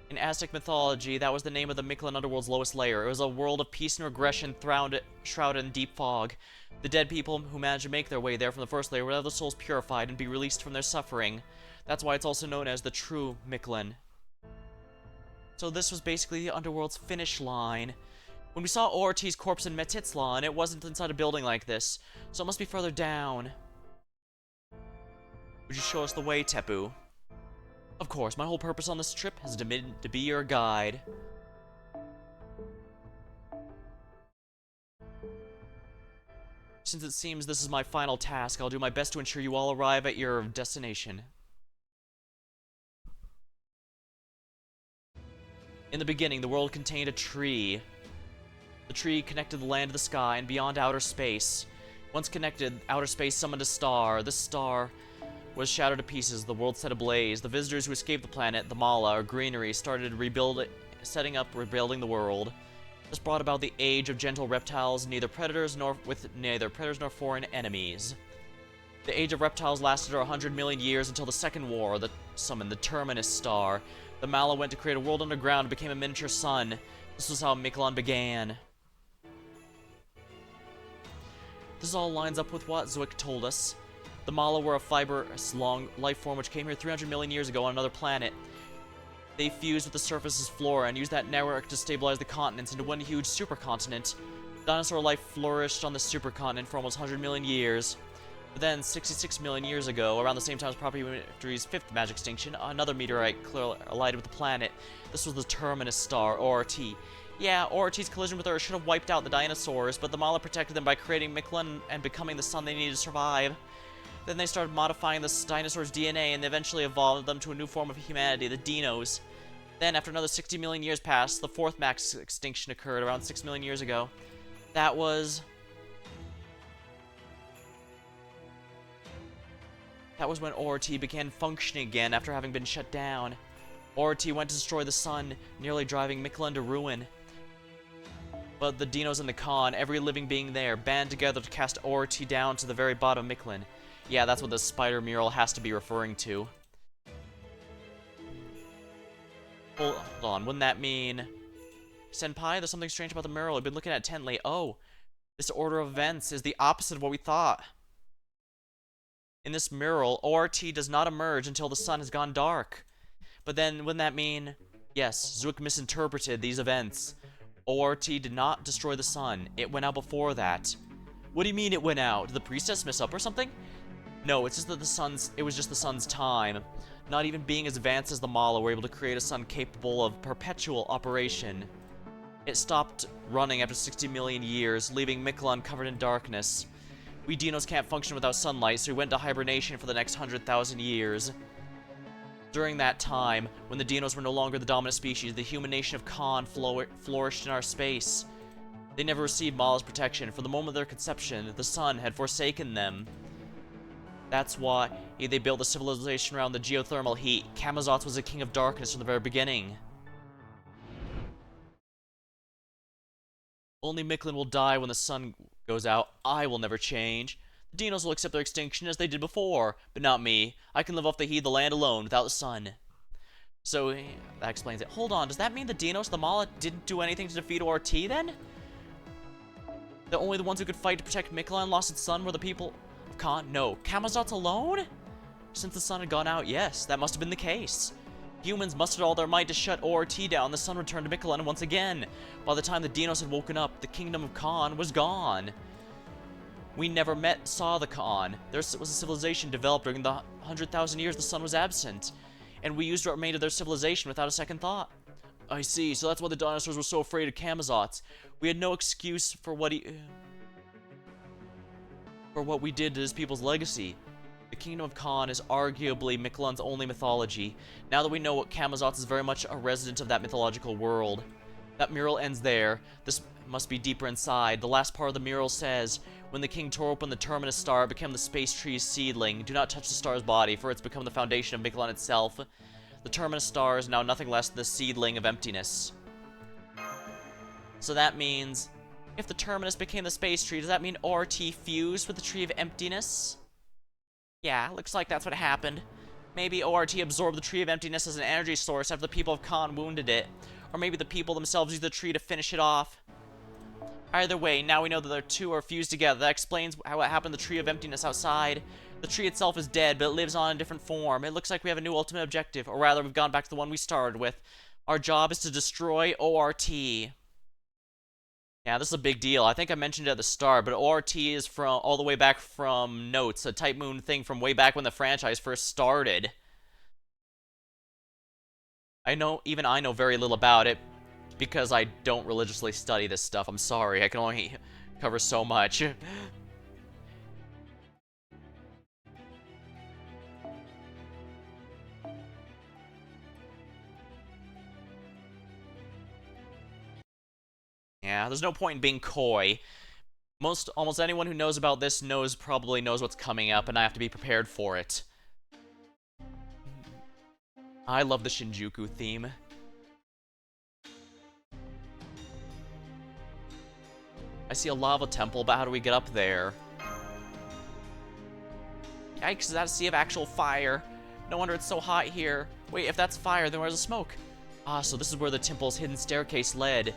In Aztec mythology, that was the name of the Mictlan underworld's lowest layer. It was a world of peace and regression shrouded in deep fog. The dead people who managed to make their way there from the first layer would have their souls purified and be released from their suffering. That's why it's also known as the true Mictlan. So this was basically the underworld's finish line. When we saw Orti's corpse in Metitslan, it wasn't inside a building like this, so it must be further down. Would you show us the way, Tepu? Of course, my whole purpose on this trip has been to be your guide. Since it seems this is my final task, I'll do my best to ensure you all arrive at your destination. In the beginning, the world contained a tree. The tree connected the land to the sky and beyond outer space. Once connected, outer space summoned a star. This star was shattered to pieces, the world set ablaze. The visitors who escaped the planet, the Mala, or Greenery, started rebuilding the world. This brought about the age of gentle reptiles, neither predators nor foreign enemies. The age of reptiles lasted 100 million years until the Second War that summoned the Terminus Star. The Mala went to create a world underground and became a miniature sun. This was how Mictlan began. This all lines up with what Zwick told us. The Mala were a fibrous, long life form which came here 300 million years ago on another planet. They fused with the surface's flora and used that network to stabilize the continents into one huge supercontinent. Dinosaur life flourished on the supercontinent for almost 100 million years. But then, 66 million years ago, around the same time as Property Victory's fifth magic extinction, another meteorite clearly collided with the planet. This was the Terminus star, ORT. Yeah, ORT's collision with Earth should have wiped out the dinosaurs, but the Mala protected them by creating Mictlan and becoming the sun they needed to survive. Then they started modifying the dinosaurs' DNA and eventually evolved them to a new form of humanity, the Dinos. Then, after another 60 million years passed, the fourth max extinction occurred around 6 million years ago. That was when ORT began functioning again after having been shut down. ORT went to destroy the sun, nearly driving Mictlan to ruin. But the Dinos and the Khan, every living being there, band together to cast ORT down to the very bottom of Mictlan. Yeah, that's what the spider mural has to be referring to. Hold on, wouldn't that mean... Senpai, there's something strange about the mural. I've been looking at it intently. Oh, this order of events is the opposite of what we thought. In this mural, ORT does not emerge until the sun has gone dark. But then, wouldn't that mean... Yes, Zwick misinterpreted these events. ORT did not destroy the sun. It went out before that. What do you mean it went out? Did the priestess mess up or something? No, it's just that it was just the sun's time. Not even being as advanced as the Mala were able to create a sun capable of perpetual operation. It stopped running after 60 million years, leaving Mictlan covered in darkness. We Dinos can't function without sunlight, so we went into hibernation for the next 100,000 years. During that time, when the Dinos were no longer the dominant species, the human nation of Khan flourished in our space. They never received Mala's protection. For the moment of their conception, the sun had forsaken them. That's why they built the civilization around the geothermal heat. Camazotz was a king of darkness from the very beginning. Only Mictlan will die when the sun goes out. I will never change. The Dinos will accept their extinction as they did before, but not me. I can live off the heat of the land alone without the sun. So, that explains it. Hold on, does that mean the Dinos, the Mala, didn't do anything to defeat ORT then? That only the ones who could fight to protect Mictlan lost its sun were the people of Khan? No. Camazotz alone? Since the sun had gone out, yes, that must have been the case. Humans mustered all their might to shut ORT down. The sun returned to Mictlan once again. By the time the Dinos had woken up, the kingdom of Khan was gone. We never saw the Khan. There was a civilization developed during the 100,000 years the sun was absent. And we used what remained of their civilization without a second thought. I see, so that's why the dinosaurs were so afraid of Camazotz. We had no excuse for what we did to his people's legacy. The Kingdom of Khan is arguably Mictlan's only mythology. Now that we know what Camazotz is very much a resident of that mythological world. That mural ends there. This must be deeper inside. The last part of the mural says, when the king tore open the Terminus star, it became the space tree's seedling. Do not touch the star's body, for it's become the foundation of Mictlan itself. The Terminus star is now nothing less than the seedling of emptiness. So that means, if the Terminus became the space tree, does that mean ORT fused with the Tree of Emptiness? Yeah, looks like that's what happened. Maybe ORT absorbed the Tree of Emptiness as an energy source after the people of Khan wounded it. Or maybe the people themselves used the tree to finish it off. Either way, now we know that the two are fused together. That explains how it happened to the Tree of Emptiness outside. The tree itself is dead, but it lives on in a different form. It looks like we have a new ultimate objective, or rather, we've gone back to the one we started with. Our job is to destroy ORT. Yeah, this is a big deal. I think I mentioned it at the start, but ORT is from all the way back from Notes, a Type Moon thing from way back when the franchise first started. Even I know very little about it, because I don't religiously study this stuff. I'm sorry, I can only cover so much. Yeah, there's no point in being coy. Almost anyone who knows about this probably knows what's coming up, and I have to be prepared for it. I love the Shinjuku theme. I see a lava temple, but how do we get up there? Yikes, is that a sea of actual fire? No wonder it's so hot here. Wait, if that's fire, then where's the smoke? Ah, so this is where the temple's hidden staircase led.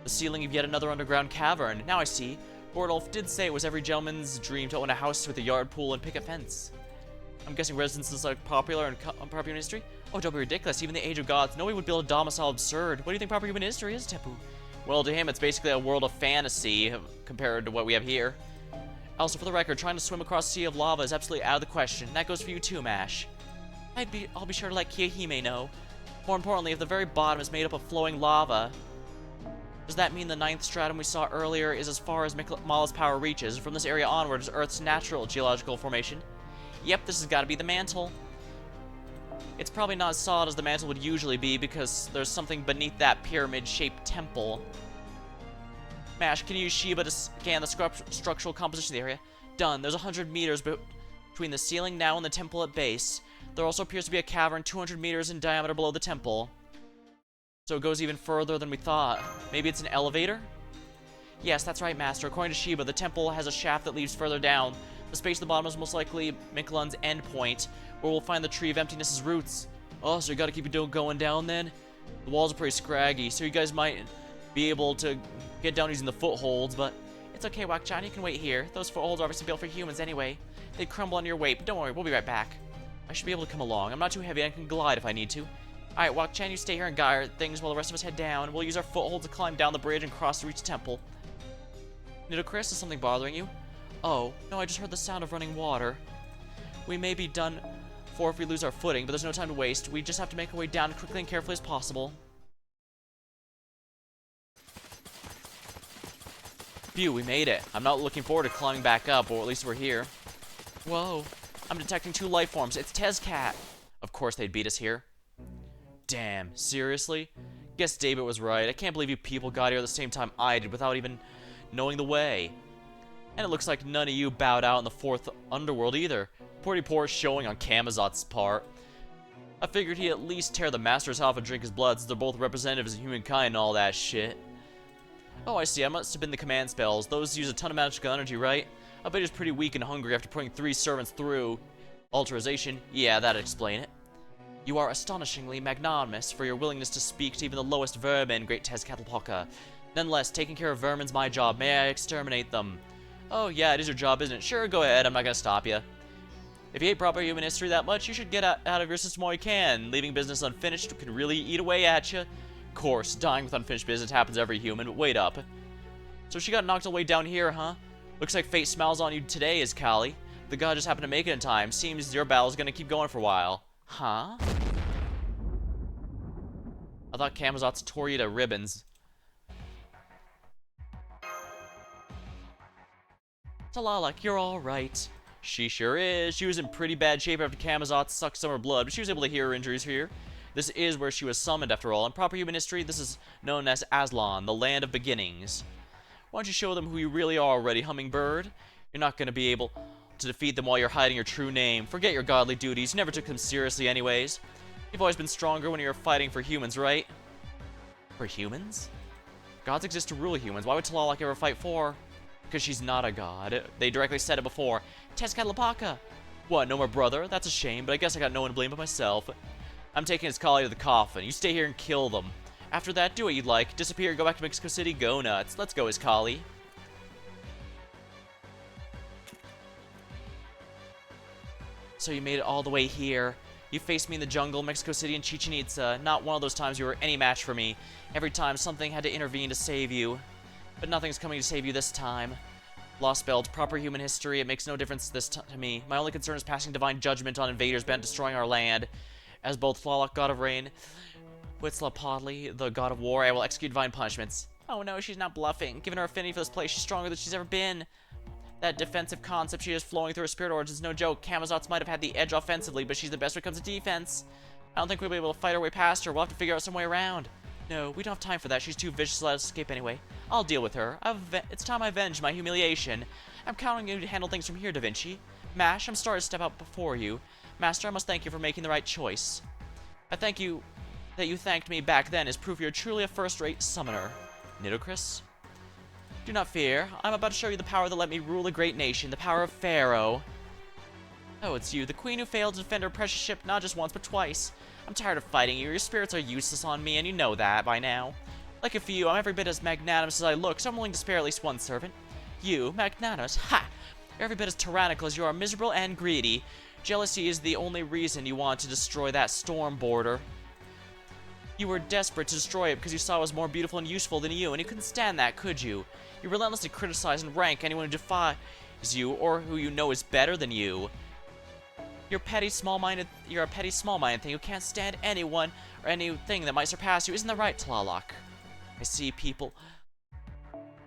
The ceiling of yet another underground cavern. Now I see. Gordolf did say it was every gentleman's dream to own a house with a yard pool and picket fence. I'm guessing residences are popular in proper human history? Oh, don't be ridiculous. Even the Age of Gods, no one would build a domicile absurd. What do you think proper human history is, Tepu? Well, to him, it's basically a world of fantasy compared to what we have here. Also, for the record, trying to swim across a sea of lava is absolutely out of the question. That goes for you too, Mash. I'll be sure to let Kiyohime know. More importantly, if the very bottom is made up of flowing lava, does that mean the 9th stratum we saw earlier is as far as Mala's power reaches? From this area onward is Earth's natural geological formation? Yep, this has got to be the mantle. It's probably not as solid as the mantle would usually be because there's something beneath that pyramid-shaped temple. Mash, can you use Shiba to scan the structural composition of the area? Done. There's 100 meters between the ceiling now and the temple at base. There also appears to be a cavern 200 meters in diameter below the temple. So it goes even further than we thought. Maybe it's an elevator? Yes, that's right, Master. According to Shiba, the temple has a shaft that leads further down. The space at the bottom is most likely Mictlan's endpoint, where we'll find the Tree of Emptiness's roots. Oh, so you gotta keep it going down then? The walls are pretty scraggy, so you guys might be able to get down using the footholds, but it's okay, Wakchan, you can wait here. Those footholds are obviously built for humans anyway. They'd crumble under your weight, but don't worry, we'll be right back. I should be able to come along. I'm not too heavy, and I can glide if I need to. Alright, Wakchan, you stay here and guard things while the rest of us head down. We'll use our footholds to climb down the bridge and cross to reach the temple. Nitocris, is something bothering you? Oh, no, I just heard the sound of running water. We may be done for if we lose our footing, but there's no time to waste. We just have to make our way down as quickly and carefully as possible. Phew, we made it. I'm not looking forward to climbing back up, or at least we're here. Whoa, I'm detecting 2 life forms. It's Tezcat. Of course they'd beat us here. Damn, seriously? Guess Daybit was right. I can't believe you people got here at the same time I did without even knowing the way. And it looks like none of you bowed out in the 4th underworld either. Pretty poor showing on Camazot's part. I figured he'd at least tear the Master's off and drink his blood since they're both representatives of humankind and all that shit. Oh, I see. I must have been the command spells. Those use a ton of magical energy, right? I bet he's pretty weak and hungry after putting 3 servants through. Alterization? Yeah, that'd explain it. You are astonishingly magnanimous for your willingness to speak to even the lowest vermin, great Tezcatlipoca. Nonetheless, taking care of vermin's my job. May I exterminate them? Oh, yeah, it is your job, isn't it? Sure, go ahead. I'm not gonna stop you. If you hate proper human history that much, you should get out of your system while you can. Leaving business unfinished can really eat away at you. Of course, dying with unfinished business happens to every human, but wait up. So she got knocked all the way down here, huh? Looks like fate smiles on you today, Iskali. The god just happened to make it in time. Seems your battle's gonna keep going for a while. Huh? I thought Camazot's tore you to ribbons. Talalak, you're alright. She sure is. She was in pretty bad shape after Camazot sucked some of her blood, but she was able to heal her injuries here. This is where she was summoned, after all. In proper human history, this is known as Aslan, the land of beginnings. Why don't you show them who you really are already, Hummingbird? You're not going to be able to defeat them while you're hiding your true name. Forget your godly duties. You never took them seriously anyways. You've always been stronger when you're fighting for humans, right? For humans? Gods exist to rule humans. Why would Talalak ever fight for? Because she's not a god. They directly said it before. Tezcatlipoca! What, no more brother? That's a shame, but I guess I got no one to blame but myself. I'm taking his collie to the coffin. You stay here and kill them. After that, do what you'd like. Disappear, go back to Mexico City, go nuts. Let's go, his collie. So you made it all the way here. You faced me in the jungle, Mexico City, and Chichen Itza. Not one of those times you were any match for me. Every time, something had to intervene to save you. But nothing's coming to save you this time. Lostbelt, proper human history, it makes no difference to me. My only concern is passing divine judgment on invaders bent on destroying our land. As both Tlaloc, god of rain, Huitzilopochtli, the god of war, I will execute divine punishments. Oh no, she's not bluffing. Given her affinity for this place, she's stronger than she's ever been. That defensive concept she has flowing through her spirit origins is no joke. Camazotz might have had the edge offensively, but she's the best when it comes to defense. I don't think we'll be able to fight our way past her. We'll have to figure out some way around. No, we don't have time for that. She's too vicious to let us escape anyway. I'll deal with her. It's time I avenge my humiliation. I'm counting on you to handle things from here, Da Vinci. Mash, I'm sorry to step out before you. Master, I must thank you for making the right choice. I thank you that you thanked me back then is proof you're truly a first-rate summoner. Nitocris? Do not fear. I'm about to show you the power that let me rule a great nation, the power of Pharaoh. Oh, it's you, the queen who failed to defend her precious ship not just once but twice. I'm tired of fighting you. Your spirits are useless on me, and you know that by now. Like for you, I'm every bit as magnanimous as I look, so I'm willing to spare at least one servant. You, magnanimous? Ha! You're every bit as tyrannical as you are miserable and greedy. Jealousy is the only reason you want to destroy that storm border. You were desperate to destroy it because you saw it was more beautiful and useful than you, and you couldn't stand that, could you? You relentlessly criticize and rank anyone who defies you or who you know is better than you. You're a petty, small-minded thing who can't stand anyone or anything that might surpass you. Isn't that right, Tlaloc? I see people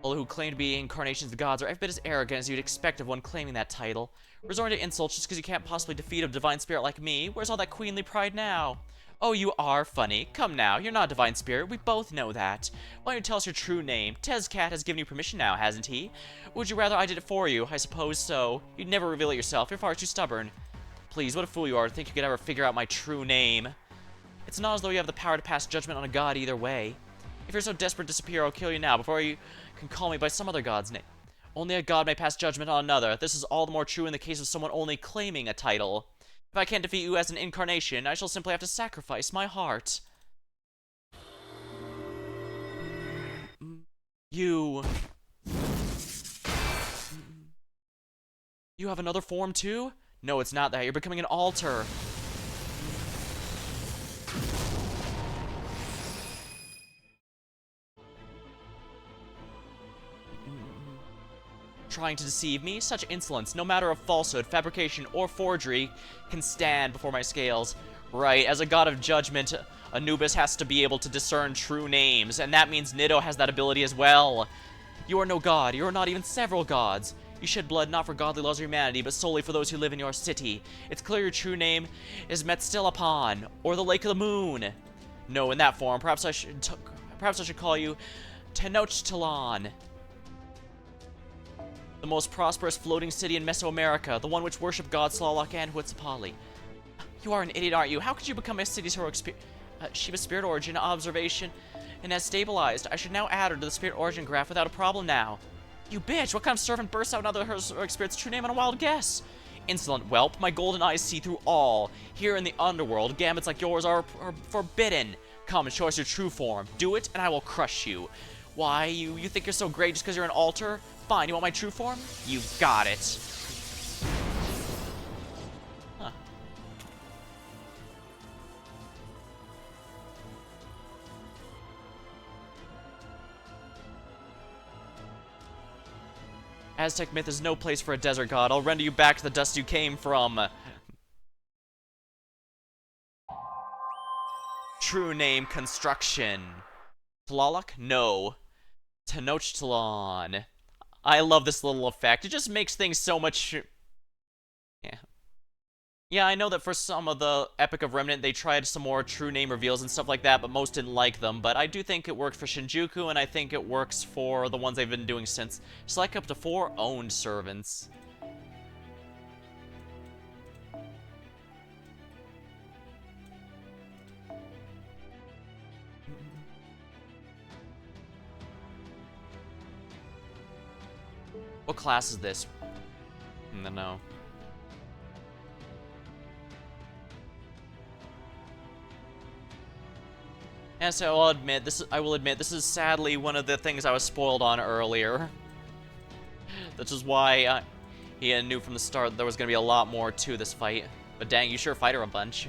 who claim to be incarnations of gods are every bit as arrogant as you'd expect of one claiming that title. Resorting to insults just because you can't possibly defeat a divine spirit like me. Where's all that queenly pride now? Oh, you are funny. Come now, you're not a divine spirit. We both know that. Why don't you tell us your true name? Tezcat has given you permission now, hasn't he? Would you rather I did it for you? I suppose so. You'd never reveal it yourself. You're far too stubborn. Please, what a fool you are to think you could ever figure out my true name. It's not as though you have the power to pass judgment on a god either way. If you're so desperate to disappear, I'll kill you now before you can call me by some other god's name. Only a god may pass judgment on another. This is all the more true in the case of someone only claiming a title. If I can't defeat you as an incarnation, I shall simply have to sacrifice my heart. You have another form too? No, it's not that. You're becoming an altar. Trying to deceive me? Such insolence, no matter of falsehood, fabrication, or forgery, can stand before my scales. Right, as a god of judgment, Anubis has to be able to discern true names, and that means Nito has that ability as well. You are no god, you are not even several gods. You shed blood not for godly laws of humanity, but solely for those who live in your city. It's clear your true name is Mictlan, or the Lake of the Moon. No, in that form, perhaps I should call you Tenochtitlan. The most prosperous floating city in Mesoamerica, the one which worship gods Tlaloc and Huitzapali. You are an idiot, aren't you? How could you become a city's heroic Shiva's spirit origin observation and has stabilized? I should now add her to the spirit origin graph without a problem now. You bitch! What kind of servant bursts out another heroic spirit's true name on a wild guess? Insolent whelp, my golden eyes see through all. Here in the underworld, gambits like yours are forbidden. Come and show us your true form. Do it, and I will crush you. Why, you think you're so great just because you're an altar? Fine, you want my true form? You got it. Huh. Aztec myth is no place for a desert god. I'll render you back to the dust you came from. True name construction. Tlaloc? No. Tenochtitlan. I love this little effect. It just makes things so much... Yeah. Yeah, I know that for some of the Epic of Remnant, they tried some more true name reveals and stuff like that, but most didn't like them. But I do think it worked for Shinjuku, and I think it works for the ones they've been doing since. Select up to 4 owned servants. What class is this? No. And so I will admit this is sadly one of the things I was spoiled on earlier. This is why he knew from the start that there was going to be a lot more to this fight. But dang, you sure fight her a bunch.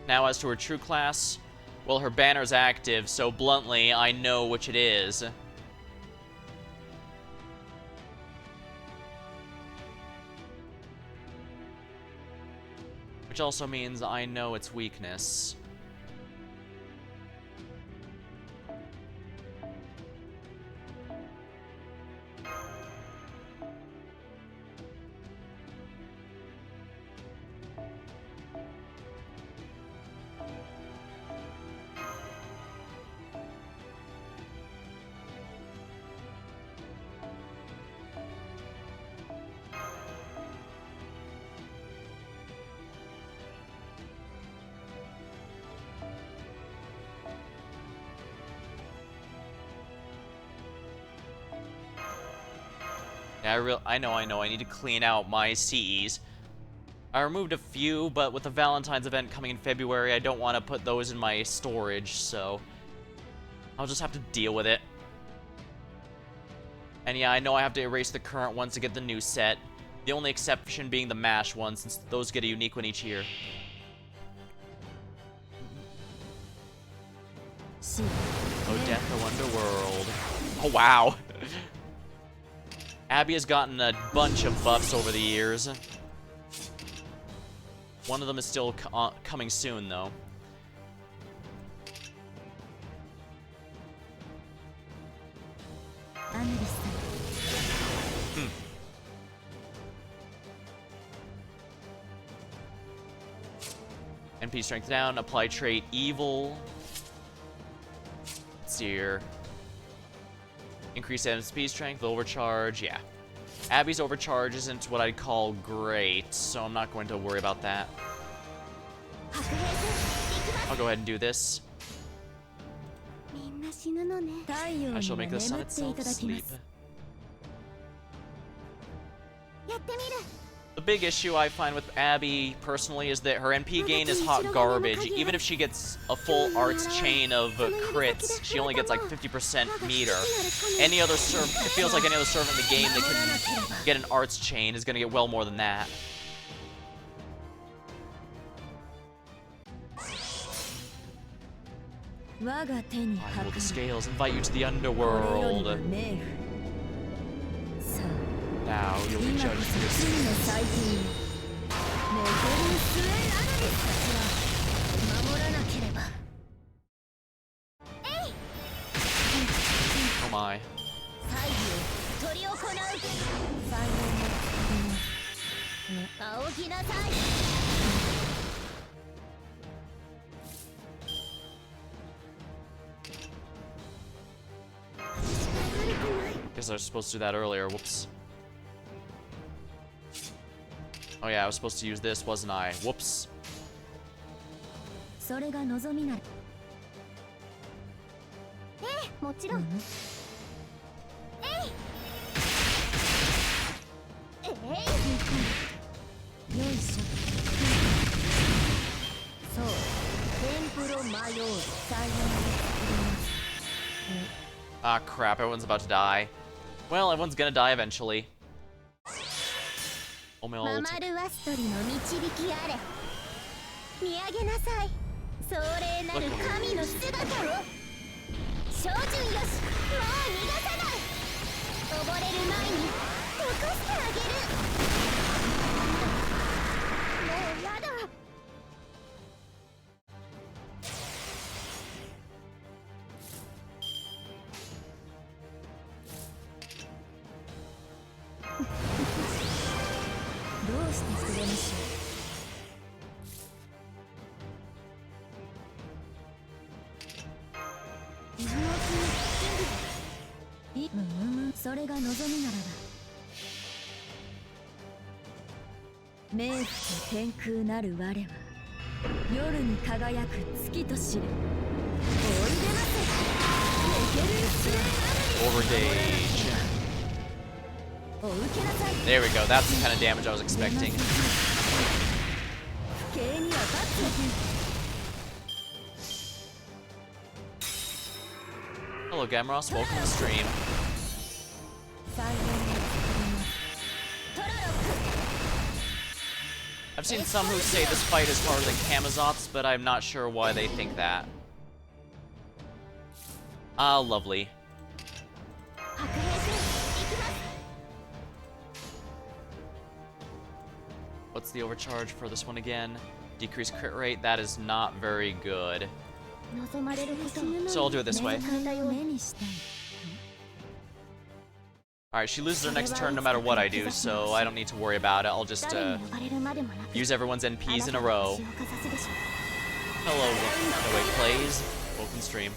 Now as to her true class, well, her banner's active, so bluntly, I know which it is. Which also means I know its weakness. Yeah, I know. I need to clean out my CEs. I removed a few, but with the Valentine's event coming in February, I don't want to put those in my storage, so I'll just have to deal with it. And yeah, I know I have to erase the current ones to get the new set. The only exception being the MASH ones, since those get a unique one each year. Oh, Death O Underworld. Oh, wow. Abby has gotten a bunch of buffs over the years. One of them is still coming soon, though. NP strength down, apply trait evil. Let's see here. Increase MP strength, overcharge, yeah. Abby's overcharge isn't what I'd call great, so I'm not going to worry about that. I'll go ahead and do this. I shall make the sun itself sleep. The big issue I find with Abby, personally, is that her NP gain is hot garbage. Even if she gets a full arts chain of crits, she only gets like 50% meter. Any other serve, it feels like any other servant in the game that can get an arts chain is going to get well more than that. I hold the scales, invite you to the underworld. Now you'll be judged for your sins. Oh my. Guess I was supposed to do that earlier, whoops. Oh yeah, I was supposed to use this, wasn't I? Whoops. Ah crap, everyone's about to die. Well, everyone's gonna die eventually. Oh my ult. Overdage. There we go, that's the kind of damage I was expecting. Hello Gamros, welcome to the stream. I've seen some who say this fight is harder than Kamazot's, but I'm not sure why they think that. Ah, lovely. What's the overcharge for this one again? Decreased crit rate, that is not very good. So I'll do it this way. Alright, she loses her next turn no matter what I do, so I don't need to worry about it. I'll just use everyone's NPs in a row. Hello, No Way Plays. Welcome stream.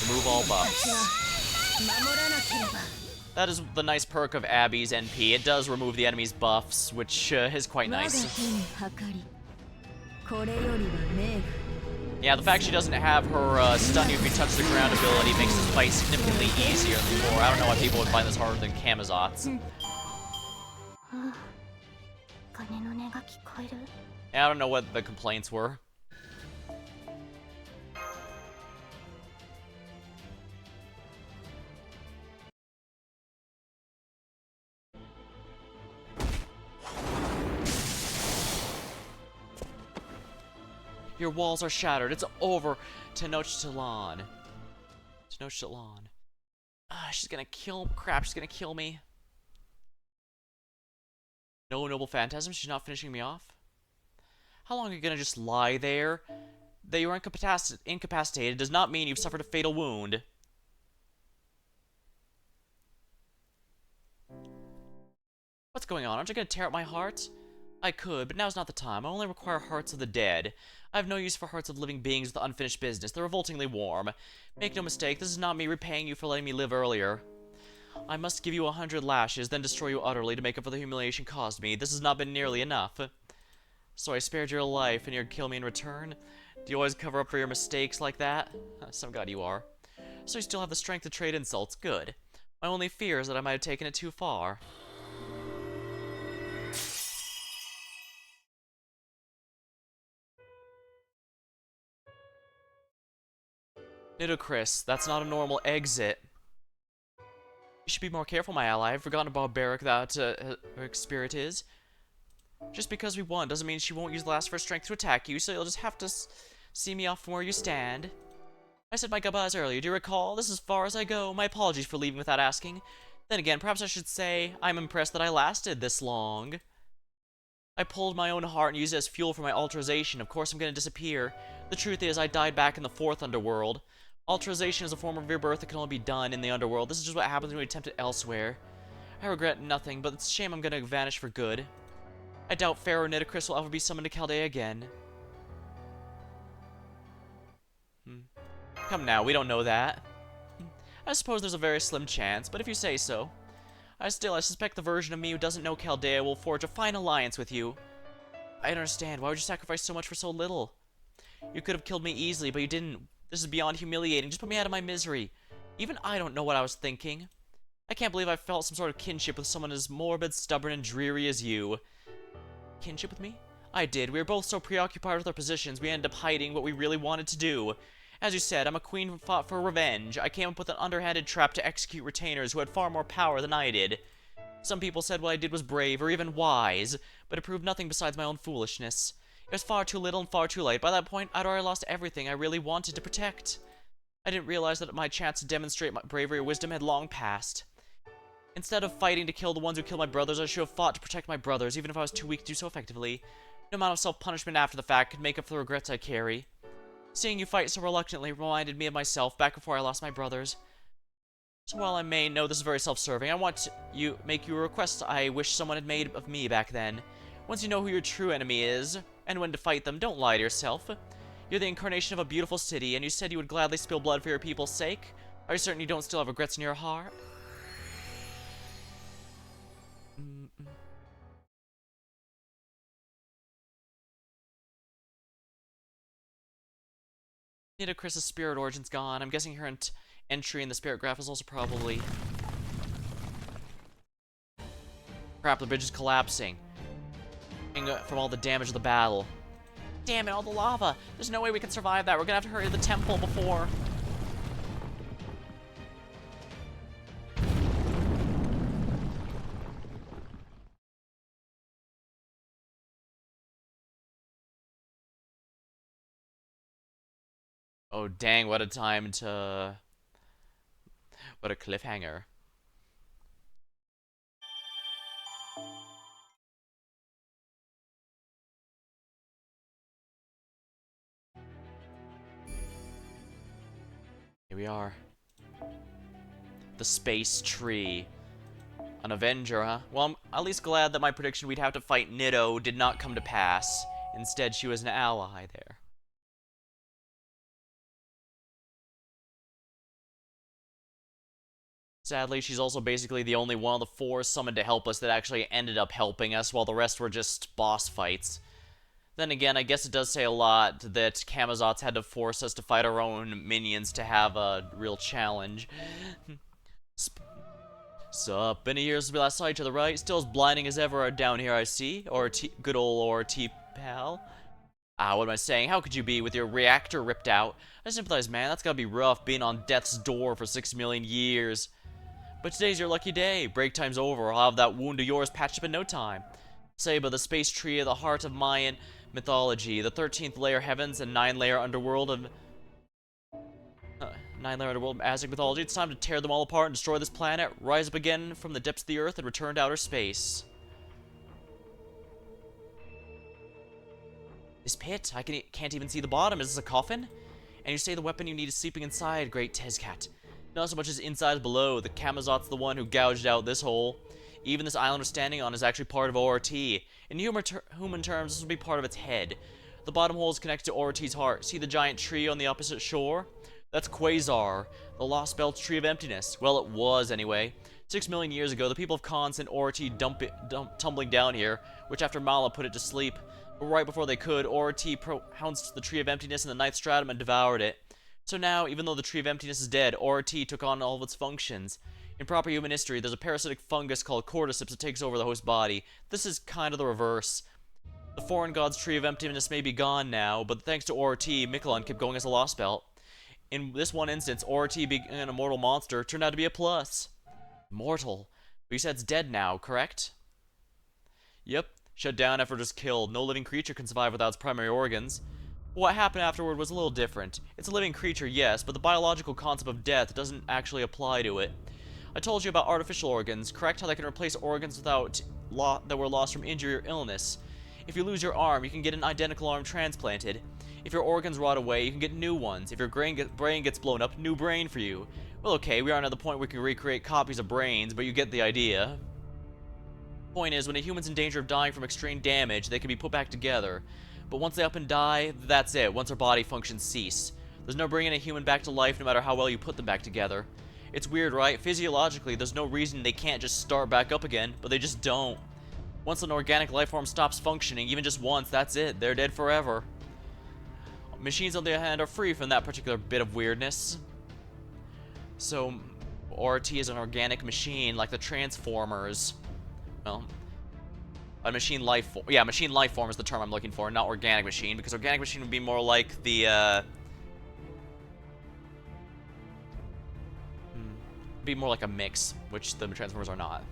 Remove all buffs. That is the nice perk of Abby's NP. It does remove the enemy's buffs, which is quite nice. Yeah, the fact she doesn't have her stun you if you touch the ground ability makes this fight significantly easier than before. I don't know why people would find this harder than Kamazot's. Yeah, I don't know what the complaints were. Your walls are shattered. It's over. Tenochtitlan. Tenochtitlan. She's gonna kill. Crap, she's gonna kill me. No noble phantasm. She's not finishing me off. How long are you gonna just lie there? That you are incapacitated does not mean you've suffered a fatal wound. What's going on? Aren't you gonna tear up my heart? I could, but now's not the time. I only require hearts of the dead. I have no use for hearts of living beings with unfinished business. They're revoltingly warm. Make no mistake, this is not me repaying you for letting me live earlier. I must give you 100 lashes, then destroy you utterly to make up for the humiliation caused me. This has not been nearly enough. So I spared your life, and you're gonna kill me in return? Do you always cover up for your mistakes like that? Some god you are. So you still have the strength to trade insults. Good. My only fear is that I might have taken it too far. Nito Chris, that's not a normal exit. You should be more careful, my ally. I've forgotten how barbaric that her spirit is. Just because we won doesn't mean she won't use the last of her strength to attack you, so you'll just have to see me off from where you stand. I said my goodbyes earlier, do you recall? This is as far as I go. My apologies for leaving without asking. Then again, perhaps I should say, I'm impressed that I lasted this long. I pulled my own heart and used it as fuel for my alterization. Of course I'm gonna disappear. The truth is, I died back in the 4th underworld. Alterization is a form of rebirth that can only be done in the underworld. This is just what happens when we attempt it elsewhere. I regret nothing, but it's a shame I'm gonna vanish for good. I doubt Pharaoh Nitocris will ever be summoned to Chaldea again. Come now, we don't know that. I suppose there's a very slim chance, but if you say so. I suspect the version of me who doesn't know Chaldea will forge a fine alliance with you. I don't understand. Why would you sacrifice so much for so little? You could have killed me easily, but you didn't. This is beyond humiliating. Just put me out of my misery. Even I don't know what I was thinking. I can't believe I felt some sort of kinship with someone as morbid, stubborn, and dreary as you. Kinship with me? I did. We were both so preoccupied with our positions, we ended up hiding what we really wanted to do. As you said, I'm a queen who fought for revenge. I came up with an underhanded trap to execute retainers who had far more power than I did. Some people said what I did was brave, or even wise, but it proved nothing besides my own foolishness. It was far too little and far too late. By that point, I'd already lost everything I really wanted to protect. I didn't realize that my chance to demonstrate my bravery or wisdom had long passed. Instead of fighting to kill the ones who killed my brothers, I should have fought to protect my brothers, even if I was too weak to do so effectively. No amount of self-punishment after the fact could make up for the regrets I carry. Seeing you fight so reluctantly reminded me of myself back before I lost my brothers. So while I may know this is very self-serving, I want to make you a request I wish someone had made of me back then. Once you know who your true enemy is, and when to fight them, don't lie to yourself. You're the incarnation of a beautiful city, and you said you would gladly spill blood for your people's sake. Are you certain you don't still have regrets in your heart? Nito Chris's spirit origin's gone. I'm guessing her entry in the spirit graph is also probably... Crap, the bridge is collapsing. From all the damage of the battle. Damn it, all the lava! There's no way we can survive that. We're gonna have to hurry to the temple before... Oh dang, what a time to... What a cliffhanger. Here we are. The space tree. An Avenger, huh? Well, I'm at least glad that my prediction we'd have to fight Nito did not come to pass. Instead, she was an ally there. Sadly, she's also basically the only one of the 4 summoned to help us that actually ended up helping us, while the rest were just boss fights. Then again, I guess it does say a lot that Camazotz had to force us to fight our own minions to have a real challenge. Sup, been a year since we last saw each other, right? Still as blinding as ever down here, I see. Good ol' pal. What am I saying? How could you be with your reactor ripped out? I sympathize, man. That's gotta be rough, being on death's door for 6 million years. But today's your lucky day. Break time's over. I'll have that wound of yours patched up in no time. Seba, the space tree of the heart of Mayan mythology, the 13th layer heavens and 9-layer underworld of 9-layer underworld of Aztec mythology. It's time to tear them all apart and destroy this planet, rise up again from the depths of the earth, and return to outer space. This pit? I can't even see the bottom. Is this a coffin? And you say the weapon you need is sleeping inside, great Tezcat. Not so much as inside as below. The Camazot's the one who gouged out this hole. Even this island we're standing on is actually part of ORT. In human terms, this would be part of its head. The bottom hole is connected to ORT's heart. See the giant tree on the opposite shore? That's Quasar, the Lostbelt tree of emptiness. Well, it was anyway. 6 million years ago, the people of Khan sent ORT tumbling down here, which after Mala put it to sleep. But right before they could, ORT pounced the tree of emptiness in the 9th stratum and devoured it. So now, even though the tree of emptiness is dead, ORT took on all of its functions. In proper human history, there's a parasitic fungus called cordyceps that takes over the host body. This is kind of the reverse. The foreign god's tree of emptiness may be gone now, but thanks to ORT, Mictlan kept going as a Lostbelt. In this one instance, ORT being an immortal monster turned out to be a plus. Mortal? But you said it's dead now, correct? Yep. Shut down after just killed. No living creature can survive without its primary organs. What happened afterward was a little different. It's a living creature, yes, but the biological concept of death doesn't actually apply to it. I told you about artificial organs, correct? How they can replace organs that were lost from injury or illness. If you lose your arm, you can get an identical arm transplanted. If your organs rot away, you can get new ones. If your brain gets blown up, new brain for you. Well, okay, we aren't at the point where we can recreate copies of brains, but you get the idea. Point is, when a human's in danger of dying from extreme damage, they can be put back together. But once they up and die, that's it. Once their body functions cease. There's no bringing a human back to life no matter how well you put them back together. It's weird, right? Physiologically, there's no reason they can't just start back up again, but they just don't. Once an organic life form stops functioning, even just once, that's it. They're dead forever. Machines, on the other hand, are free from that particular bit of weirdness. So, ORT is an organic machine, like the Transformers. Well, a machine life form. Yeah, machine life form is the term I'm looking for, not organic machine, because organic machine would be more like the, be more like a mix, which the Transformers are not.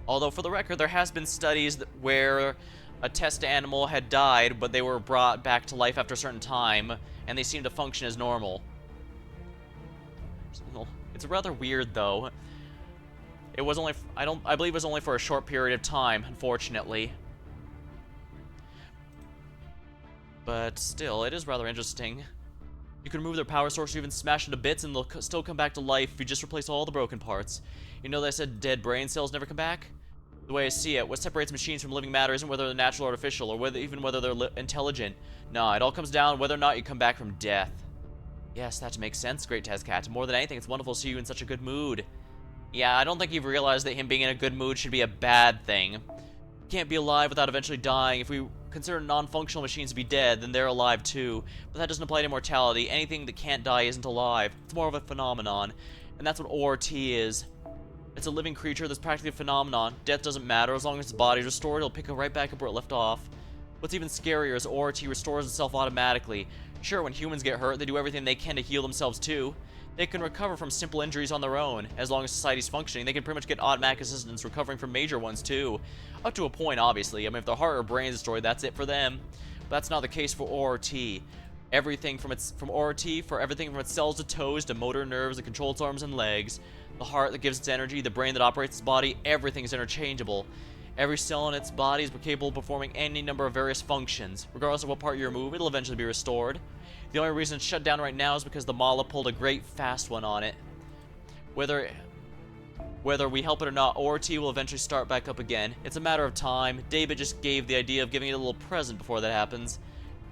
Although, for the record, there has been studies where a test animal had died, but they were brought back to life after a certain time, and they seem to function as normal. It's rather weird, though. It was only, I believe it was only for a short period of time, unfortunately. But still, it is rather interesting. You can remove their power source or even smash them to bits and they'll still come back to life if you just replace all the broken parts. You know that I said dead brain cells never come back? The way I see it, what separates machines from living matter isn't whether they're natural or artificial, or even whether they're intelligent. Nah, it all comes down whether or not you come back from death. Yes, that makes sense, great Tezcat. More than anything, it's wonderful to see you in such a good mood. Yeah, I don't think you've realized that him being in a good mood should be a bad thing. You can't be alive without eventually dying. If we consider non-functional machines to be dead, then they're alive too. But that doesn't apply to immortality. Anything that can't die isn't alive. It's more of a phenomenon. And that's what ORT is. It's a living creature that's practically a phenomenon. Death doesn't matter. As long as its body is restored, it'll pick it right back up where it left off. What's even scarier is ORT restores itself automatically. Sure, when humans get hurt, they do everything they can to heal themselves too. They can recover from simple injuries on their own. As long as society's functioning, they can pretty much get automatic assistance recovering from major ones too. Up to a point, obviously. I mean, if their heart or brain is destroyed, that's it for them. But that's not the case for ORT. Everything from ORT, for everything from its cells to toes to motor nerves that control its arms and legs, the heart that gives its energy, the brain that operates its body, everything is interchangeable. Every cell in its body is capable of performing any number of various functions. Regardless of what part you remove, it'll eventually be restored. The only reason it's shut down right now is because the Mala pulled a great fast one on it. Whether we help it or not, ORT will eventually start back up again. It's a matter of time. Daybit just gave the idea of giving it a little present before that happens.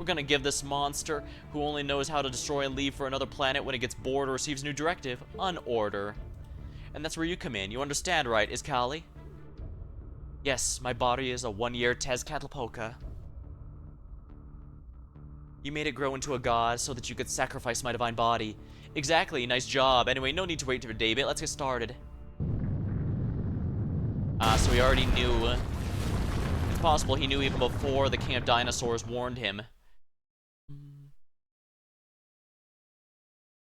We're gonna give this monster, who only knows how to destroy and leave for another planet when it gets bored or receives a new directive, an order. And that's where you come in. You understand, right, Iskali? Yes, my body is a 1-year Tezcatlipoca. You made it grow into a god so that you could sacrifice my divine body. Exactly, nice job. Anyway, no need to wait for Daybit. Let's get started. So he already knew. It's possible he knew even before the King of Dinosaurs warned him.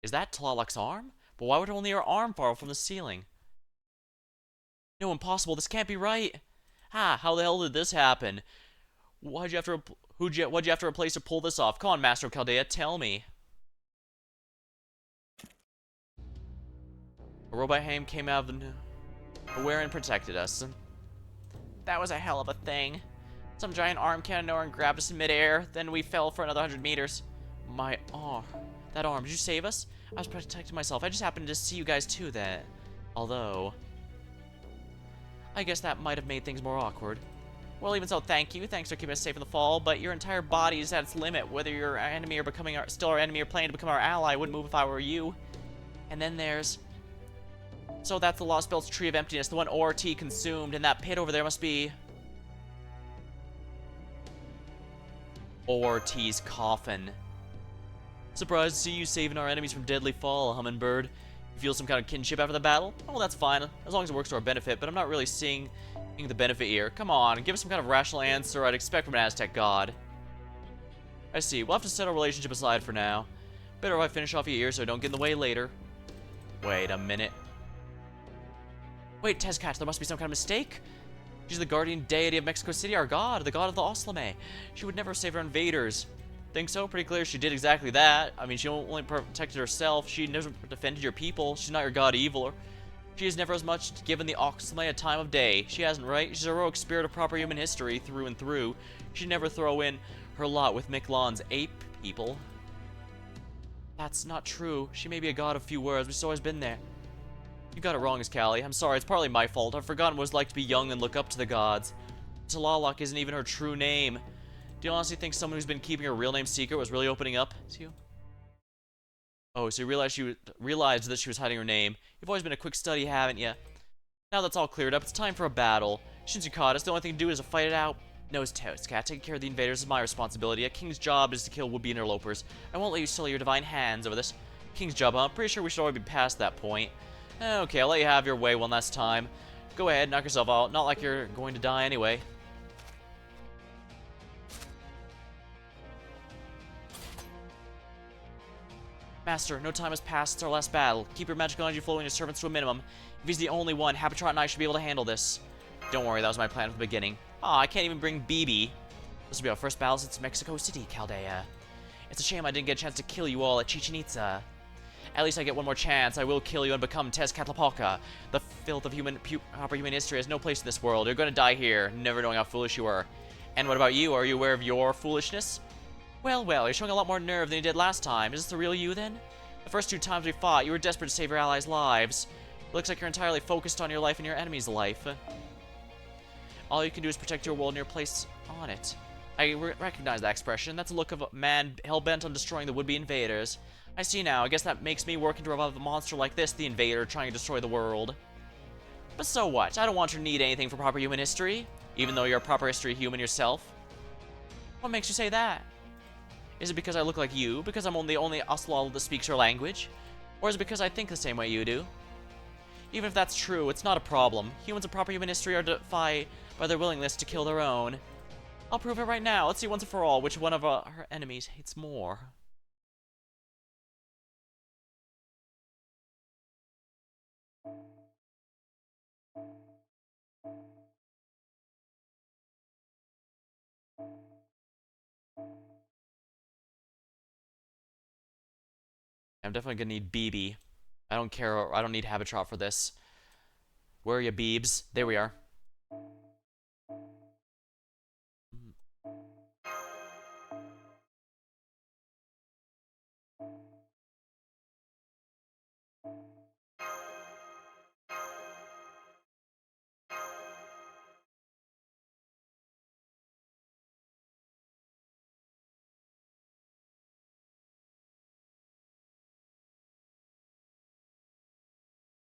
Is that Tlaloc's arm? But why would only her arm fall from the ceiling? No, impossible. This can't be right. How the hell did this happen? What'd you have to replace to pull this off? Come on, Master of Chaldea, tell me. A robot ham came out of nowhere and protected us. That was a hell of a thing. Some giant arm came out of nowhere and grabbed us in midair. Then we fell for another 100 meters. My arm. That arm. Did you save us? I was protecting myself. I just happened to see you guys too then. Although, I guess that might have made things more awkward. Well, even so, thank you. Thanks for keeping us safe in the fall, but your entire body is at its limit. Whether you're our enemy or still our enemy or planning to become our ally, I wouldn't move if I were you. And then there's... So that's the Lostbelt's Tree of Emptiness, the one ORT consumed, and that pit over there must be... ORT's coffin. Surprised to see you saving our enemies from deadly fall, Hummingbird. You feel some kind of kinship after the battle? Oh, that's fine, as long as it works to our benefit, but I'm not really seeing the benefit here. Come on, give us some kind of rational answer I'd expect from an Aztec god. I see, we'll have to set our relationship aside for now. Better if I finish off your ear so I don't get in the way later. Wait a minute. Wait, Tezcat, there must be some kind of mistake? She's the guardian deity of Mexico City, our god, the god of the Oslame. She would never save our invaders. Think so? Pretty clear she did exactly that. I mean, she only protected herself. She never defended your people. She's not your god evil. She has never as much given the Oxlame a time of day. She hasn't, right? She's a heroic spirit of proper human history through and through. She'd never throw in her lot with Mictlan's ape people. That's not true. She may be a god of few words, but she's always been there. You got it wrong, Iskali. I'm sorry, it's partly my fault. I've forgotten what it's like to be young and look up to the gods. Tlaloc isn't even her true name. Do you honestly think someone who's been keeping her real name secret was really opening up to you? Oh, so you realized that she was hiding her name. You've always been a quick study, haven't you? Now that's all cleared up, it's time for a battle. Since you caught us, the only thing to do is to fight it out. Nose toast, cat. Taking care of the invaders is my responsibility. A king's job is to kill would-be interlopers. I won't let you sully your divine hands over this. King's job, huh? I'm pretty sure we should already be past that point. Okay, I'll let you have your way one last time. Go ahead, knock yourself out. Not like you're going to die anyway. Master, no time has passed since our last battle. Keep your magical energy flowing your servants to a minimum. If he's the only one, Habitrot and I should be able to handle this. Don't worry, that was my plan from the beginning. Aw, I can't even bring BB. This will be our first battle since Mexico City, Chaldea. It's a shame I didn't get a chance to kill you all at Chichen Itza. At least I get one more chance. I will kill you and become Tezcatlipoca. The filth of proper human history has no place in this world. You're gonna die here, never knowing how foolish you are. And what about you? Are you aware of your foolishness? Well, you're showing a lot more nerve than you did last time. Is this the real you, then? The first 2 times we fought, you were desperate to save your allies' lives. It looks like you're entirely focused on your life and your enemy's life. All you can do is protect your world and your place on it. I recognize that expression. That's a look of a man hell-bent on destroying the would-be invaders. I see now. I guess that makes me working to revive a monster like this, the invader, trying to destroy the world. But so what? I don't want you to need anything for proper human history, even though you're a proper history human yourself. What makes you say that? Is it because I look like you? Because I'm the only Oslal that speaks your language? Or is it because I think the same way you do? Even if that's true, it's not a problem. Humans of proper human history are defied by their willingness to kill their own. I'll prove it right now. Let's see once and for all which one of her enemies hates more. I'm definitely gonna need BB. I don't care. I don't need Habitrot for this. Where are you, Beebs? There we are.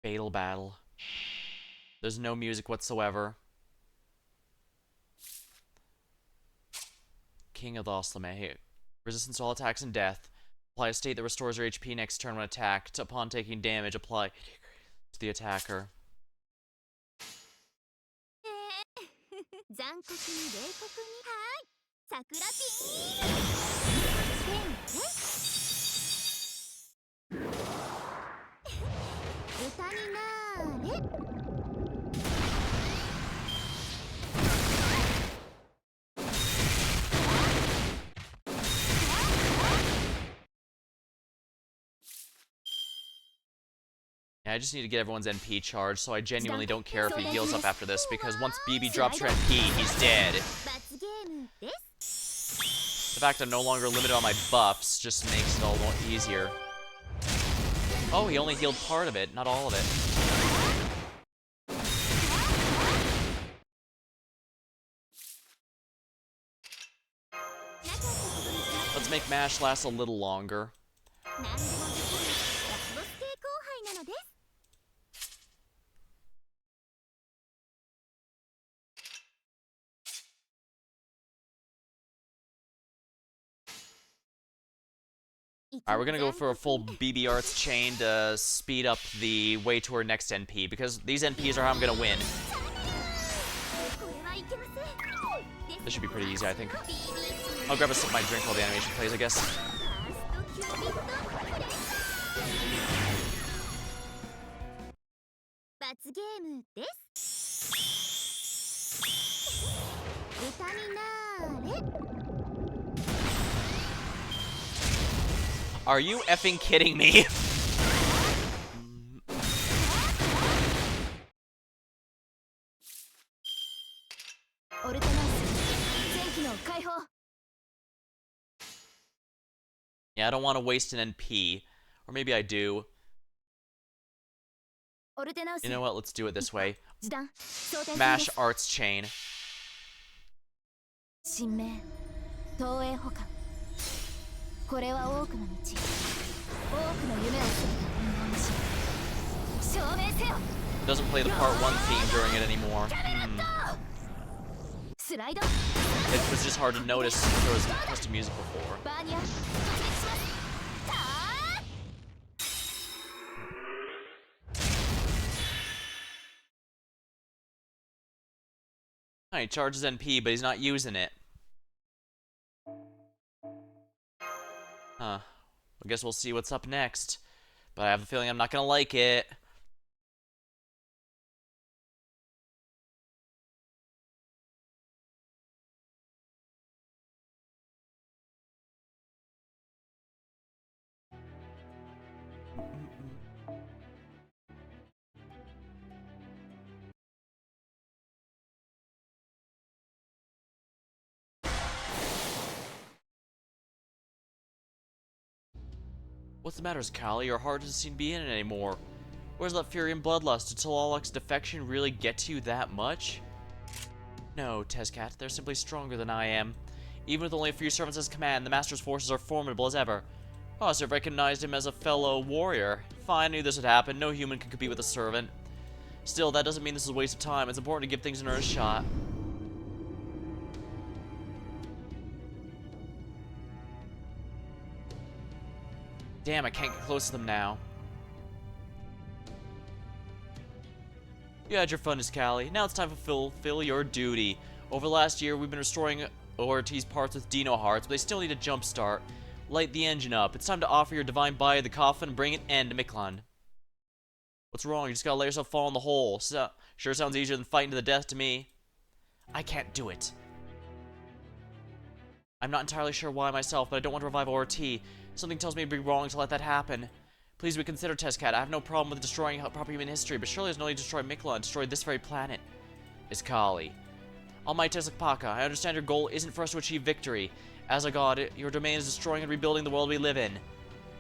Fatal battle. There's no music whatsoever. King of the Oslame. Resistance to all attacks and death. Apply a state that restores your HP next turn when attacked. Upon taking damage, apply to the attacker. 残酷に冷酷にはい桜ピーン歌になーれ Yeah, I just need to get everyone's NP charged, so I genuinely don't care if he heals up after this, because once BB drops your NP, he's dead. The fact I'm no longer limited on my buffs just makes it all more easier. Oh, he only healed part of it, not all of it. Let's make MASH last a little longer. Alright, we're gonna go for a full BB Arts chain to speed up the way to our next NP, because these NPs are how I'm gonna win. This should be pretty easy, I think. I'll grab a sip of my drink while the animation plays, I guess. Are you effing kidding me? Yeah, I don't want to waste an NP. Or maybe I do. You know what? Let's do it this way. MASH Arts Chain. これは多くの道、多くの夢を過ぎた運動にし、証明せよ。 Doesn't play the part 1 theme during it anymore. It was just hard to notice if there was custom music before. He charges NP, but he's not using it. Huh. I guess we'll see what's up next. But I have a feeling I'm not gonna like it. What's the matter, Callie? Your heart doesn't seem to be in it anymore. Where's that fury and bloodlust? Did Talalak's defection really get to you that much? No, Tezcat, they're simply stronger than I am. Even with only a few servants as command, the Master's forces are formidable as ever. Oh, so I've recognized him as a fellow warrior. Fine, I knew this would happen. No human can compete with a servant. Still, that doesn't mean this is a waste of time. It's important to give things an earnest shot. Damn, I can't get close to them now. You had your fun, Callie. Now it's time to fulfill your duty. Over the last year, we've been restoring ORT's parts with Dino Hearts, but they still need a jump start. Light the engine up. It's time to offer your divine body the coffin and bring an end to Mictlan. What's wrong? You just gotta let yourself fall in the hole. Sure sounds easier than fighting to the death to me. I can't do it. I'm not entirely sure why myself, but I don't want to revive ORT. Something tells me it'd be wrong to let that happen. Please reconsider, Tezcat. I have no problem with destroying proper human history, but surely there's no need to destroy Mictlan, destroy this very planet. Iskali. Almighty Tezcatlipoca, I understand your goal isn't for us to achieve victory. As a god, your domain is destroying and rebuilding the world we live in.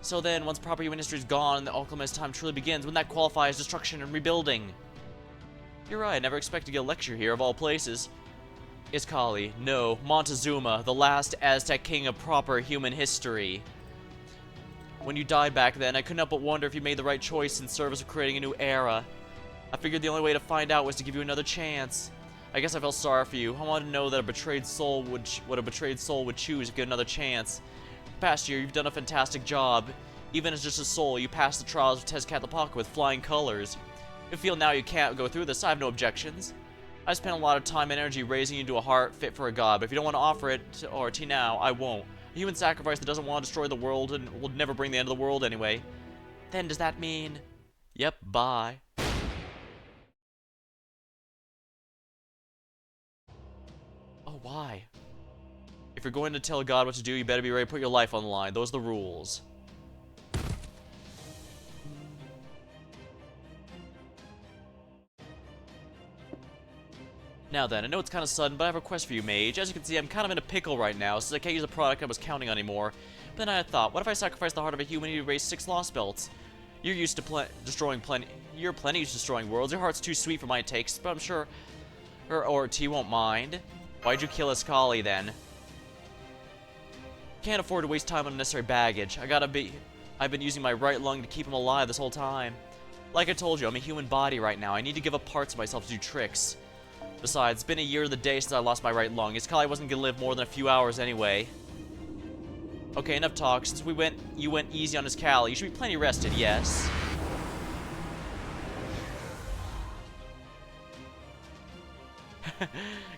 So then, once proper human history is gone and the Alchemist time truly begins, wouldn't that qualify as destruction and rebuilding? You're right, I never expected to get a lecture here, of all places. Iskali, no, Montezuma, the last Aztec king of proper human history. When you died back then, I couldn't help but wonder if you made the right choice in service of creating a new era. I figured the only way to find out was to give you another chance. I guess I felt sorry for you. I wanted to know that a betrayed soul would what a betrayed soul would choose to get another chance. Past year, you've done a fantastic job. Even as just a soul, you passed the trials of Tezcatlipoca with flying colors. If you feel now you can't go through this, I have no objections. I spent a lot of time and energy raising you into a heart fit for a god, but if you don't want to offer it to now, I won't. A human sacrifice that doesn't want to destroy the world and will never bring the end of the world anyway. Then does that mean... Yep, bye. Oh, why? If you're going to tell God what to do, you better be ready to put your life on the line. Those are the rules. Now then, I know it's kind of sudden, but I have a request for you, Mage. As you can see, I'm kind of in a pickle right now, since I can't use a product I was counting on anymore. But then I thought, what if I sacrifice the heart of a human to erase 6 Lostbelts? You're used to destroying plenty. You're plenty used to destroying worlds. Your heart's too sweet for my takes, but I'm sure or T won't mind. Why'd you kill Ascali then? Can't afford to waste time on unnecessary baggage. I've been using my right lung to keep him alive this whole time. Like I told you, I'm a human body right now. I need to give up parts of myself to do tricks. Besides, it's been a year to the day since I lost my right lung. Ascali wasn't gonna live more than a few hours anyway. Okay, enough talk. Since you went easy on Ascali, you should be plenty rested, yes?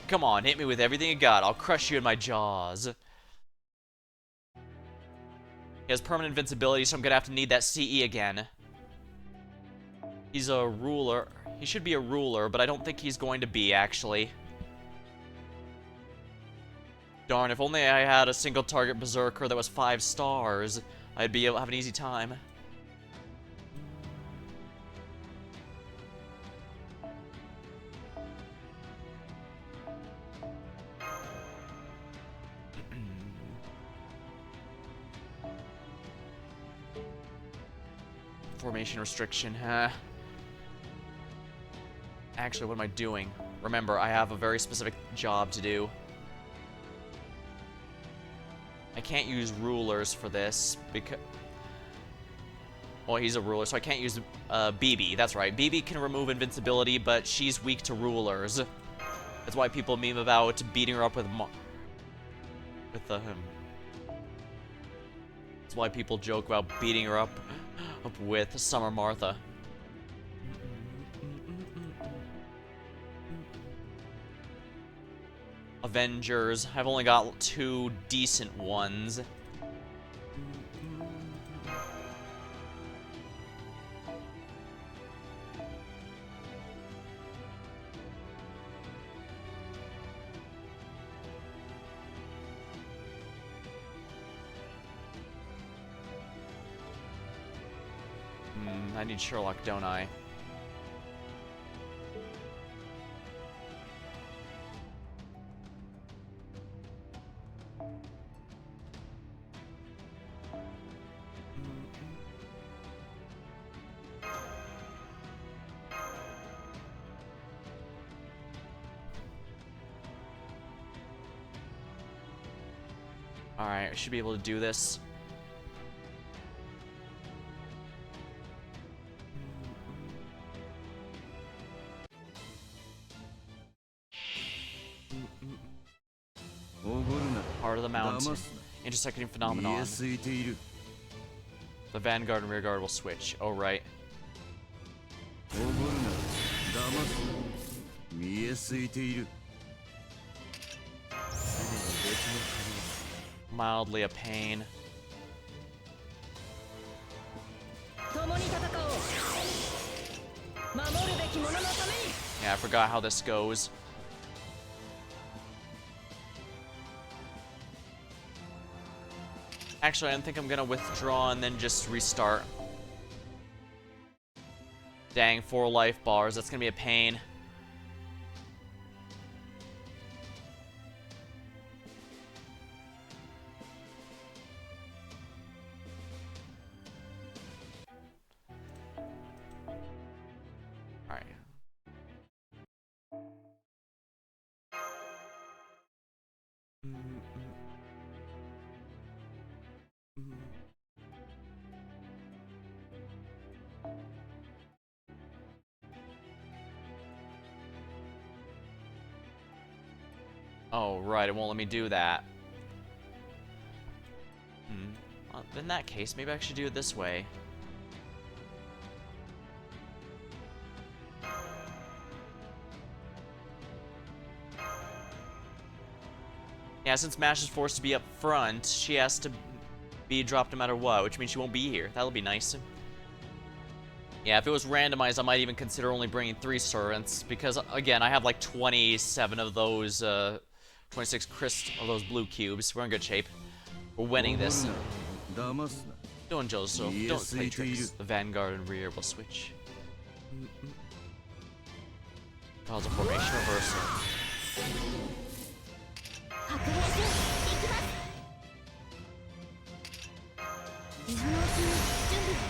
Come on, hit me with everything you got. I'll crush you in my jaws. He has permanent invincibility, so I'm gonna have to need that CE again. He's a ruler. He should be a ruler, but I don't think he's going to be, actually. Darn, if only I had a single target berserker that was 5 stars, I'd be able to have an easy time. Formation restriction, huh? Actually, what am I doing? Remember, I have a very specific job to do. I can't use rulers for this because... Well, he's a ruler, so I can't use BB. That's right. BB can remove invincibility, but she's weak to rulers. That's why people meme about beating her up with That's why people joke about beating her up with Summer Martha. Avengers. I've only got 2 decent ones. I need Sherlock, don't I? Alright, I should be able to do this. Heart of the mountain. Intersecting phenomenon. The vanguard and rearguard will switch. Oh, right. Mildly a pain. Yeah, I forgot how this goes. Actually, I think I'm gonna withdraw and then just restart. Dang, 4 life bars. That's gonna be a pain. Alright. Oh, right, it won't let me do that. Well, in that case, maybe I should do it this way. Yeah, since Mash is forced to be up front, she has to be dropped no matter what, which means she won't be here. That'll be nice. Yeah, if it was randomized, I might even consider only bringing 3 servants, because, again, I have like 27 of those, 26 of those blue cubes. We're in good shape. We're winning this. Don't Joseph, don't play tricks. The Vanguard and rear will switch. Cause a formation reversal. 白兵戦行きます今のうちに準備を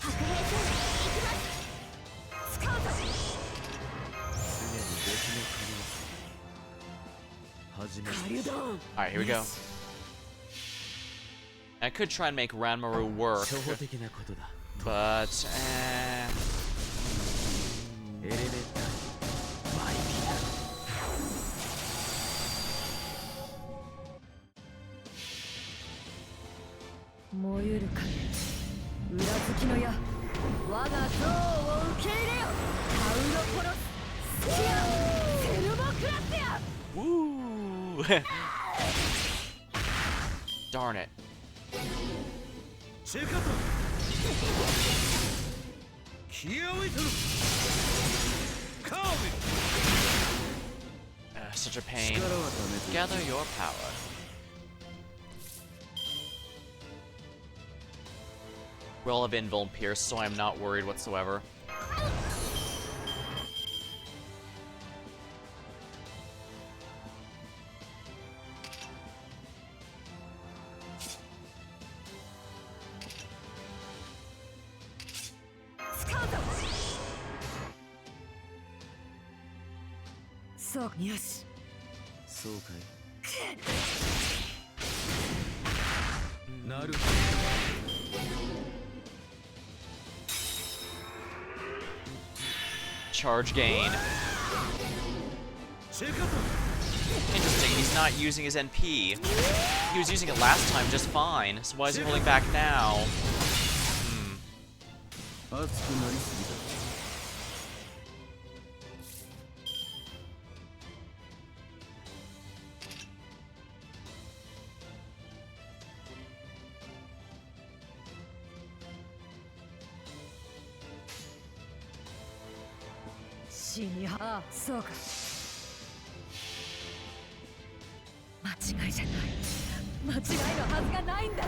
白兵戦行きますスカウト Alright, here we go. I could try and make Ranmaru work, but woo! Darn it. Such a pain. Gather your power. We all have Invul and Pierce, so I'm not worried whatsoever. Yes. Charge gain. Interesting, he's not using his NP. He was using it last time just fine, so why is he holding back now? So 間違いじゃない。間違いのはずがないんだ。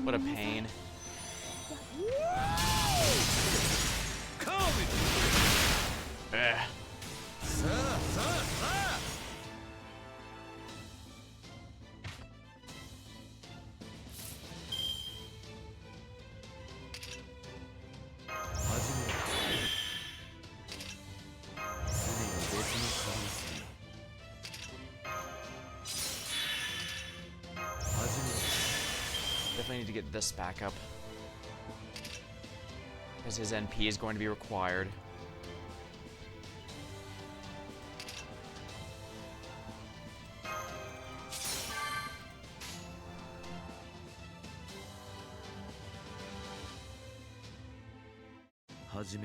What a pain. Definitely need to get this back up, because his NP is going to be required.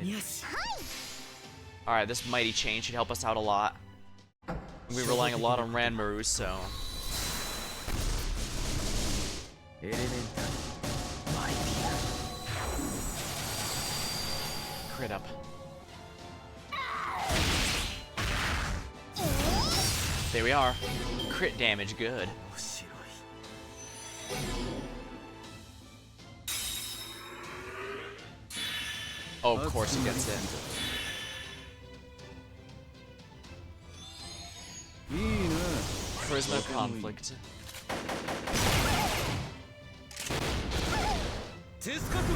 Yes. Alright, this mighty chain should help us out a lot. We're relying a lot on Ranmaru, so... Crit up. There we are. Crit damage, good. Oh, of course he gets it. Charisma conflict. テスカトル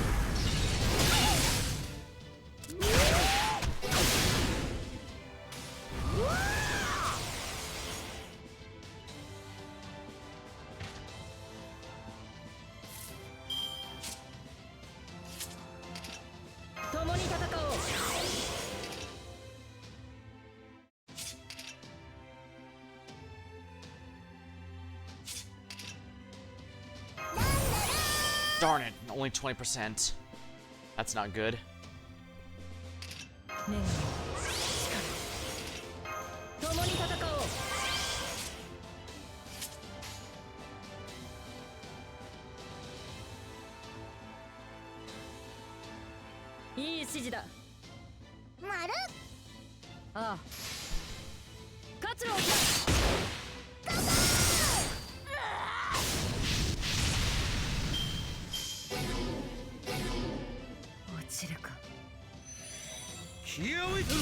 共に戦おう。Darn it, only 20%. That's not good. 女神の力共に戦おう。いい指示だ。丸ああ。活路を開く。落ちるか。気合をいたる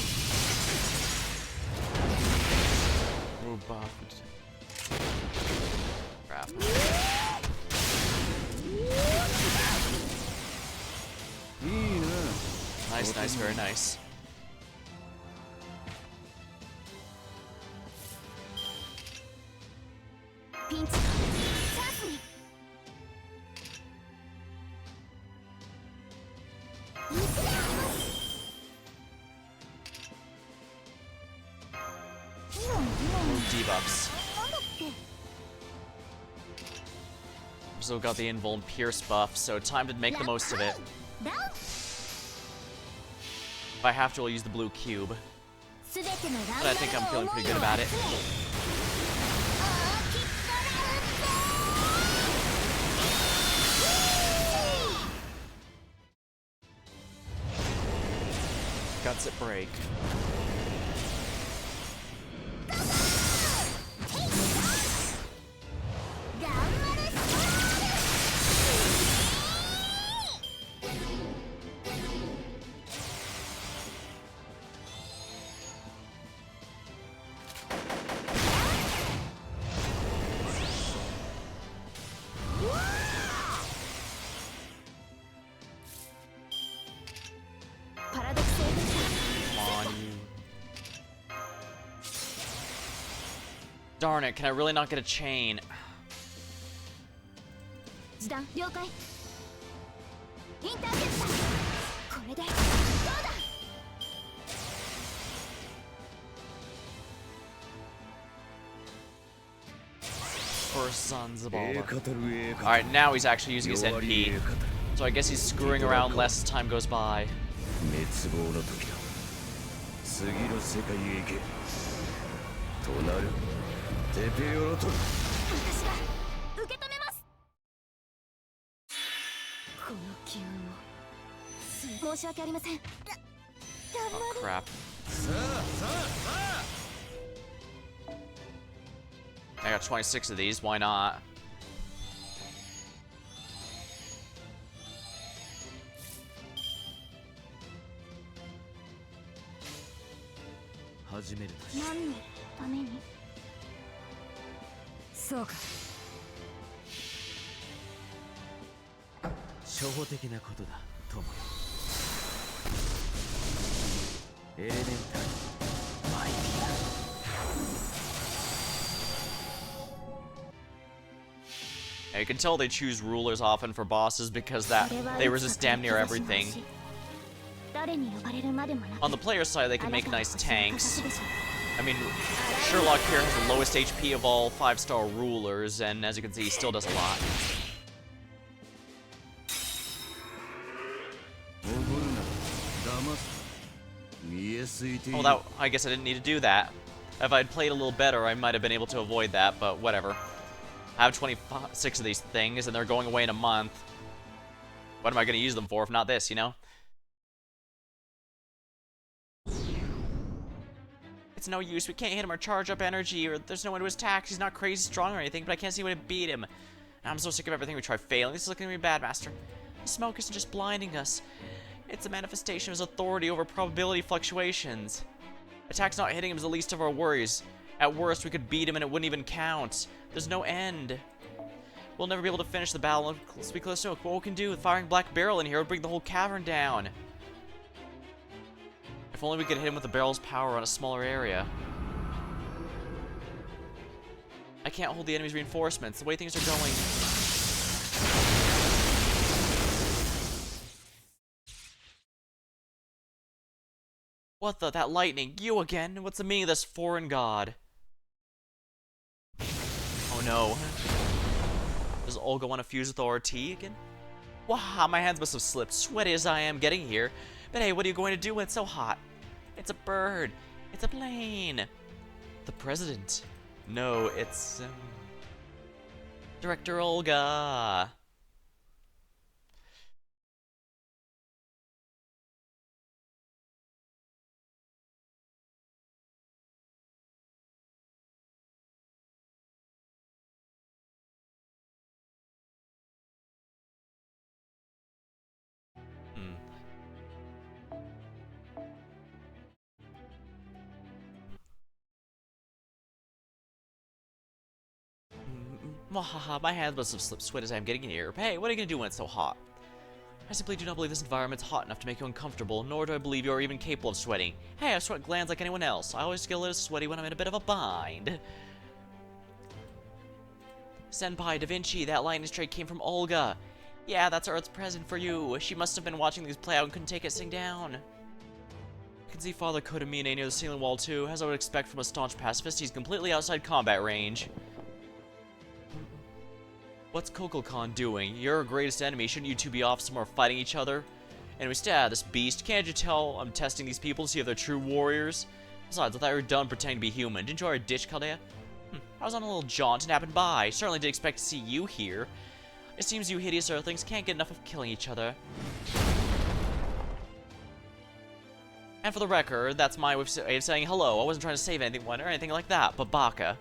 Move buff. Crap. Nice, nice, very nice. ピンチチャンスに行くであります。 Move debuffs. なんだって I've still got the invul and pierce buff, so time to make the most of it. ダウン If I have to, I'll use the blue cube. すべてのラン But I think I'm feeling pretty good about it. Guts it break. Come on, you. Darn it, can I really not get a chain? 時短了解。インターセプターこれでどうだ。 First Sons of ええ Alba. 語るええ語る Alright, now he's actually using his 弱りええ NP. 語る So I guess he's screwing around less as time goes by. 滅亡の時だ次の世界へ行けとなるテペヨロトル私が受け止めます。この機運を申し訳ありません。頑 Oh 張る。 crap. さあさあさ I got 26 of these, why not? あ始めるとし何のために。そうか。初歩的なことだ友よエレメンタルマイティだ Yeah, you can tell they choose rulers often for bosses because they resist damn near everything. 誰に呼ばれるまでもなく On the player side, they あ can な make たの nice 星の tanks. 形でしょう。 I mean, Sherlock here has the lowest HP of all 5-star rulers, and as you can see, he still does a lot. おごるな騙す見えすいている Well, that I guess I didn't need to do that. If I'd played a little better, I might have been able to avoid that, but whatever. I have 26 of these things, and they're going away in a month. What am I going to use them for if not this, you know? It's no use, we can't hit him or charge up energy, or there's no one to his attack. He's not crazy strong or anything, but I can't see a way to beat him. I'm so sick of everything we try failing. This is looking to be bad, Master. The smoke isn't just blinding us. It's a manifestation of his authority over probability fluctuations. Attack's not hitting him is the least of our worries. At worst, we could beat him and it wouldn't even count. There's no end. We'll never be able to finish the battle unless we close smoke. What we can do with firing Black Barrel in here would bring the whole cavern down. If only we could hit him with the barrel's power on a smaller area. I can't hold the enemy's reinforcements. The way things are going. What the? That lightning. You again? What's the meaning of this foreign god? Oh no. Does Olga want to fuse with ORT again? Wow, my hands must have slipped. Sweaty as I am getting here. But hey, what are you going to do when it's so hot? It's a bird. It's a plane. The president. No, it's... Director Olga. Wahaha, my hands must have slipped sweat as I'm getting here. Hey, what are you gonna do when it's so hot? I simply do not believe this environment's hot enough to make you uncomfortable, nor do I believe you are even capable of sweating. Hey, I have sweat glands like anyone else. I always get a little sweaty when I'm in a bit of a bind. Senpai Da Vinci, that lightning strike came from Olga. Yeah, that's Earth's present for you. She must have been watching these play out and couldn't take it sitting down. I can see Father Kodamine near the ceiling wall too. As I would expect from a staunch pacifist, he's completely outside combat range. What's Kokolkan doing? You're our greatest enemy. Shouldn't you two be off somewhere fighting each other? Anyway, this beast. Can't you tell I'm testing these people to see if they're true warriors? Besides, I thought you were done pretending to be human. Didn't you already ditch Chaldea? I was on a little jaunt and happened by. Certainly did expect to see you here. It seems you hideous earthlings can't get enough of killing each other. And for the record, that's my way of saying hello. I wasn't trying to save anyone or anything like that, but Baka.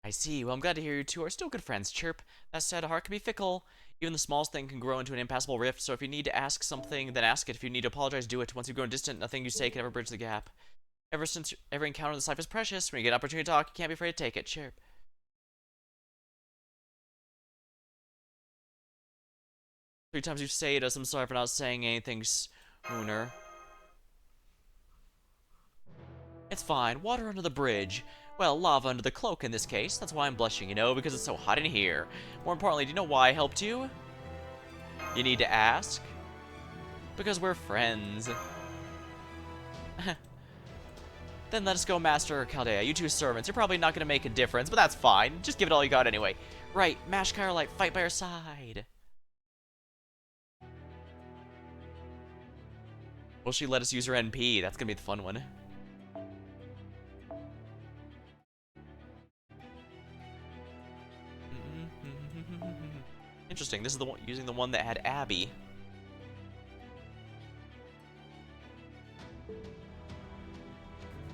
I see. Well, I'm glad to hear you two are still good friends, Chirp. That said, a heart can be fickle. Even the smallest thing can grow into an impassable rift, so if you need to ask something, then ask it. If you need to apologize, do it. Once you've grown distant, nothing you say can ever bridge the gap. Every encounter in this life is precious. When you get an opportunity to talk, you can't be afraid to take it. Chirp. 3 times you say it as I'm sorry for not saying anything, Spooner. It's fine. Water under the bridge. Well, lava under the cloak in this case. That's why I'm blushing, you know, because it's so hot in here. More importantly, do you know why I helped you? You need to ask? Because we're friends. Then let us go, Master Chaldea. You two servants. You're probably not going to make a difference, but that's fine. Just give it all you got anyway. Right, Mash Kyrolite, fight by your side. Will she let us use her NP? That's going to be the fun one. Interesting. This is the one using the one that had Abby.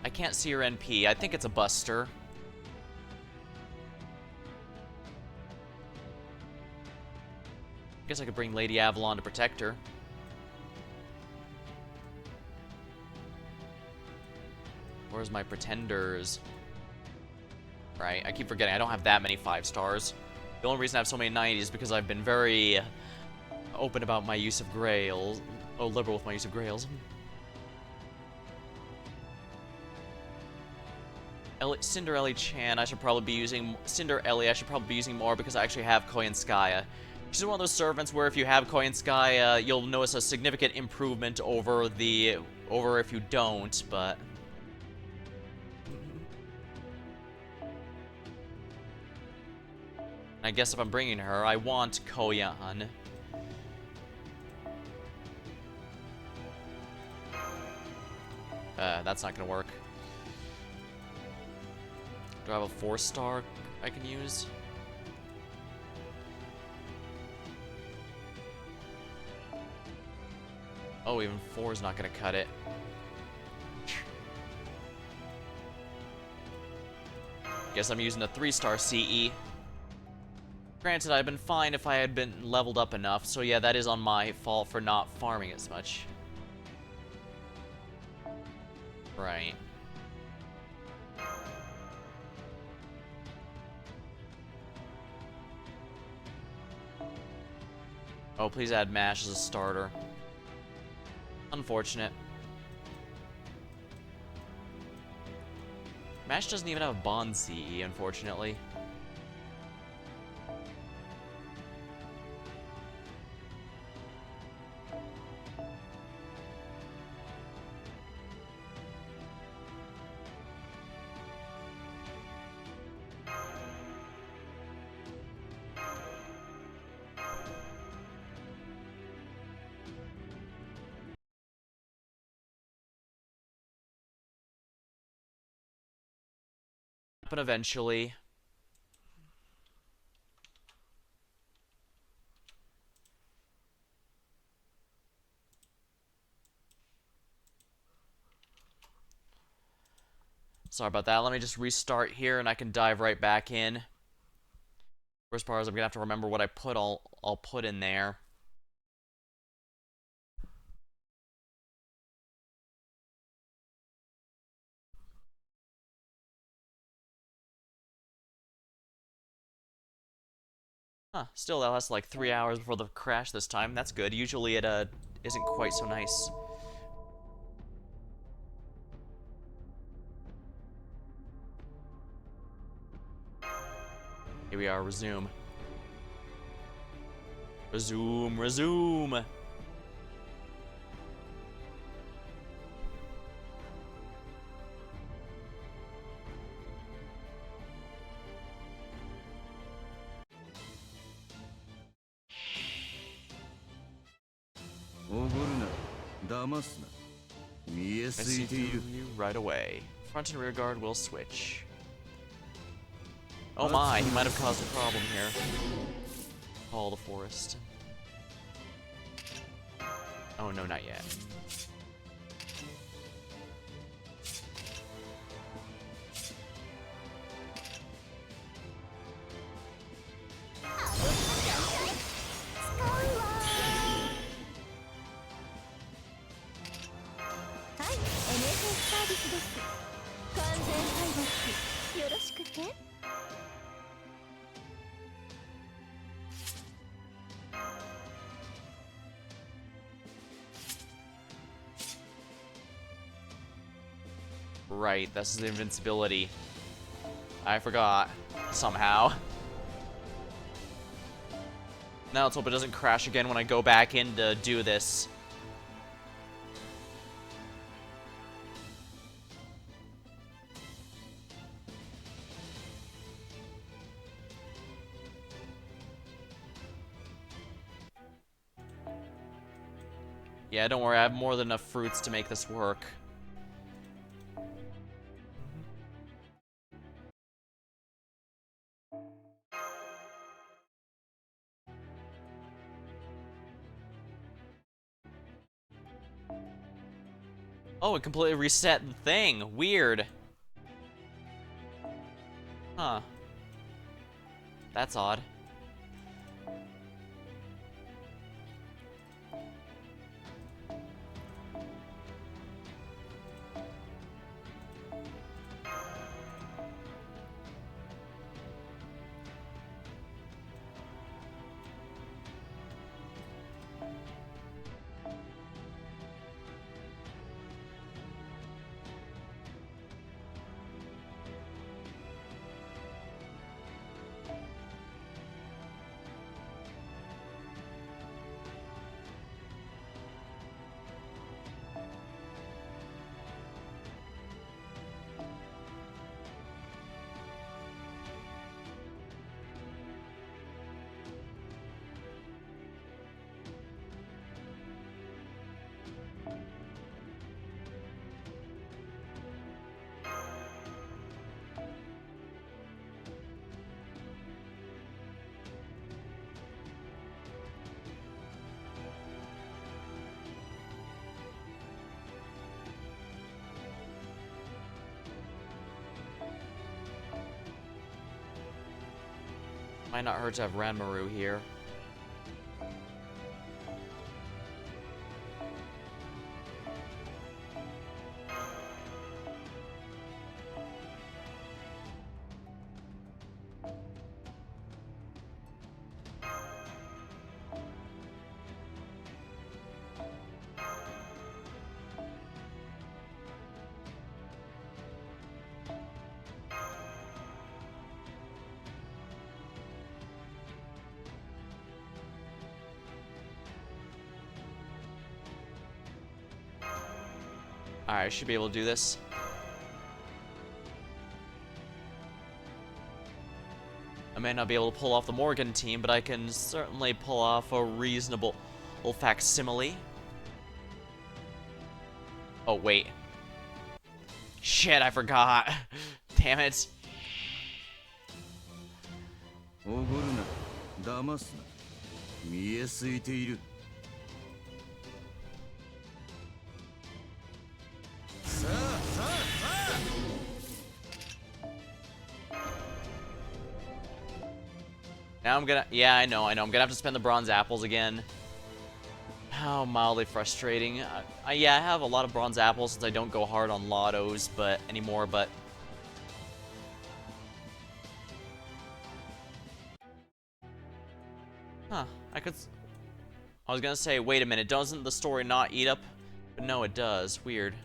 I can't see her NP. I think it's a Buster. Guess I could bring Lady Avalon to protect her. Where's my pretenders? Right, I keep forgetting I don't have that many 5 stars. The only reason I have so many 90s is because I've been very open about my use of grails. Oh, liberal with my use of grails. Cinder Ellie Chan, I should probably be using Cinder Ellie. I should probably be using more because I actually have Koyanskaya. She's one of those servants where if you have Koyanskaya, you'll notice a significant improvement over if you don't. But I guess if I'm bringing her, I want Koyan. That's not gonna work. Do I have a 4-star I can use? Oh, even 4 is not gonna cut it. Guess I'm using a 3-star CE. Granted, I'd been fine if I had been leveled up enough, so yeah, that is on my fault for not farming as much. Right. Oh, please add MASH as a starter. Unfortunate. MASH doesn't even have a bond CE, unfortunately. But eventually. Sorry about that. Let me just restart here and I can dive right back in. First part is I'm gonna have to remember what I put. I'll put in there. Huh, still that lasts like 3 hours before the crash this time. That's good. Usually it isn't quite so nice. Here we are, resume. Resume, resume! I see through you right away. Front and rear guard will switch. Oh my, he might have caused a problem here. Call the forest. Oh no, not yet. Right, this is the invincibility. I forgot. Somehow. Now let's hope it doesn't crash again when I go back in to do this. Yeah, don't worry, I have more than enough fruits to make this work. Oh, it completely reset the thing. Weird. Huh. That's odd. Might not hurt to have Ranmaru here. Alright, I should be able to do this. I may not be able to pull off the Morgan team, but I can certainly pull off a reasonable facsimile. Oh, wait. Shit, I forgot. Damn it. おごるな、騙すな。見えすいている。さあさあさあ。 Now I'm gonna... Yeah, I know. I'm gonna have to spend the bronze apples again. How mildly frustrating. Yeah, I have a lot of bronze apples since I don't go hard on lottos anymore, but... Huh, I was gonna say, wait a minute, doesn't the story not eat up? But no, it does. Weird.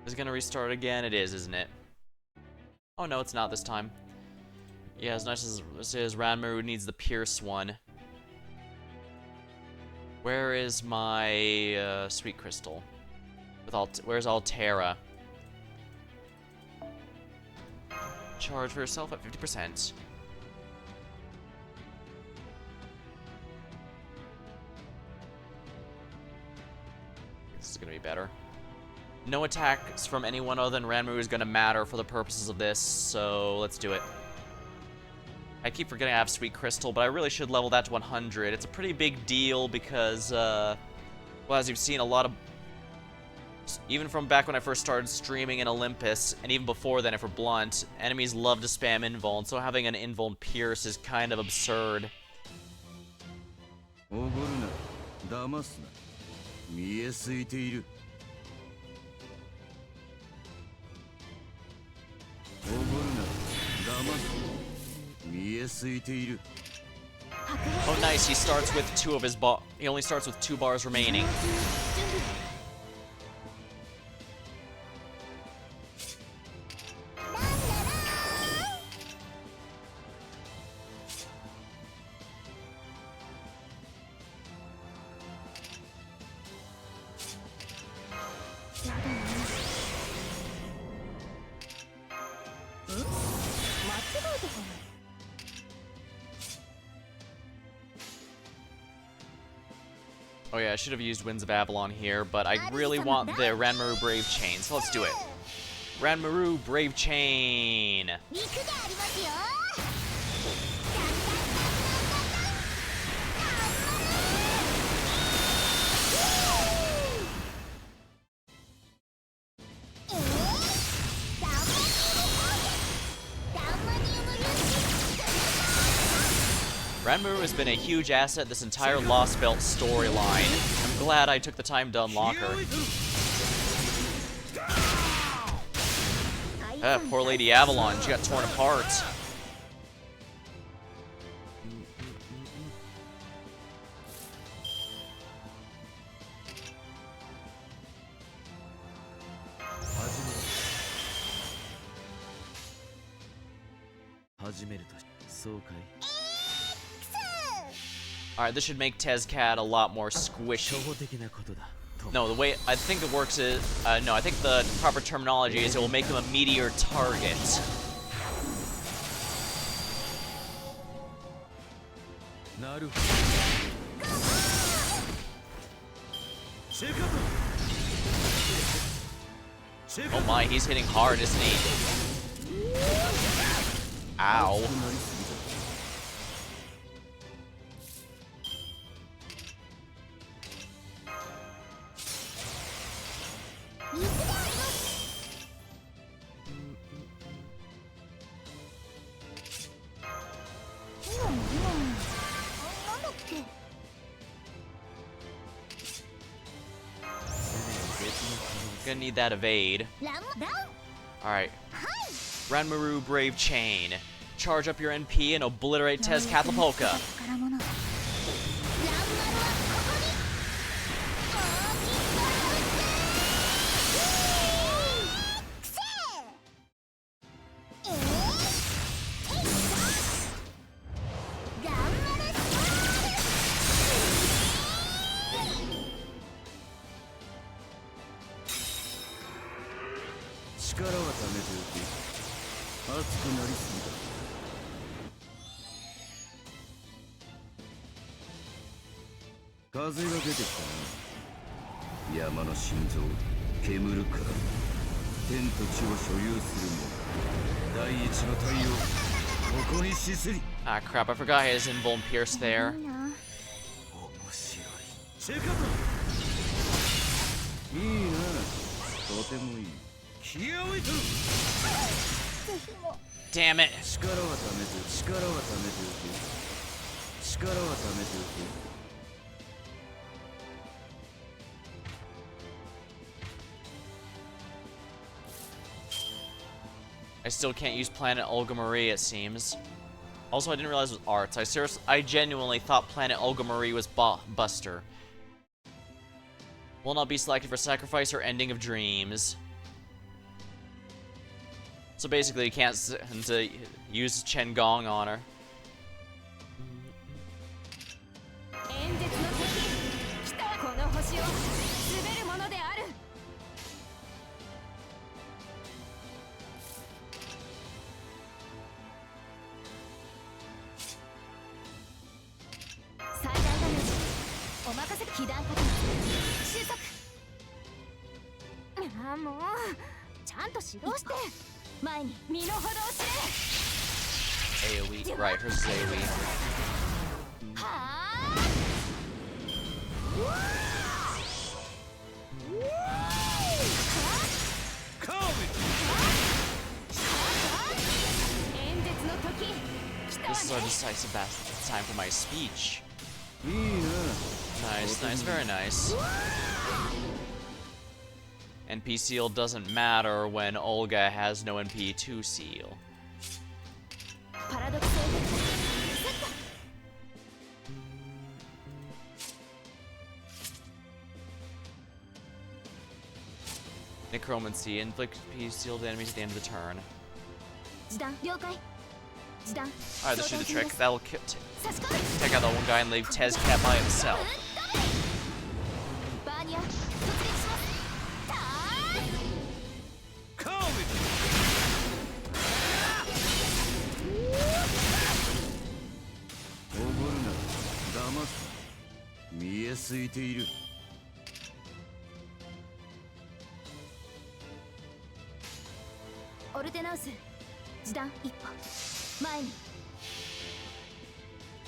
Is it gonna restart again? It is, isn't it? Oh no, it's not this time. Yeah, as nice as this is, Ranmaru needs the Pierce one. Where is my Sweet Crystal? Where's Altera? Charge for yourself at 50%. This is gonna be better. No attacks from anyone other than Ranmaru is gonna matter for the purposes of this, so let's do it. I keep forgetting I have Sweet Crystal, but I really should level that to 100. It's a pretty big deal because, well, as you've seen, a lot of... Even from back when I first started streaming in Olympus, and even before then, if we're blunt, enemies love to spam invuln, so having an invuln pierce is kind of absurd. おごるな、騙すな。見えすいている。おごるな、騙すな。 Oh, nice. He starts with he only starts with 2 bars remaining. Oh yeah, I should have used Winds of Avalon here, but I really want the Ranmaru Brave Chain, so let's do it. Ranmaru Brave Chain! Ranmaru has been a huge asset this entire Lostbelt storyline. I'm glad I took the time to unlock her. Poor Lady Avalon, she got torn apart. Alright, this should make Tezcat a lot more squishy. No, the way I think it works is... no, I think the proper terminology is it will make him a meteor target. Oh my, he's hitting hard, isn't he? Ow. gonna need that evade. ランダウン Alright. はい Ranmaru Brave Chain. Charge up your NP and obliterate Tez Katlapolka. 宝物ランマルはここに大きくくせ頑張れス力はためておき熱くなりすぎだ。風が出てきたな。山の心臓煙るから天と地を所有する者第一の太陽ここに死すり。 Ah, crap, I forgot he has Invuln Pierce there. いいな面白い。チェカトいいな。とてもいい。気合をいとる。ぜひも Damn it. 力はためて力はためておき力はためておき。 I still can't use Planet Olga Marie, it seems. Also, I didn't realize it was arts. I genuinely thought Planet Olga Marie was Buster. Will not be selected for sacrifice or ending of dreams. So basically, you can't use Chen Gong on her. 演説の時来たこの星を滑るものである。最大ダメージお任せ。被弾確率収束。ああもうちゃんと指導して前に身の程を知れ。 AoE. Right, hers is AoE. はあ。演説の時来たわ This is our ね。 decisive battle. It's time for my speech. いいな。 Nice, nice, very nice. NP seal doesn't matter when Olga has no NP2 seal. パラドクスエフェクトセット。 Necromancy. Inflict P seal to enemies at the end of the turn. 時短了解。時短 Alright, this should do the trick. That'll 差し込む。 take out that one guy and leave Tez Cat by himself. バーニア突撃します。たーい。おごるな。騙す。見えすいている。オルテナウス時短一歩前に。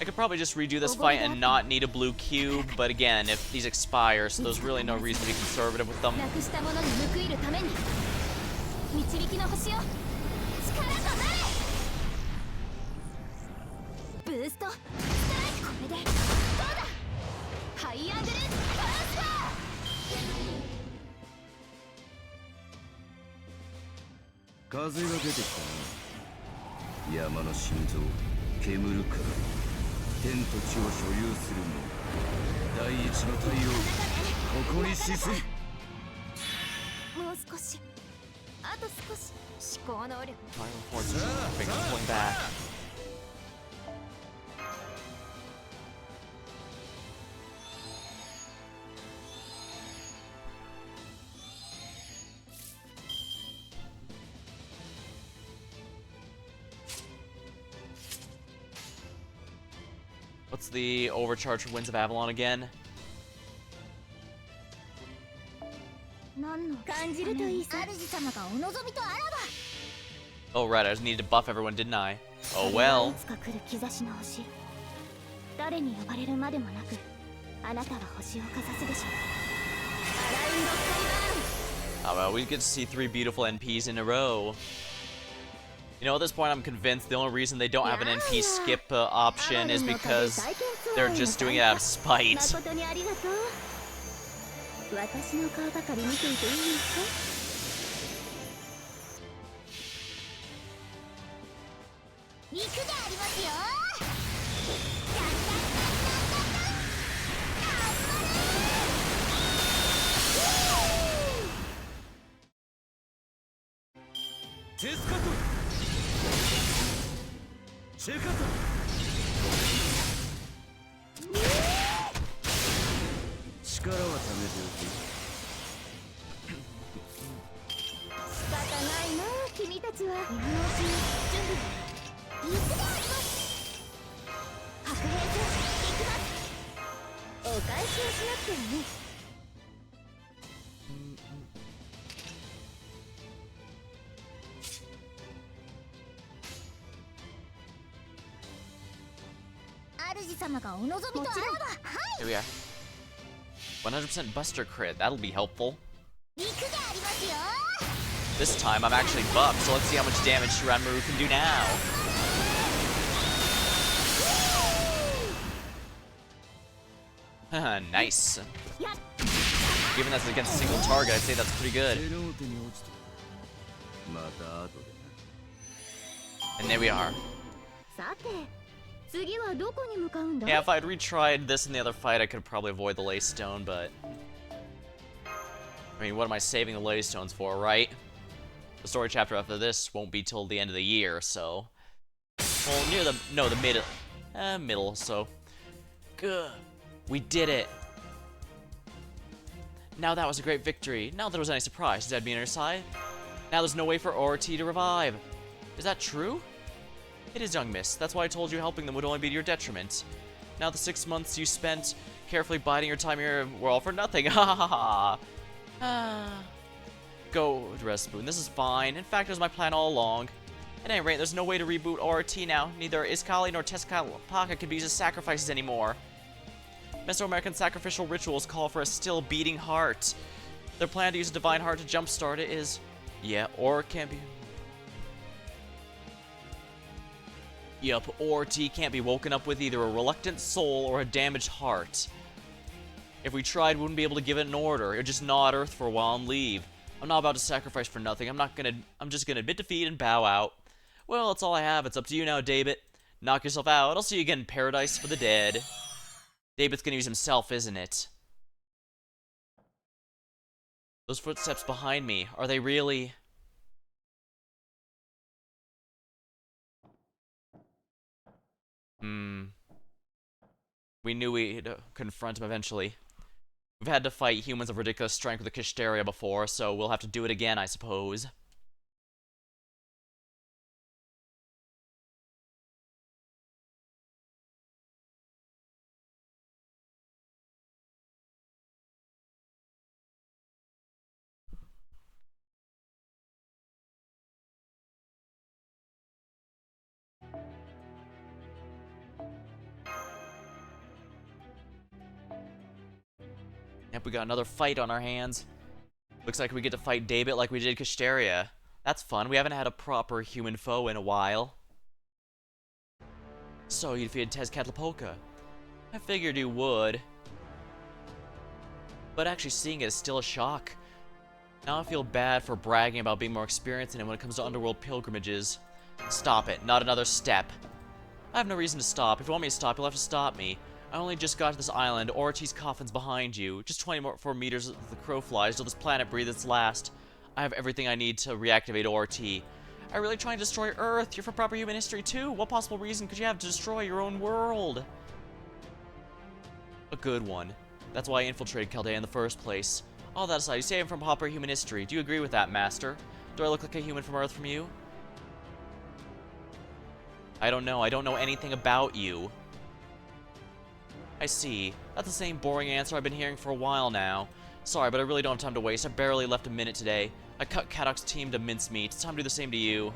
I could probably just redo this fight and not need a blue cube, but again, if these expire, so there's really no reason to be conservative with them. なくしたものに報いるために導きの星よ力となれ。ブーストストライク。これでどうだ。ハイアグレードトランスファー。風が出てきたな。山の心臓煙るから天と地を所有する者第一の太陽ここに死すり。もう少しあと少し思考能力。 Final Force is pulling back. What's the overcharge for Winds of Avalon again? 何の感じるといいさ。主様がお望みとあらば。 Oh right, I just needed to buff everyone, didn't I? Oh それは well. いつか来る兆しの星。誰に呼ばれるまでもなく、あなたは星をかざすでしょう。アラウンドスカイバーン。 Oh well, we get to see 3 beautiful NPs in a row. You know, at this point I'm convinced the only reason they don't have an NP skip option is because they're just doing it out of spite. 誠にありがとう。私の顔ばかり見ていていいですか？肉がありますよ。テスカトチェカト力は貯めて仕方ないな、君たちは。今のうちに準備。肉があります。白兵戦、行きます。お返しをしなくてはね。主様がお望みとあらば、はい。 Here we are. 100% Buster crit. That'll be helpful. 肉がありますよ。 This time I'm actually buffed, so let's see how much damage Shiranmaru can do now. Nice. Given that's against a single target, I'd say that's pretty good. テローテに落ちてまた後で And there we are. さて、次はどこに向かうんだ? Yeah, if I'd retried this in the other fight, I could probably avoid the Laystone, but... I mean, what am I saving the Laystones for, right? The story chapter after this won't be till the end of the year, so... Well, near the... no, the middle, so... Good. We did it! Now that was a great victory. Not that it was any surprise, Dad being on her side. Now there's no way for ORT to revive. Is that true? It is, young miss. That's why I told you helping them would only be to your detriment. Now the 6 months you spent carefully biding your time here were all for nothing. Ha ha ha ha. Go, Rasputin. This is fine. In fact, it was my plan all along. At any rate, there's no way to reboot ORT now. Neither Iskali nor Tezcatlipoca can be used as sacrifices anymore. Mesoamerican sacrificial rituals call for a still beating heart. Their plan to use a divine heart to jumpstart it is... yeah, or it can't be... Yup, ORT can't be woken up with either a reluctant soul or a damaged heart. If we tried, we wouldn't be able to give it an order. It would just gnaw at Earth for a while and leave. I'm not about to sacrifice for nothing. I'm just gonna admit defeat and bow out. Well, that's all I have. It's up to you now, Daybit. Knock yourself out. I'll see you again in paradise for the dead. Daybit's gonna use himself, isn't it? Those footsteps behind me, are they really... We knew we'd confront him eventually. We've had to fight humans of ridiculous strength with the Kishtaria before, so we'll have to do it again, I suppose. Yep, we got another fight on our hands. Looks like we get to fight Daybit like we did Kishtaria. That's fun. We haven't had a proper human foe in a while. So, you defeated Tezcatlipoca. I figured you would. But actually seeing it is still a shock. Now I feel bad for bragging about being more experienced in it when it comes to underworld pilgrimages. Stop it. Not another step. I have no reason to stop. If you want me to stop, you'll have to stop me. I only just got to this island. ORT's coffin's behind you. Just 24 meters as the crow flies till this planet breathes its last. I have everything I need to reactivate ORT. Are you really trying to destroy Earth? You're for proper human history too? What possible reason could you have to destroy your own world? A good one. That's why I infiltrated Chaldea in the first place. All that aside, you say I'm from proper human history. Do you agree with that, Master? Do I look like a human from Earth from you? I don't know. I don't know anything about you. I see. That's the same boring answer I've been hearing for a while now. Sorry, but I really don't have time to waste. I barely left a minute today. I cut Kadok's team to mincemeat. It's time to do the same to you.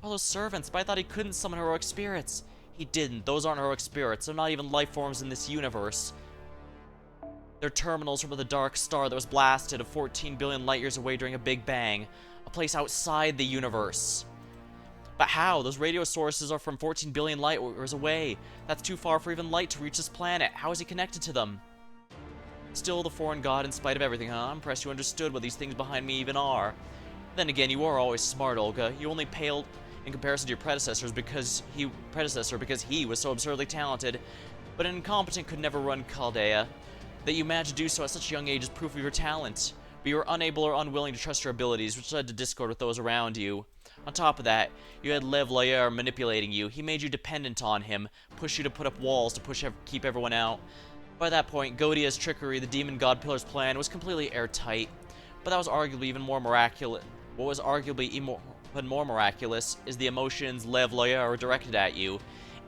All those servants, but I thought he couldn't summon heroic spirits. He didn't. Those aren't heroic spirits. They're not even life forms in this universe. They're terminals from the dark star that was blasted 14 billion light years away during a Big Bang. A place outside the universe. But how? Those radio sources are from 14 billion light years away. That's too far for even light to reach this planet. How is he connected to them? Still the foreign god in spite of everything, huh? I'm impressed you understood what these things behind me even are. Then again, you are always smart, Olga. You only paled in comparison to your predecessor because he was so absurdly talented. But an incompetent could never run Chaldea. That you managed to do so at such a young age is proof of your talent. But you were unable or unwilling to trust your abilities, which led to discord with those around you. On top of that, you had Lev Layer manipulating you. He made you dependent on him, pushed you to put up walls to keep everyone out. By that point, Godia's trickery, the demon god pillar's plan, was completely airtight. But that was arguably even more miraculous. What was arguably even more miraculous is the emotions Lev Layer directed at you.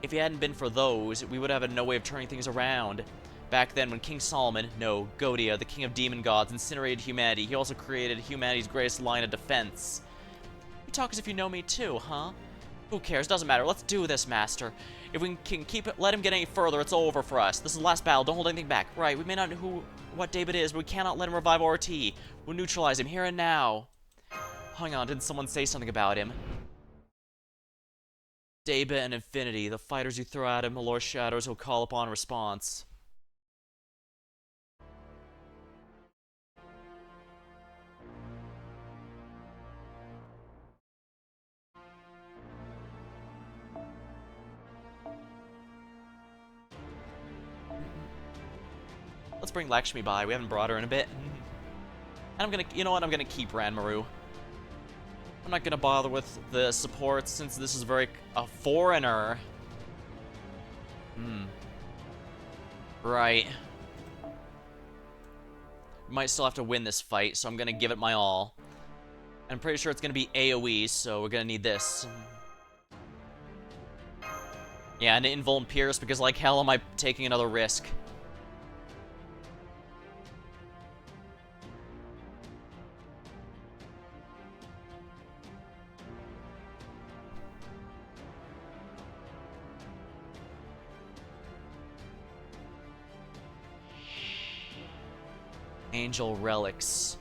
If it hadn't been for those, we would have had no way of turning things around. Back then, when King Solomon, no, Godia, the king of demon gods, incinerated humanity, he also created humanity's greatest line of defense. You talk as if you know me too, huh? Who cares? Doesn't matter. Let's do this, Master. If we can let him get any further, it's over for us. This is the last battle. Don't hold anything back. Right, we may not know what Daybit is, but we cannot let him revive RT. We'll neutralize him here and now. Hang on, didn't someone say something about him? Daybit and Infinity, the fighters you throw at him, the Lord Shadows he'll call upon in response. Let's bring Lakshmi by. We haven't brought her in a bit. And you know what? I'm gonna keep Ranmaru. I'm not gonna bother with the support since this is a foreigner. Right. Might still have to win this fight, so I'm gonna give it my all. I'm pretty sure it's gonna be AoE, so we're gonna need this. Yeah, and Invuln Pierce, because like hell am I taking another risk. Angel relics.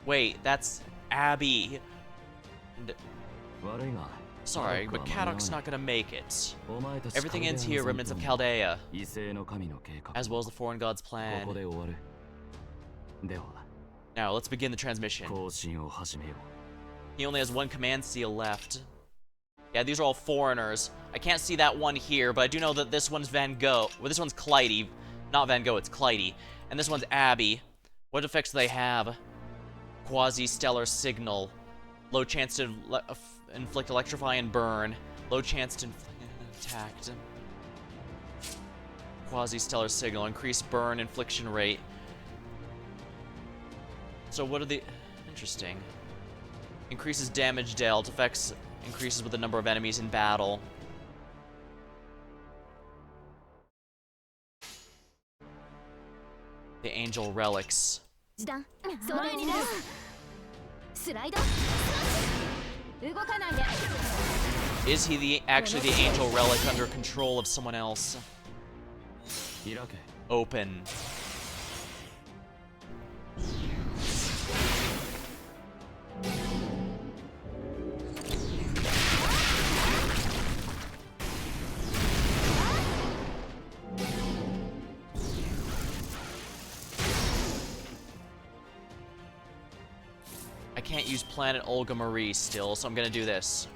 Wait, that's Abby. Sorry, but Kadok's not gonna make it. Everything ends here, remnants of Chaldea, as well as the foreign god's plan. Now, let's begin the transmission. He only has one command seal left. Yeah, these are all foreigners. I can't see that one here, but I do know that this one's Van Gogh. Well, this one's Clyde. Not Van Gogh, it's Clyde. And this one's Abby. What effects do they have? Quasi-stellar signal. Low chance to inflict electrify and burn. Low chance to attack. Quasi-stellar signal. Increased burn infliction rate. So what are the... Interesting. Increases damage dealt. Effects increases with the number of enemies in battle. The angel relics. Is he actually the angel relic under control of someone else? Open. I can't use Planet Olga Marie still, so I'm gonna do this.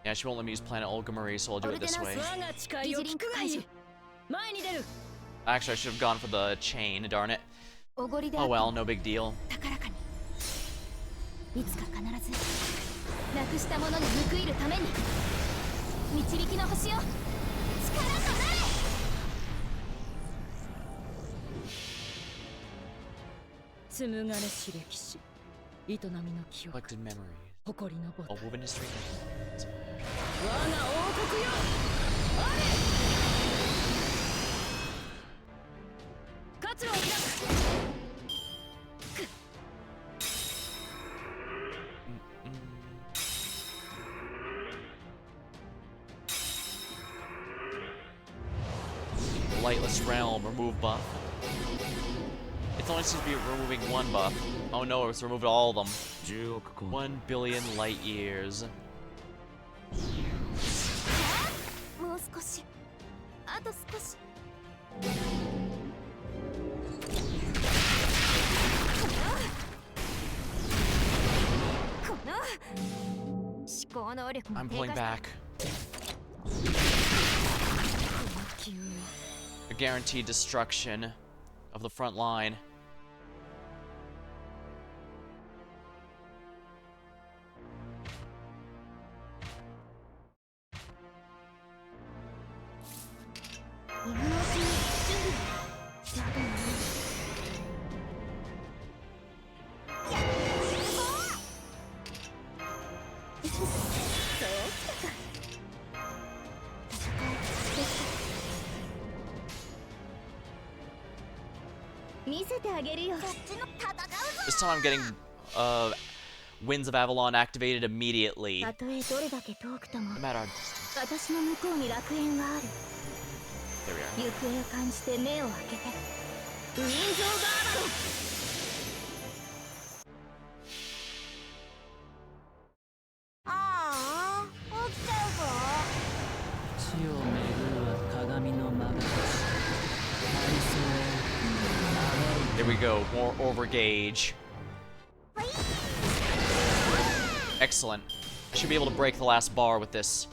Yeah, she won't let me use Planet Olga Marie, so I'll do it this way. Actually, I should have gone for the chain, darn it. Oh well, no big deal. Collected memories. A woven history. Lightless Realm, remove buff. It only seems to be removing one buff. Oh no, it's removed all of them. 10億コン 1 billion light years. もう少しあと少しこの思考能力も I'm 低 pulling 下した back. この急 A guaranteed destruction of the front line. This time I'm getting Winds of Avalon activated immediately. たとえどれだけ遠くとも No matter our distance. 私の向こうに楽園がある There we are. 行方を感じて目を開けてウィンズ・オブ・アバロンああ起きちゃうぞ地を巡るは鏡のまがたし There we go. More overgauge. Excellent. I should be able to break the last bar with this.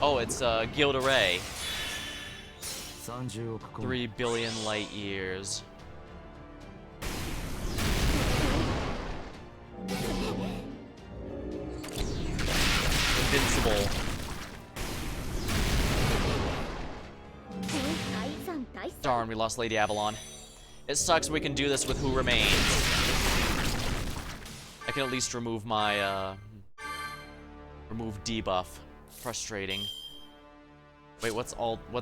Oh, it's Guild Array. 30億コン 3 billion light years. Invincible. 大惨大惨 Darn, we lost Lady Avalon. It sucks we can do this with who remains. I can at least remove my, remove debuff. Frustrating. Wait, what's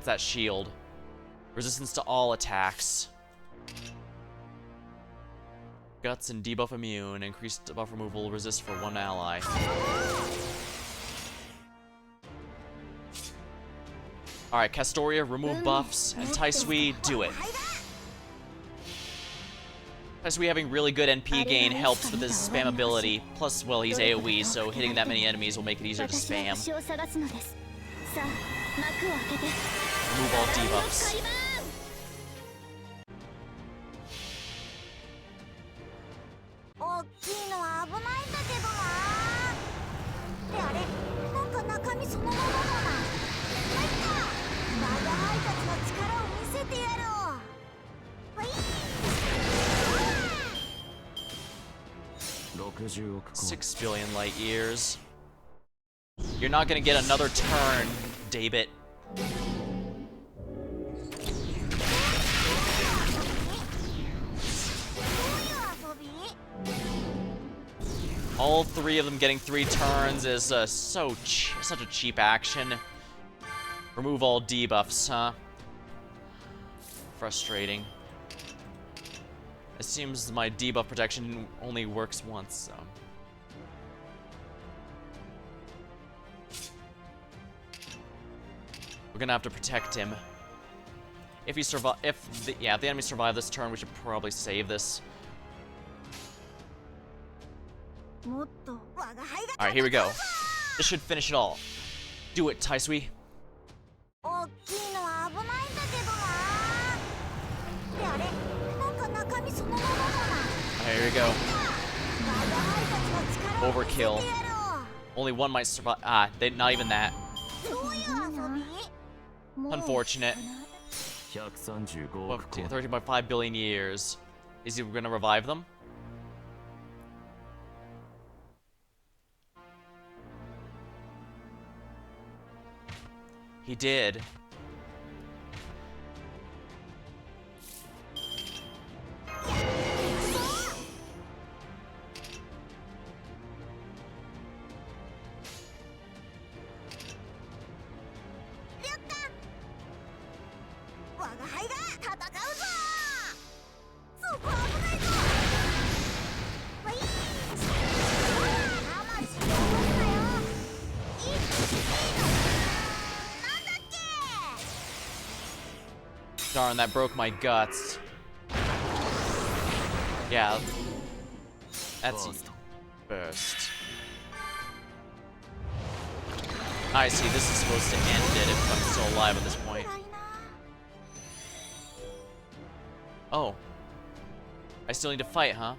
that shield? Resistance to all attacks. Guts and debuff immune. Increased buff removal, resist for one ally. Alright, Castoria, remove buffs, and Taisui, do it. Taisui having really good NP gain helps with his spam ability. Plus, well, he's AoE, so hitting that many enemies will make it easier to 私は spam. 星を探すのですさあ幕を開けて Remove all debuffs. 大きいのは危ないんだけどなってあれなんか中身そのままだな入ったバーガー配達の力を見せてやろうほい60億コン 6 billion light years. You're not gonna get another turn, Daybit. All three of them getting 3 turns is such a cheap action. Remove all debuffs, huh? Frustrating. It seems my debuff protection only works once, so. We're gonna have to protect him. If he survive, if the enemy survive this turn, we should probably save this. もっと我が輩が All right, here we go. This should finish it all. Do it, Taisui. 大きいのは危ないんだけどなってあれなんか中身そのままだな Here we go. バーガー配達の力を見せてや Overkill. ろ Only one might survive. Ah, not even that. うどういう遊び Unfortunate. 135 Well, 億コン 13.5 billion years. Is he gonna revive them? He did. Darn, that broke my guts. Yeah. That's burst. I see, this is supposed to end it if I'm still alive at this point. Oh. I still need to fight, huh?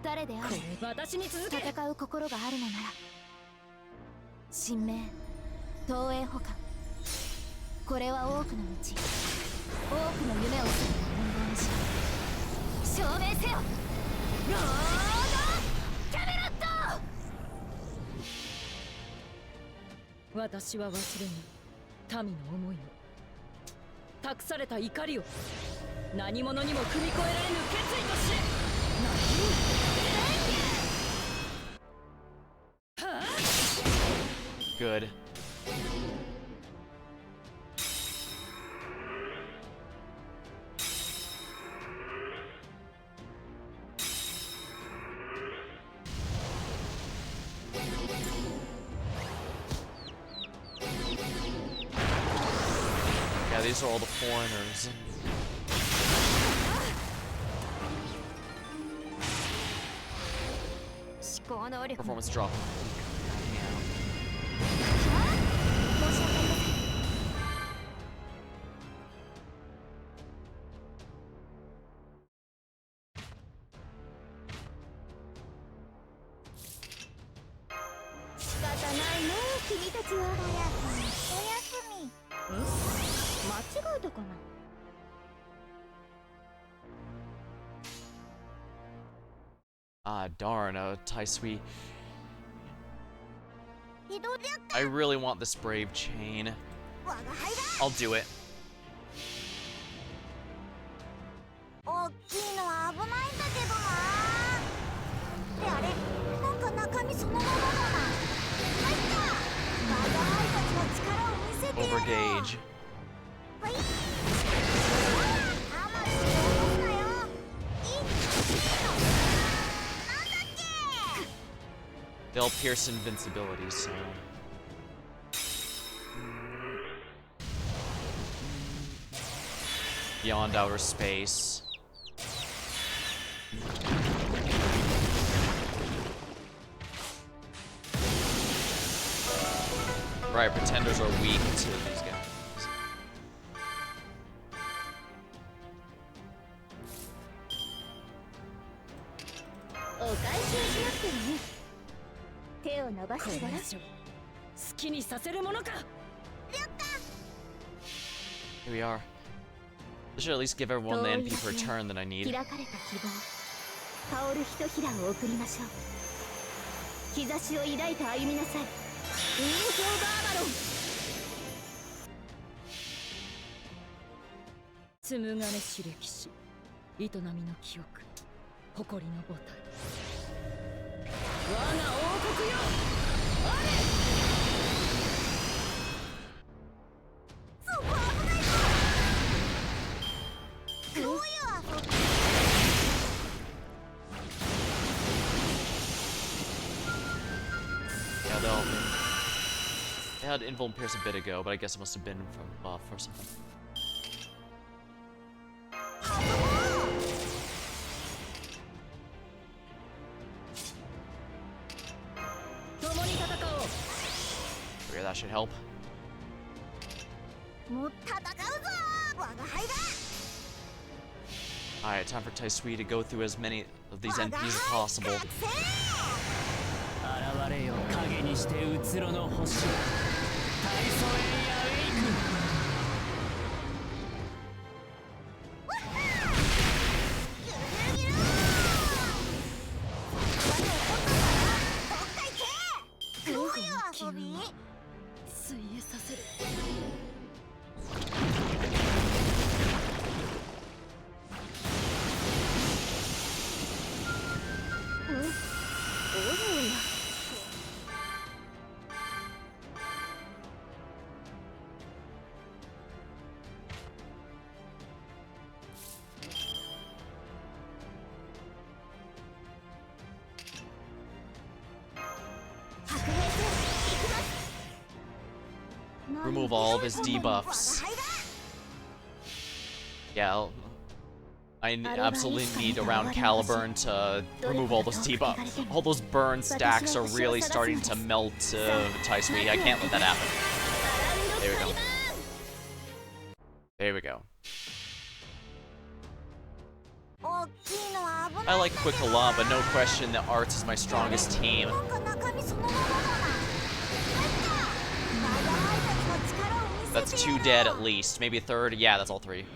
誰であれ戦う心があるのなら神明東映保管これは多くの道多くの夢をする運動にし証明せよロードキャメロット。私は忘れぬ民の思いを託された怒りを何者にも踏み越えられぬ決意として Good. Yeah, these are all the foreigners. Performance drop. Ah, darn, Taisui. I really want this brave chain. I'll do it. 大きいのは危ないんだけどな。であれ、なんか中身そのままだな。入った。我が輩たちの力を見せてやろう。Overgauge. ほい。あまり落とすなよ。いいの。なんだっけ。 They'll pierce invincibility, so. Beyond outer space. Right, pretenders are weak to these guys. お返しをしなくてもね。手を伸ばしてごらん。好きにさせるものか。 Here we are. This should at least give everyone the NP per turn that I need. 開かれた希望。香るひとひらを送りましょう。日差しを抱いて歩みなさい。インフォーバーバロン。紡がれし歴史、営みの記憶、誇りの母体。我が王国よ。あれ。 They had Invul and Pierce a bit ago, but I guess it must have been from buff or something. Figure that should help. Alright, time for Taisui to go through as many of these NPs as possible. 現れよ影にしてうつろの星大祖エリアウェイク Alright, Remove all of his debuffs. Yeah, I absolutely need around Caliburn to remove all those debuffs. All those burn stacks are really starting to melt Taisui. I can't let that happen. There we go. There we go. I like Quick a lot, but no question that Arts is my strongest team. That's 2 dead at least. Maybe a third. Yeah, that's all 3.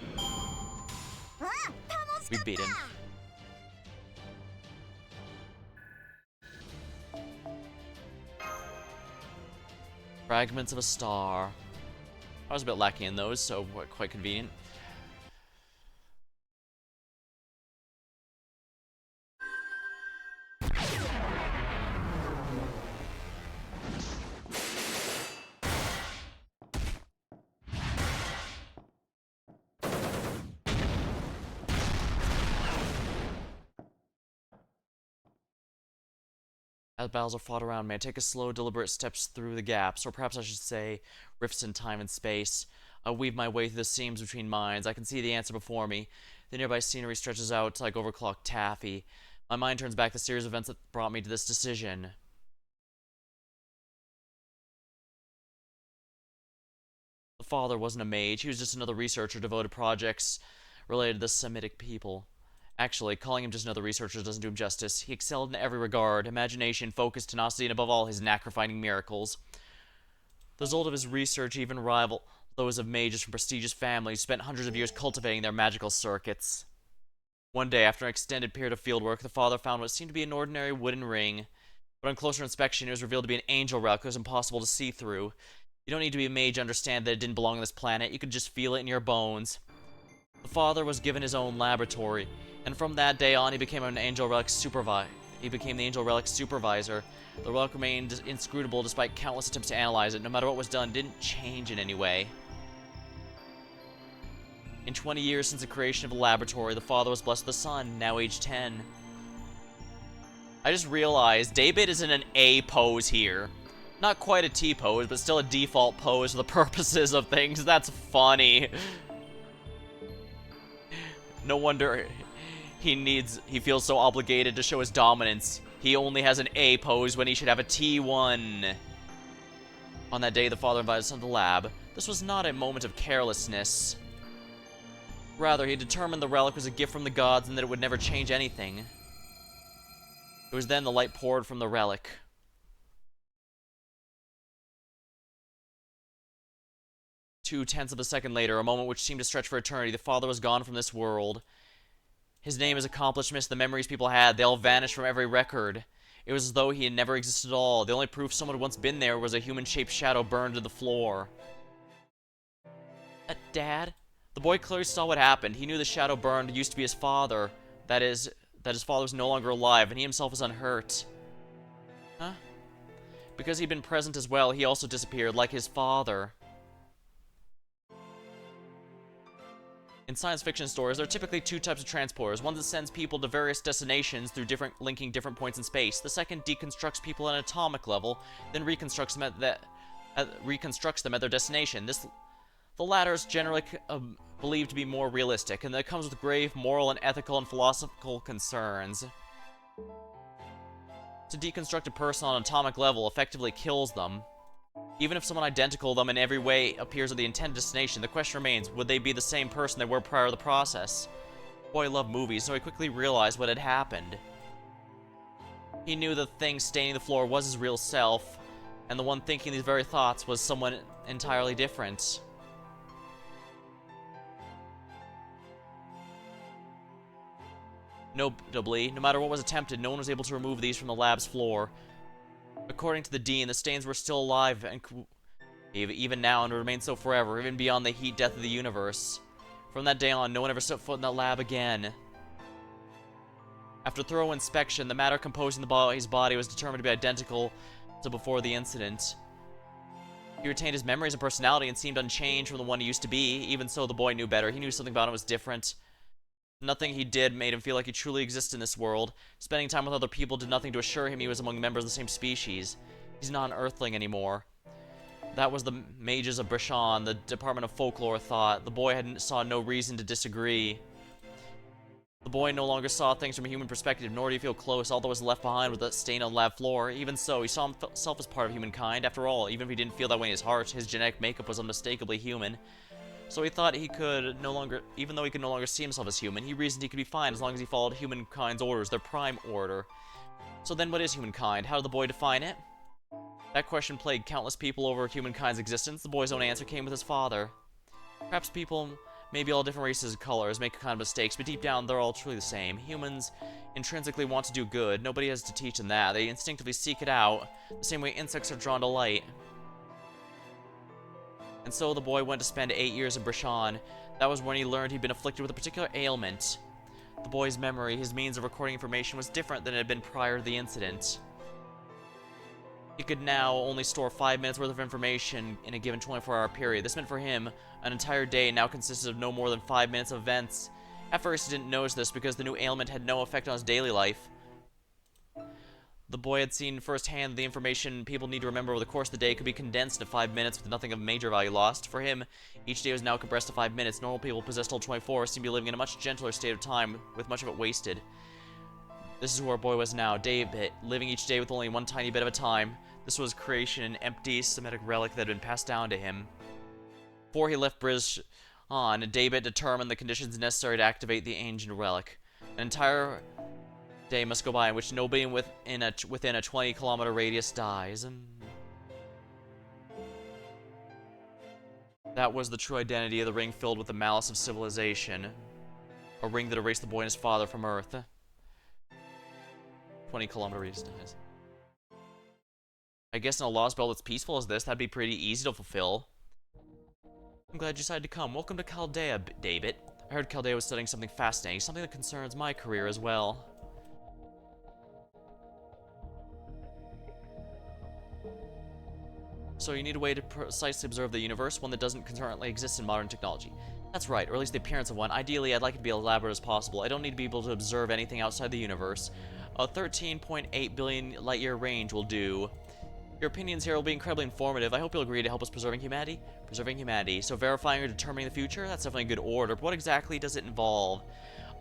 We beat him. Fragments of a star. I was a bit lacking in those, so quite convenient. As battles are fought around me, I take a slow, deliberate steps through the gaps, or perhaps I should say, rifts in time and space. I weave my way through the seams between minds. I can see the answer before me. The nearby scenery stretches out like overclocked taffy. My mind turns back the series of events that brought me to this decision. The father wasn't a mage. He was just another researcher devoted to projects related to the Semitic people. Actually, calling him just another researcher doesn't do him justice. He excelled in every regard: imagination, focus, tenacity, and above all, his knack-for-finding miracles. The result of his research even rival those of mages from prestigious families who spent hundreds of years cultivating their magical circuits. One day, after an extended period of fieldwork, the father found what seemed to be an ordinary wooden ring, but on closer inspection, it was revealed to be an angel relic that was impossible to see through. You don't need to be a mage to understand that it didn't belong on this planet. You could just feel it in your bones. The father was given his own laboratory, and from that day on, he became an angel relic supervisor. He became the angel relic supervisor. The relic remained inscrutable despite countless attempts to analyze it. No matter what was done, it didn't change in any way. In 20 years since the creation of the laboratory, the father was blessed with a son, now age 10. I just realized Daybit is in an A pose here. Not quite a T pose, but still a default pose for the purposes of things. That's funny. No wonder he feels so obligated to show his dominance. He only has an A pose when he should have a T1. On that day, the father invited his son to the lab. This was not a moment of carelessness. Rather, he determined the relic was a gift from the gods and that it would never change anything. It was then the light poured from the relic. Two-tenths of a second later, a moment which seemed to stretch for eternity, the father was gone from this world. His name, his accomplishments, the memories people had, they all vanished from every record. It was as though he had never existed at all. The only proof someone had once been there was a human-shaped shadow burned to the floor. Dad? The boy clearly saw what happened. He knew the shadow burned used to be his father. That is, that his father was no longer alive, and he himself was unhurt. Huh? Because he'd been present as well, he also disappeared, like his father. In science fiction stories, there are typically 2 types of transporters. One that sends people to various destinations through linking different points in space. The second deconstructs people at an atomic level, then reconstructs them at their destination. The latter is generally believed to be more realistic, and that comes with grave moral and ethical and philosophical concerns. To deconstruct a person on an atomic level effectively kills them. Even if someone identical to them in every way appears at the intended destination, the question remains, would they be the same person they were prior to the process? The boy loved movies, so he quickly realized what had happened. He knew the thing staining the floor was his real self, and the one thinking these very thoughts was someone entirely different. Notably, no matter what was attempted, no one was able to remove these from the lab's floor. According to the Dean, the stains were still alive, and even now, and would remain so forever, even beyond the heat death of the universe. From that day on, no one ever set foot in that lab again. After thorough inspection, the matter composing the boy's body was determined to be identical to before the incident. He retained his memories and personality and seemed unchanged from the one he used to be. Even so, the boy knew better. He knew something about him was different. Nothing he did made him feel like he truly existed in this world. Spending time with other people did nothing to assure him he was among members of the same species. He's not an Earthling anymore. That was the mages of Brashan, the Department of Folklore, thought. The boy saw no reason to disagree. The boy no longer saw things from a human perspective, nor did he feel close. All that was left behind was that stain on the lab floor. Even so, he saw himself as part of humankind. After all, even if he didn't feel that way in his heart, his genetic makeup was unmistakably human. So he thought he could no longer, even though he could no longer see himself as human, he reasoned he could be fine as long as he followed humankind's orders, their prime order. So then what is humankind? How did the boy define it? That question plagued countless people over humankind's existence. The boy's own answer came with his father. Perhaps people may be all different races and colors, make kind of mistakes, but deep down they're all truly the same. Humans intrinsically want to do good. Nobody has to teach them that. They instinctively seek it out, the same way insects are drawn to light. And so the boy went to spend 8 years in Brashan. That was when he learned he'd been afflicted with a particular ailment. The boy's memory, his means of recording information, was different than it had been prior to the incident. He could now only store 5 minutes worth of information in a given 24-hour period. This meant for him, an entire day now consisted of no more than 5 minutes of events. At first he didn't notice this because the new ailment had no effect on his daily life. The boy had seen firsthand that the information people need to remember over the course of the day could be condensed into 5 minutes with nothing of major value lost. For him, each day was now compressed to 5 minutes. Normal people possessed all 24 seemed to be living in a much gentler state of time, with much of it wasted. This is where our boy was now, Daybit, living each day with only one tiny bit of a time. This was creation, an empty Semitic relic that had been passed down to him. Before he left Brashan, Daybit determined the conditions necessary to activate the ancient relic. An entire day must go by in which nobody within a 20-kilometer radius dies. That was the true identity of the ring filled with the malice of civilization. A ring that erased the boy and his father from Earth. 20-kilometer radius dies. I guess in a Lostbelt as peaceful as this, that'd be pretty easy to fulfill. I'm glad you decided to come. Welcome to Chaldea, Daybit. I heard Chaldea was studying something fascinating, something that concerns my career as well. So you need a way to precisely observe the universe, one that doesn't currently exist in modern technology. That's right, or at least the appearance of one. Ideally, I'd like it to be as elaborate as possible. I don't need to be able to observe anything outside the universe. A 13.8 billion light-year range will do. Your opinions here will be incredibly informative. I hope you'll agree to help us preserving humanity. Preserving humanity. So verifying or determining the future? That's definitely a good order. But what exactly does it involve?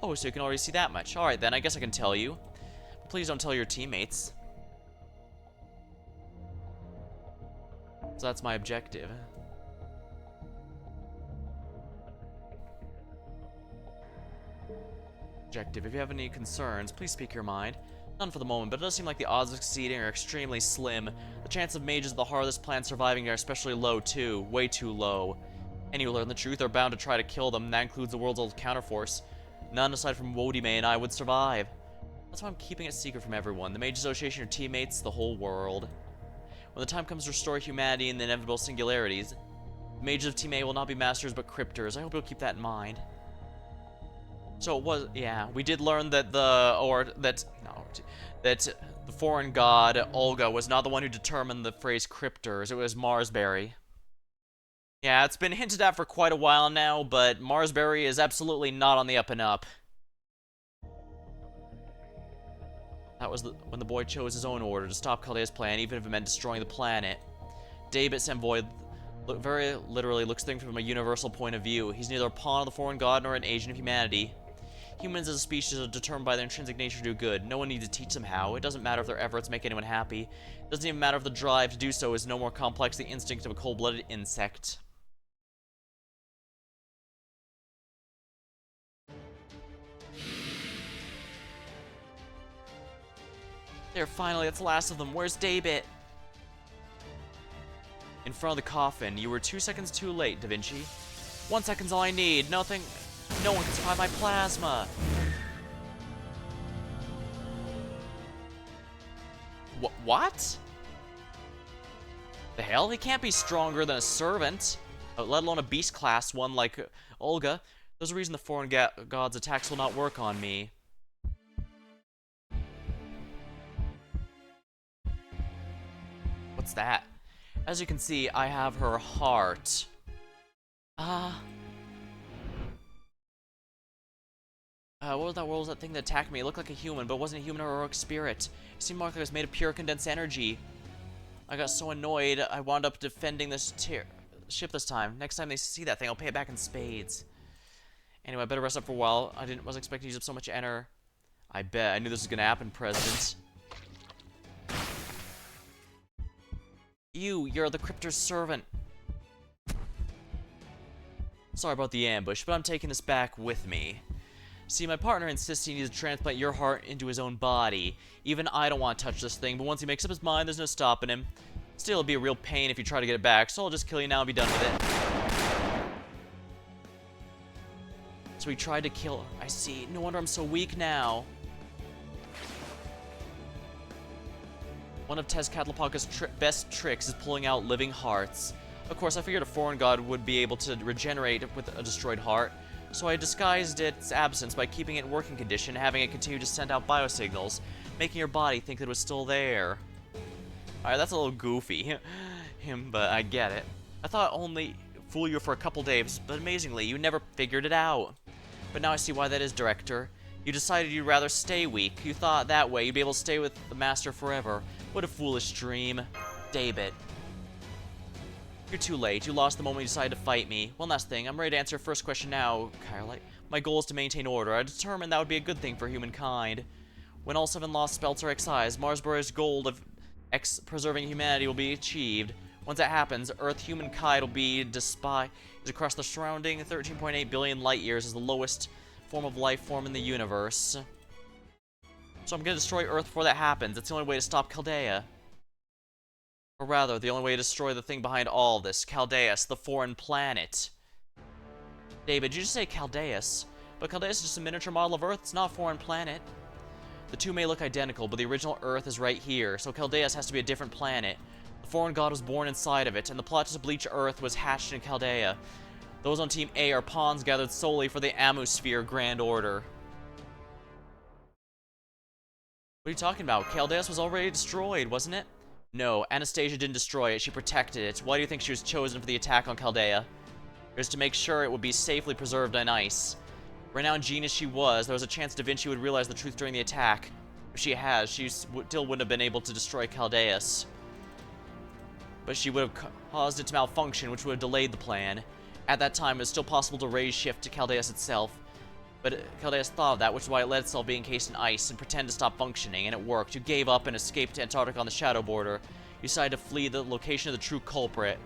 Oh, so you can already see that much. Alright then, I guess I can tell you. But please don't tell your teammates. So that's my objective. If you have any concerns, please speak your mind. None for the moment, but it does seem like the odds of succeeding are extremely slim. The chance of mages at the heart of this plan surviving are especially low too, way too low. Any who learn the truth are bound to try to kill them, and that includes the world's old counterforce. None aside from Wodime and I would survive. That's why I'm keeping it secret from everyone, the Mage Association, your teammates, the whole world. When the time comes to restore humanity in the inevitable singularities, the mages of Team A will not be masters but cryptors. I hope you'll keep that in mind. So it was, yeah, we did learn that that the foreign god, Olga, was not the one who determined the phrase cryptors. It was Marsberry. Yeah, it's been hinted at for quite a while now, but Marsberry is absolutely not on the up and up. That was when the boy chose his own order to stop Chaldea's plan, even if it meant destroying the planet. Daybit Semvoid very literally looks things from a universal point of view. He's neither a pawn of the foreign god nor an agent of humanity. Humans as a species are determined by their intrinsic nature to do good. No one needs to teach them how. It doesn't matter if their efforts make anyone happy. It doesn't even matter if the drive to do so is no more complex than the instinct of a cold-blooded insect. There, finally, that's the last of them. Where's Daybit? In front of the coffin. You were 2 seconds too late, Da Vinci. 1 second's all I need. No one can survive my plasma. What? The hell? He can't be stronger than a servant, let alone a beast class one like Olga. There's a reason the foreign god's attacks will not work on me. What's that? As you can see, I have her heart. What was that thing that attacked me? It looked like a human, but it wasn't a human or heroic spirit. It seemed more like it was made of pure condensed energy. I got so annoyed, I wound up defending this ship this time. Next time they see that thing, I'll pay it back in spades. Anyway, I better rest up for a while. Wasn't expecting to use up so much ener. I bet. I knew this was gonna happen, President. You're the Cryptor's servant. Sorry about the ambush, but I'm taking this back with me. See, my partner insists he needs to transplant your heart into his own body. Even I don't want to touch this thing, but once he makes up his mind, there's no stopping him. Still, it'll be a real pain if you try to get it back, so I'll just kill you now and be done with it. So he tried to kill her. I see. No wonder I'm so weak now. One of Tezcatlapaka's best tricks is pulling out living hearts. Of course, I figured a foreign god would be able to regenerate with a destroyed heart, so I disguised its absence by keeping it in working condition, having it continue to send out biosignals, making your body think that it was still there. Alright, that's a little goofy, but I get it. I thought I'd only fool you for a couple days, but amazingly, you never figured it out. But now I see why that is, Director. You decided you'd rather stay weak. You thought that way you'd be able to stay with the Master forever. What a foolish dream. Daybit. You're too late. You lost the moment you decided to fight me. One last thing. I'm ready to answer your first question now, Kyrlite. My goal is to maintain order. I determined that would be a good thing for humankind. When all 7 Lostbelts are excised, Marsborough's goal of preserving humanity will be achieved. Once that happens, Earth humankind will be despised across the surrounding 13.8 billion light years as the lowest form of life form in the universe. So I'm gonna destroy Earth before that happens. It's the only way to stop Chaldea. Or rather, the only way to destroy the thing behind all this, Chaldeus, the foreign planet. David, did you just say Chaldeus? But Chaldeus is just a miniature model of Earth, it's not a foreign planet. The two may look identical, but the original Earth is right here, so Chaldeus has to be a different planet. The foreign god was born inside of it, and the plot to bleach Earth was hatched in Chaldea. Those on Team A are pawns gathered solely for the Amusphere Grand Order. What are you talking about? Chaldeus was already destroyed, wasn't it? No, Anastasia didn't destroy it, she protected it. Why do you think she was chosen for the attack on Chaldea? It was to make sure it would be safely preserved on ice. Renowned genius she was, there was a chance Da Vinci would realize the truth during the attack. If she has, she still wouldn't have been able to destroy Chaldeus. But she would have caused it to malfunction, which would have delayed the plan. At that time, it was still possible to raise shift to Chaldeus itself. But Chaldeus thought of that, which is why it let itself be encased in ice and pretend to stop functioning, and it worked. You gave up and escaped to Antarctica on the shadow border. You decided to flee the location of the true culprit.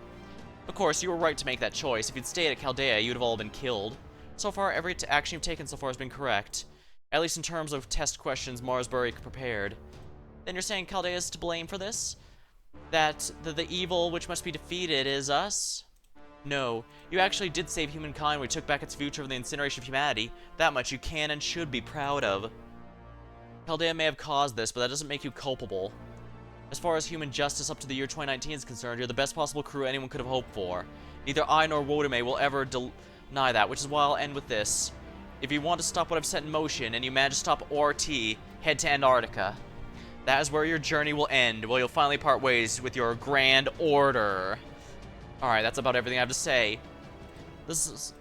Of course, you were right to make that choice. If you'd stayed at Chaldea, you'd have all been killed. So far, every action you've taken so far has been correct. At least in terms of test questions Marsbury prepared. Then you're saying Chaldea is to blame for this? That the evil which must be defeated is us? No, you actually did save humankind when we took back its future from the incineration of humanity. That much you can and should be proud of. Chaldea may have caused this, but that doesn't make you culpable. As far as human justice up to the year 2019 is concerned, you're the best possible crew anyone could have hoped for. Neither I nor Wodame will ever deny that, which is why I'll end with this. If you want to stop what I've set in motion, and you manage to stop ORT, head to Antarctica. That is where your journey will end, where you'll finally part ways with your Grand Order. Alright, that's about everything I have to say. This is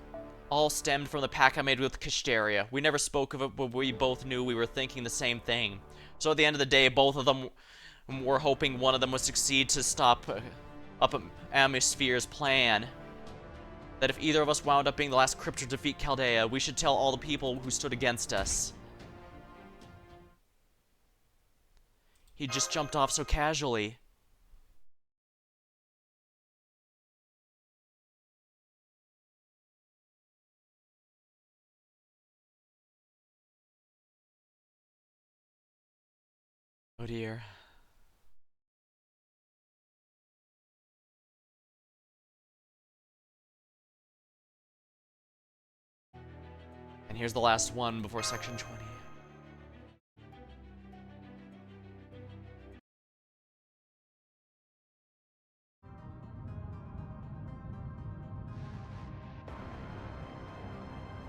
all stemmed from the pact I made with Kishtaria. We never spoke of it, but we both knew we were thinking the same thing. So at the end of the day, both of them were hoping one of them would succeed to stop Amusphere's plan. That if either of us wound up being the last Cryptor to defeat Chaldea, we should tell all the people who stood against us. He just jumped off so casually. Oh dear. And here's the last one before section 20.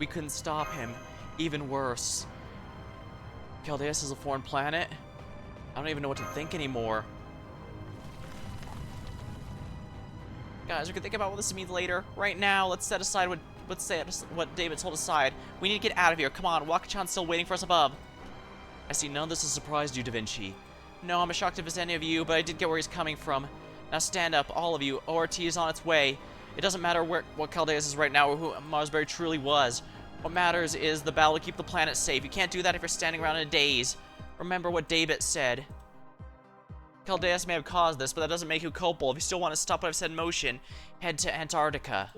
We couldn't stop him. Even worse. Chaldeus is a foreign planet? I don't even know what to think anymore. Guys, we can think about what this means later. Right now, let's set aside what David told aside. We need to get out of here. Come on, Waka-chan's still waiting for us above. I see none of this has surprised you, Da Vinci. No, I'm as shocked as any of you, but I did get where he's coming from. Now stand up, all of you. ORT is on its way. It doesn't matter what Caldeus is right now or who Marsberry truly was. What matters is the battle to keep the planet safe. You can't do that if you're standing around in a daze. Remember what Daybit said. Caldeus may have caused this, but that doesn't make you culpable. If you still want to stop what I've set in motion, head to Antarctica.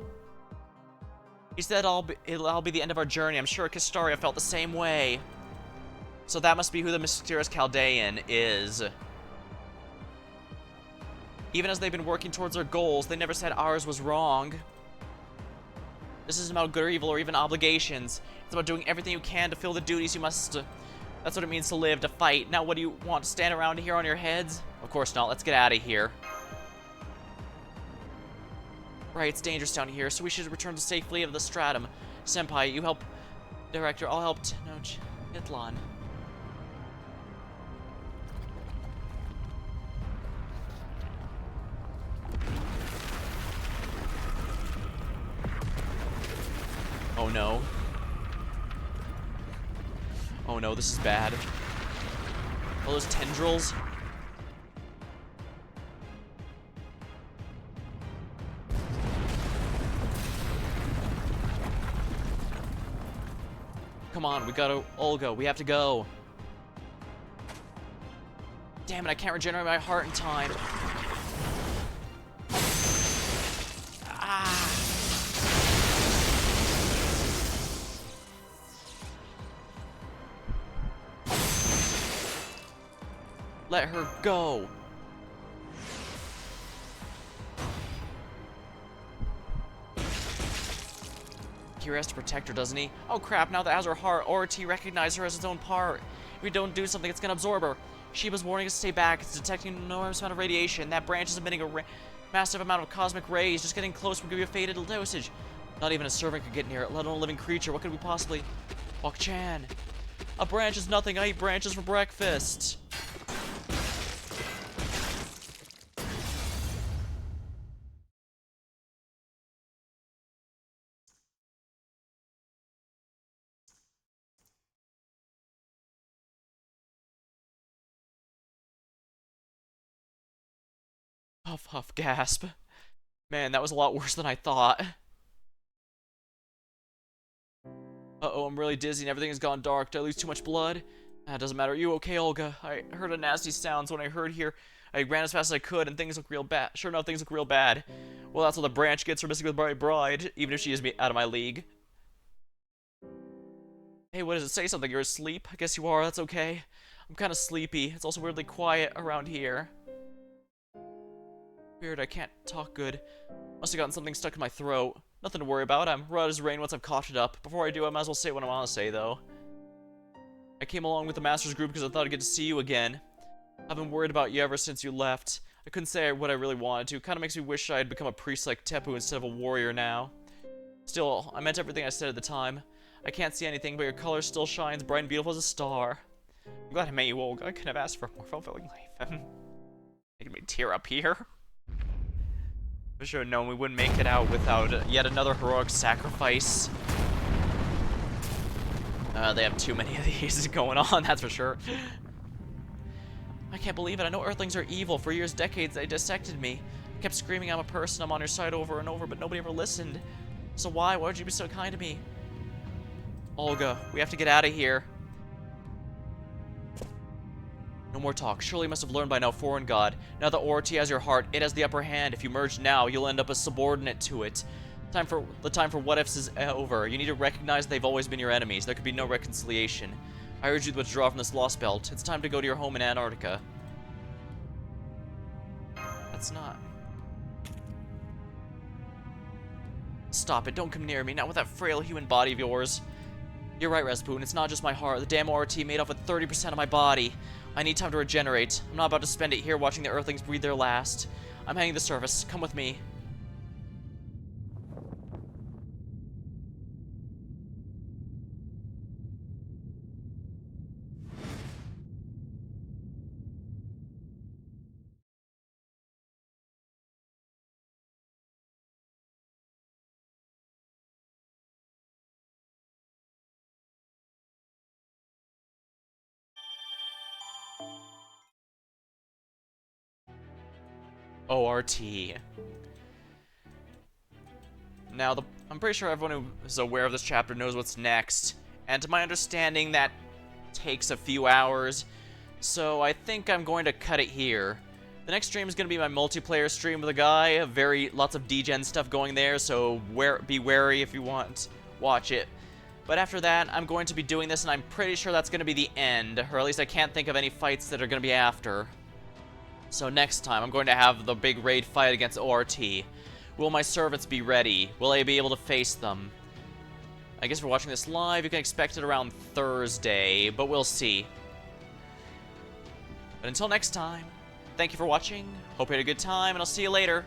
He said it'll all be the end of our journey. I'm sure Castaria felt the same way. So that must be who the mysterious Chaldean is. Even as they've been working towards their goals, they never said ours was wrong. This isn't about good or evil or even obligations. It's about doing everything you can to fill the duties you must. That's what it means to live, to fight. Now what do you want, to stand around here on your heads? Of course not. Let's get out of here. Right, it's dangerous down here, so we should return to safely of the stratum. Senpai, you help. Director, I'll help Mictlan. Oh no. Oh no, this is bad. All those tendrils. Come on, we gotta, Olga, we have to go. Damn it, I can't regenerate my heart in time. Ah. Let her go. Kira has to protect her, doesn't he? Oh crap, now that has her heart, ORT recognized her as its own part. If we don't do something, it's gonna absorb her. Sheba's warning us to stay back. It's detecting an enormous amount of radiation. That branch is emitting a massive amount of cosmic rays. Just getting close will give you a fated dosage. Not even a servant could get near it, let alone a living creature. What could we possibly... Waka-chan. A branch is nothing. I eat branches for breakfast. Huff, huff, gasp. Man, that was a lot worse than I thought. Uh-oh, I'm really dizzy and everything has gone dark. Did I lose too much blood? Doesn't matter. Are you okay, Olga? I heard a nasty sound, so when I heard here, I ran as fast as I could, and things look real bad. Sure enough, things look real bad. Well, that's what the branch gets for missing with my bride, even if she is out of my league. Hey, what does it say? Something? You're asleep? I guess you are. That's okay. I'm kind of sleepy. It's also weirdly quiet around here. Weird, I can't talk good. Must have gotten something stuck in my throat. Nothing to worry about. I'm raw as rain once I've coughed it up. Before I do, I might as well say what I want to say, though. I came along with the Masters group because I thought I'd get to see you again. I've been worried about you ever since you left. I couldn't say what I really wanted to. Kinda makes me wish I had become a priest like Tepu instead of a warrior now. Still, I meant everything I said at the time. I can't see anything, but your color still shines bright and beautiful as a star. I'm glad I met you, Olga. I couldn't have asked for a more fulfilling life. Making me tear up here. I should have known we wouldn't make it out without yet another heroic sacrifice. They have too many of these going on, that's for sure. I can't believe it. I know Earthlings are evil. For years, decades, they dissected me. I kept screaming, I'm a person, I'm on your side over and over, but nobody ever listened. So why? Why would you be so kind to me? Olga, we have to get out of here. No more talk. Surely you must have learned by now, foreign god. Now that ORT has your heart, it has the upper hand. If you merge now, you'll end up a subordinate to it. The time for what-ifs is over. You need to recognize they've always been your enemies. There could be no reconciliation. I urge you to withdraw from this Lostbelt. It's time to go to your home in Antarctica. That's not... Stop it. Don't come near me. Not with that frail human body of yours. You're right, Rasputin. It's not just my heart. The damn ORT made off with 30% of my body. I need time to regenerate. I'm not about to spend it here watching the Earthlings breathe their last. I'm heading to the surface. Come with me. ORT. Now, I'm pretty sure everyone who is aware of this chapter knows what's next, and to my understanding, that takes a few hours, so I think I'm going to cut it here. The next stream is going to be my multiplayer stream with a guy, lots of degen stuff going there, so be wary if you want, watch it. But after that, I'm going to be doing this, and I'm pretty sure that's going to be the end, or at least I can't think of any fights that are going to be after. So next time, I'm going to have the big raid fight against ORT. Will my servants be ready? Will I be able to face them? I guess if you're watching this live, you can expect it around Thursday, but we'll see. But until next time, thank you for watching, hope you had a good time, and I'll see you later.